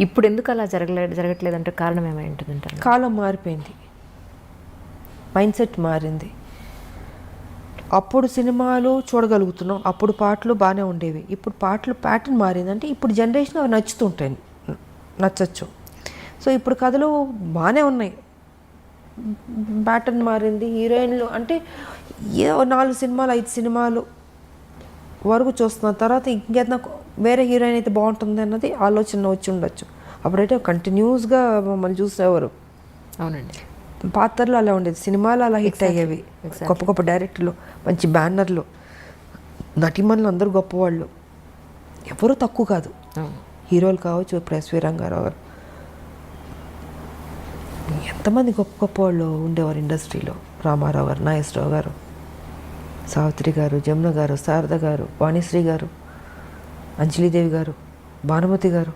ఇప్పుడు ఎందుకు అలా జరగట్లేదంటే కారణం ఏమై ఉంటుందంటారు? కాలం మారిపోయింది, మైండ్ సెట్ మారింది. అప్పుడు సినిమాలు చూడగలుగుతున్నాం, అప్పుడు పాటలు బాగానే ఉండేవి. ఇప్పుడు పాటలు ప్యాటర్న్ మారిందంటే ఇప్పుడు జనరేషన్ అవి నచ్చుతుంటాయి, నచ్చచ్చు. సో ఇప్పుడు కథలు బాగానే ఉన్నాయి, ప్యాటర్న్ మారింది. హీరోయిన్లు అంటే ఏ 4 సినిమాలు 5 సినిమాలు వరకు చూస్తున్న తర్వాత ఇంకేదైనా వేరే హీరోయిన్ అయితే బాగుంటుంది అన్నది ఆలోచన వచ్చి ఉండొచ్చు. అప్పుడైతే కంటిన్యూస్గా మమ్మల్ని చూసేవారు. అవునండి, పాత్రలు అలా ఉండేది, సినిమాలు అలా హిట్ అయ్యేవి. గొప్ప గొప్ప డైరెక్టర్లు, మంచి బ్యానర్లు, నటిమణులు అందరూ గొప్పవాళ్ళు, ఎవరు తక్కువ కాదు. హీరోలు కావచ్చు, ఇప్పుడు ఎస్వి రంగారావు గారు, ఎంతమంది గొప్ప గొప్ప వాళ్ళు ఉండేవారు ఇండస్ట్రీలో. రామారావు గారు, నాగేశ్వరరావు గారు, సావిత్రి గారు, జమున గారు, శారద గారు, వాణిశ్రీ గారు, అంజలీదేవి గారు, భానుమతి గారు,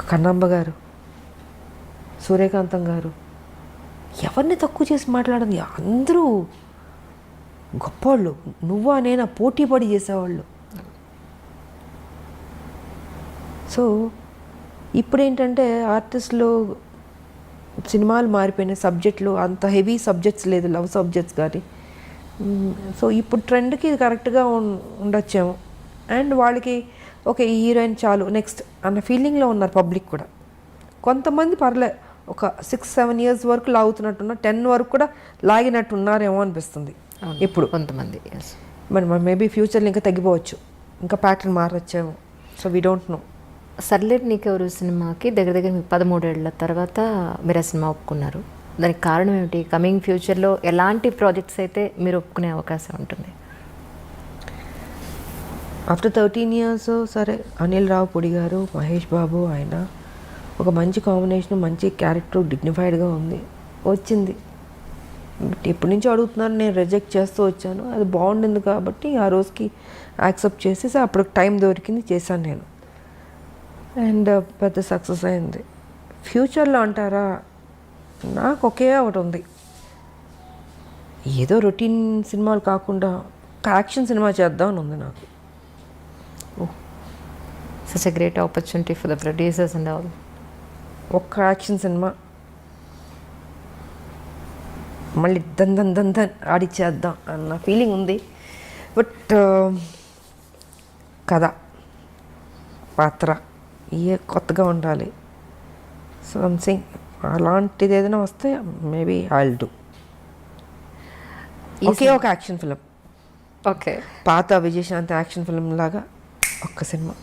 కన్నాంబ గారు, సూర్యకాంతం గారు, ఎవరిని తక్కువ చేసి మాట్లాడదు, అందరూ గొప్పవాళ్ళు. నువ్వా నేనా పోటీ పడి చేసేవాళ్ళు. సో ఇప్పుడు ఏంటంటే ఆర్టిస్టులు, సినిమాలు మారిపోయినాయి, సబ్జెక్టులు అంత హెవీ సబ్జెక్ట్స్ లేదు, లవ్ సబ్జెక్ట్స్ కానీ. సో ఇప్పుడు ట్రెండ్కి ఇది కరెక్ట్గా ఉండొచ్చేమో. అండ్ వాళ్ళకి ఓకే ఈ హీరోయిన్ చాలు నెక్స్ట్ అన్న ఫీలింగ్లో ఉన్నారు పబ్లిక్ కూడా. కొంతమంది పర్లే ఒక 6-7 ఇయర్స్ వరకు లాగుతున్నట్టున్న, 10 వరకు కూడా లాగినట్టు ఉన్నారేమో అనిపిస్తుంది ఇప్పుడు కొంతమంది. మరి మేబీ ఫ్యూచర్లో ఇంకా తగ్గిపోవచ్చు, ఇంకా ప్యాటర్న్ మారొచ్చేమో. So we don't know. Sarileru Neekevvaru సినిమాకి దగ్గర దగ్గర 13 ఏళ్ల తర్వాత మీరు ఆ సినిమా ఒప్పుకున్నారు. దానికి కారణం ఏమిటి? కమింగ్ ఫ్యూచర్లో ఎలాంటి ప్రాజెక్ట్స్ అయితే మీరు ఒప్పుకునే అవకాశం ఉంటుంది? ఆఫ్టర్ 13 ఇయర్స్ సరే, అనిల్ రావుపూడి గారు, మహేష్ బాబు, ఆయన ఒక మంచి కాంబినేషన్, మంచి క్యారెక్టర్, డిగ్నిఫైడ్గా ఉంది, వచ్చింది. బట్ ఎప్పటి నుంచో అడుగుతున్నారు, నేను రిజెక్ట్ చేస్తూ వచ్చాను. అది బాగుండింది కాబట్టి ఆ రోజుకి యాక్సెప్ట్ చేసేసి అప్పుడు టైం దొరికింది, చేశాను నేను. అండ్ పెద్ద సక్సెస్ అయింది. ఫ్యూచర్లో అంటారా, నాకు ఒకే ఒకటి ఉంది, ఏదో రొటీన్ సినిమాలు కాకుండా ఒక యాక్షన్ సినిమా చేద్దామని ఉంది నాకు. Such a great opportunity for the producers and all. ఒక్క యాక్షన్ సినిమా మళ్ళీ దన్ ఆడిచ్చేద్దాం అన్న ఫీలింగ్ ఉంది. బట్ కథ, పాత్ర ఏ కొత్తగా ఉండాలి. సంథింగ్ అలాంటిది ఏదైనా వస్తే మేబీ ఐ విల్ డూ. ఒకే ఒక యాక్షన్ ఫిలిం, ఓకే, పాత విజయశాంతి యాక్షన్ ఫిలిం లాగా ఒక్క సినిమా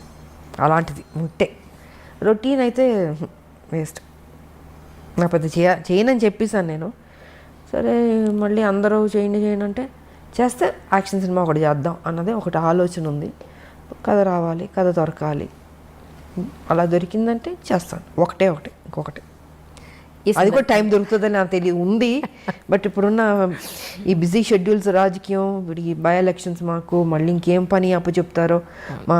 అలాంటిది ఉంటే. రొటీన్ అయితే వేస్ట్. నా పెద్ద చేయనని చెప్పేసాను నేను. సరే మళ్ళీ అందరూ చేయండి అంటే చేస్తే యాక్షన్ సినిమా ఒకటి చేద్దాం అన్నదే ఒకటి ఆలోచన ఉంది. కథ రావాలి, కథ దొరకాలి, అలా దొరికిందంటే చేస్తాను. ఒకటి ఇంకొకటి. అది కూడా టైం దొరుకుతుందని నాకు తెలియదు, ఉంది. బట్ ఇప్పుడున్న ఈ బిజీ షెడ్యూల్స్, రాజకీయం, ఈ బై ఎలక్షన్స్, మాకు మళ్ళీ ఇంకేం పని అప్పచెప్తారో మా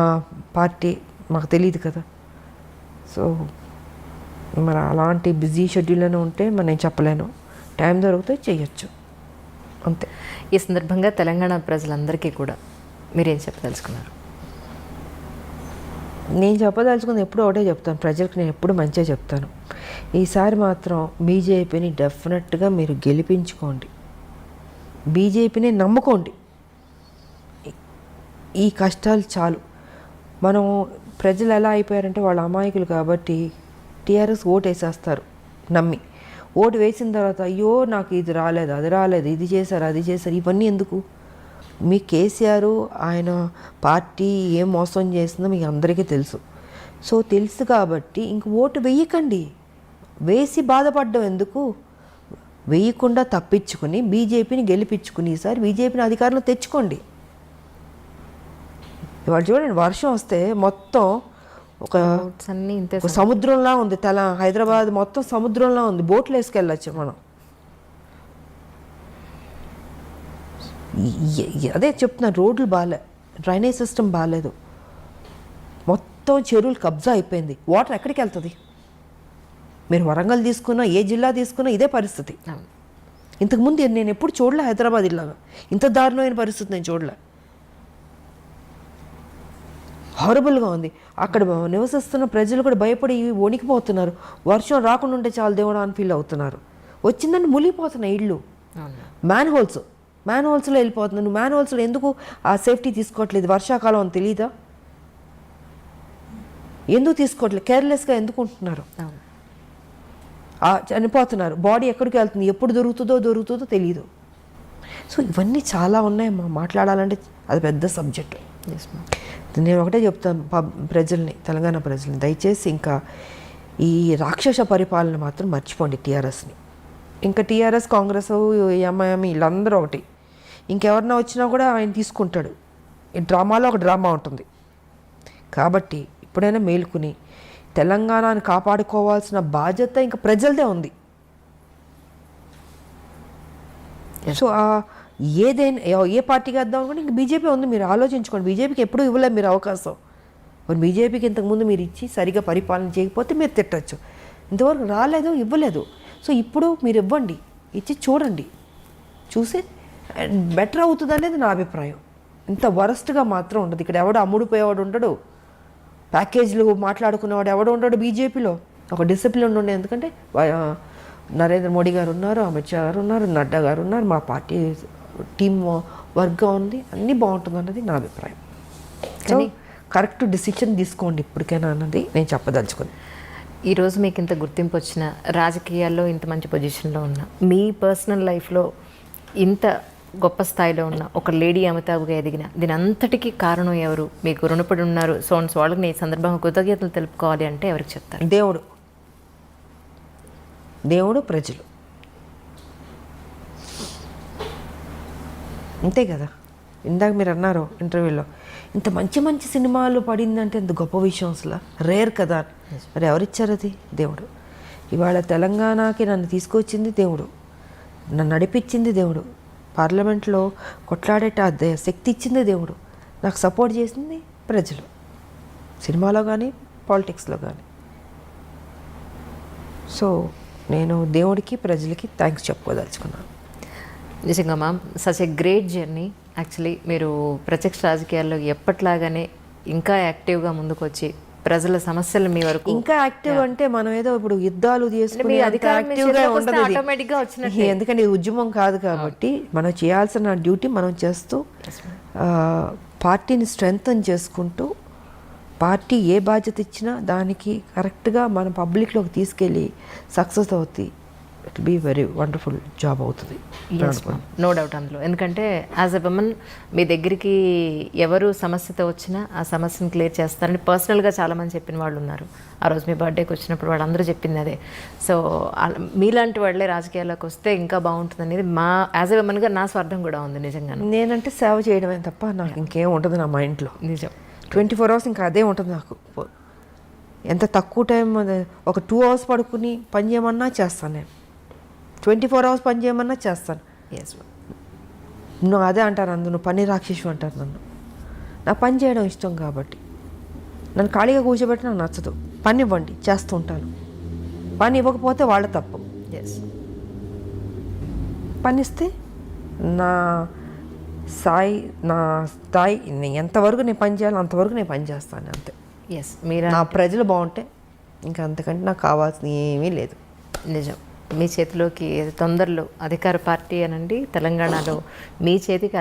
పార్టీ మాకు తెలియదు కదా. సో మరి అలాంటి బిజీ షెడ్యూల్లోనే ఉంటే మరి నేను చెప్పలేను. టైం దొరికితే చేయొచ్చు, అంతే. ఈ సందర్భంగా తెలంగాణ ప్రజలందరికీ కూడా మీరేం చెప్పదలుచుకున్నారు? నేను చెప్పదలుచుకుంది ఎప్పుడు ఒకటే చెప్తాను, ప్రజలకు నేను ఎప్పుడు మంచిగా చెప్తాను. ఈసారి మాత్రం బీజేపీని డెఫినెట్గా మీరు గెలిపించుకోండి, బీజేపీని నమ్ముకోండి. ఈ కష్టాలు చాలు. మనం ప్రజలు ఎలా అయిపోయారంటే వాళ్ళ అమాయకులు కాబట్టి టీఆర్ఎస్ ఓటు వేసేస్తారు నమ్మి. ఓటు వేసిన తర్వాత అయ్యో నాకు ఇది రాలేదు, అది రాలేదు, ఇది చేశారు, అది చేశారు, ఇవన్నీ ఎందుకు? మీ కేసీఆర్ ఆయన పార్టీ ఏం మోసం చేస్తుందో మీకు అందరికీ తెలుసు. సో తెలుసు కాబట్టి ఇంక ఓటు వేయకండి. వేసి బాధపడ్డం ఎందుకు? వేయకుండా తప్పించుకుని బీజేపీని గెలిపించుకుని ఈసారి బీజేపీని అధికారంలో తెచ్చుకోండి. ఇవాళ చూడండి, వర్షం వస్తే మొత్తం ఒక సముద్రంలా ఉంది. హైదరాబాద్ మొత్తం సముద్రంలా ఉంది, బోట్లు వేసుకెళ్ళచ్చు మనం. అదే చెప్తున్నా, రోడ్లు బాగాలే, డ్రైనేజ్ సిస్టమ్ బాగాలేదు, మొత్తం చెరువులు కబ్జా అయిపోయింది. వాటర్ ఎక్కడికి వెళ్తుంది? మీరు వరంగల్ తీసుకున్నా, ఏ జిల్లా తీసుకున్నా ఇదే పరిస్థితి. ఇంతకుముందు నేను ఎప్పుడు చూడలే హైదరాబాద్ ఇలాగా, ఇంత దారుణమైన పరిస్థితి నేను చూడలే. హారబుల్గా ఉంది. అక్కడ నివసిస్తున్న ప్రజలు కూడా భయపడి వణికిపోతున్నారు. వర్షం రాకుండా ఉంటే చాలు దేవుడు అని ఫీల్ అవుతున్నారు. వచ్చిందని మునిగిపోతున్నాయి ఇళ్ళు. మ్యాన్ హోల్స్లో వెళ్ళిపోతున్నాను. నువ్వు మ్యాన్ హోల్స్లో ఎందుకు ఆ సేఫ్టీ తీసుకోవట్లేదు? వర్షాకాలం అని తెలీదా? ఎందుకు తీసుకోవట్లేదు? కేర్లెస్గా ఎందుకు ఉంటున్నారు? చనిపోతున్నారు. బాడీ ఎక్కడికి వెళ్తుంది, ఎప్పుడు దొరుకుతుందో తెలియదు. సో ఇవన్నీ చాలా ఉన్నాయమ్మా. మాట్లాడాలంటే అది పెద్ద సబ్జెక్ట్. నేను ఒకటే చెప్తాను ప్రజల్ని, తెలంగాణ ప్రజల్ని, దయచేసి ఇంకా ఈ రాక్షస పరిపాలన మాత్రం మర్చిపోండి టీఆర్ఎస్ని. ఇంకా టీఆర్ఎస్, కాంగ్రెస్, ఎంఐఎం వీళ్ళందరూ ఒకటి. ఇంకెవరన్నా వచ్చినా కూడా ఆయన తీసుకుంటాడు. ఈ డ్రామాలో ఒక డ్రామా ఉంటుంది. కాబట్టి ఇప్పుడైనా మేలుకుని తెలంగాణని కాపాడుకోవాల్సిన బాధ్యత ఇంకా ప్రజలదే ఉంది. సో ఏదైనా ఏ పార్టీకి వేద్దాం అనుకుంటే ఇంక బీజేపీ ఉంది. మీరు ఆలోచించుకోండి. బీజేపీకి ఎప్పుడూ ఇవ్వలేదు మీరు అవకాశం. మరి బీజేపీకి ఇంతకుముందు మీరు ఇచ్చి సరిగా పరిపాలన చేయకపోతే మీరు తిట్టచ్చు. ఇంతవరకు రాలేదు, ఇవ్వలేదు. సో ఇప్పుడు మీరు ఇవ్వండి, ఇచ్చి చూడండి. చూసి బెటర్ అవుతుంది అనేది నా అభిప్రాయం. ఇంత వరస్ట్గా మాత్రం ఉండదు. ఇక్కడ ఎవడో అమ్ముడిపోయేవాడు ఉండడు, ప్యాకేజీలు మాట్లాడుకునేవాడు ఎవడో ఉండడు. బీజేపీలో ఒక డిసిప్లిన్ ఉండే. ఎందుకంటే నరేంద్ర మోడీ గారు ఉన్నారు, అమిత్ షా గారు ఉన్నారు, నడ్డా గారు ఉన్నారు, మా పార్టీ టీం వర్క్గా ఉంది. అన్నీ బాగుంటుంది అన్నది నా అభిప్రాయం. సో కరెక్ట్ డిసిషన్ తీసుకోండి ఇప్పటికైనా అన్నది నేను చెప్పదలుచుకుంది. ఈరోజు మీకు ఇంత గుర్తింపు వచ్చిన, రాజకీయాల్లో ఇంత మంచి పొజిషన్లో ఉన్న, మీ పర్సనల్ లైఫ్లో ఇంత గొప్ప స్థాయిలో ఉన్న ఒక లేడీ అమితాబ్గా ఎదిగిన, దీని అంతటికీ కారణం ఎవరు? మీకు రుణపడి ఉన్నారు వాళ్ళకి నేను ఈ సందర్భంగా కృతజ్ఞతలు తెలుపుకోవాలి అంటే ఎవరికి చెప్తారు? దేవుడు, ప్రజలు. అంతే కదా. ఇందాక మీరు అన్నారు ఇంటర్వ్యూలో, ఇంత మంచి మంచి సినిమాలు పడిందంటే ఎంత గొప్ప విషయం, అసలు రేర్ కదా. మరి ఎవరిచ్చారు అది? దేవుడు. ఇవాళ తెలంగాణకి నన్ను తీసుకొచ్చింది దేవుడు, నన్ను నడిపించింది దేవుడు, పార్లమెంట్లో కొట్లాడేట శక్తి ఇచ్చింది దేవుడు, నాకు సపోర్ట్ చేసింది ప్రజలు, సినిమాలో కానీ పాలిటిక్స్లో కానీ. సో నేను దేవుడికి, ప్రజలకి థ్యాంక్స్ చెప్పుకోదలుచుకున్నాను. నిజంగా ma'am, such a great journey. Actually మీరు ప్రత్యక్ష రాజకీయాల్లో ఎప్పట్లాగానే ఇంకా యాక్టివ్గా ముందుకు వచ్చి ప్రజల సమస్యలు మీ వరకు ఇంకా యాక్టివ్ అంటే మనం ఏదో ఇప్పుడు యుద్ధాలు చేసుకుని యాక్టివ్గా ఉండదు. ఆటోమేటిక్గా వచ్చిన, ఎందుకంటే ఇది ఉద్యమం కాదు కాబట్టి మనం చేయాల్సిన డ్యూటీ మనం చేస్తూ పార్టీని స్ట్రెంగ్తన్ చేసుకుంటూ, పార్టీ ఏ బాధ్యత ఇచ్చినా దానికి కరెక్ట్గా మన పబ్లిక్లోకి తీసుకెళ్ళి సక్సెస్ అవుతుంది. It be very wonderful job అవుతుంది. నో డౌట్ అందులో. ఎందుకంటే యాజ్ ఎ విమన్ మీ దగ్గరికి ఎవరు సమస్యతో వచ్చినా ఆ సమస్యను క్లియర్ చేస్తారని పర్సనల్గా చాలామంది చెప్పిన వాళ్ళు ఉన్నారు. ఆ రోజు మీ బర్త్డేకి వచ్చినప్పుడు వాళ్ళందరూ చెప్పింది అదే. సో మీలాంటి వాళ్ళే రాజకీయాల్లోకి వస్తే ఇంకా బాగుంటుంది అనేది మా యాజ్ ఎ విమన్గా నా స్వార్థం కూడా ఉంది. నిజంగా నేనంటే సేవ చేయడమే తప్ప నాకు ఇంకేం ఉంటుంది నా మైండ్లో. నిజం. 24 hours ఇంకా అదే ఉంటుంది నాకు. ఎంత తక్కువ టైం, ఒక 2 hours పడుకుని పని చేయమన్నా చేస్తాను. నేను 24 hours పని చేయమన్నా చేస్తాను. ఎస్. నువ్వు అదే అంటారు, నువ్వు పని రాక్షసు అంటారు నన్ను. నాకు పని చేయడం ఇష్టం కాబట్టి, నన్ను ఖాళీగా కూర్చోబెట్టి నాకు నచ్చదు. పని ఇవ్వండి, చేస్తూ ఉంటాను. పని ఇవ్వకపోతే వాళ్ళ తప్పు. ఎస్. పని ఇస్తే నా స్థాయి ఎంతవరకు నేను పని చేయాలో అంతవరకు నేను పని చేస్తాను, అంతే. ఎస్. మీరు నా ప్రజలు బాగుంటే ఇంకా అంతకంటే నాకు కావాల్సింది ఏమీ లేదు. నిజం. మీ చేతిలోకి తొందరలో అధికార పార్టీ అనండి, తెలంగాణలో మీ చేతికి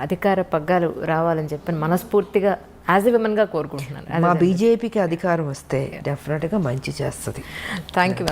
అధికార పగ్గాలు రావాలని చెప్పి మనస్ఫూర్తిగా యాజ్ ఎ విమెన్గా కోరుకుంటున్నాను. మా బీజేపీకి అధికారం వస్తే డెఫినెట్గా మంచి చేస్తుంది. Thank you.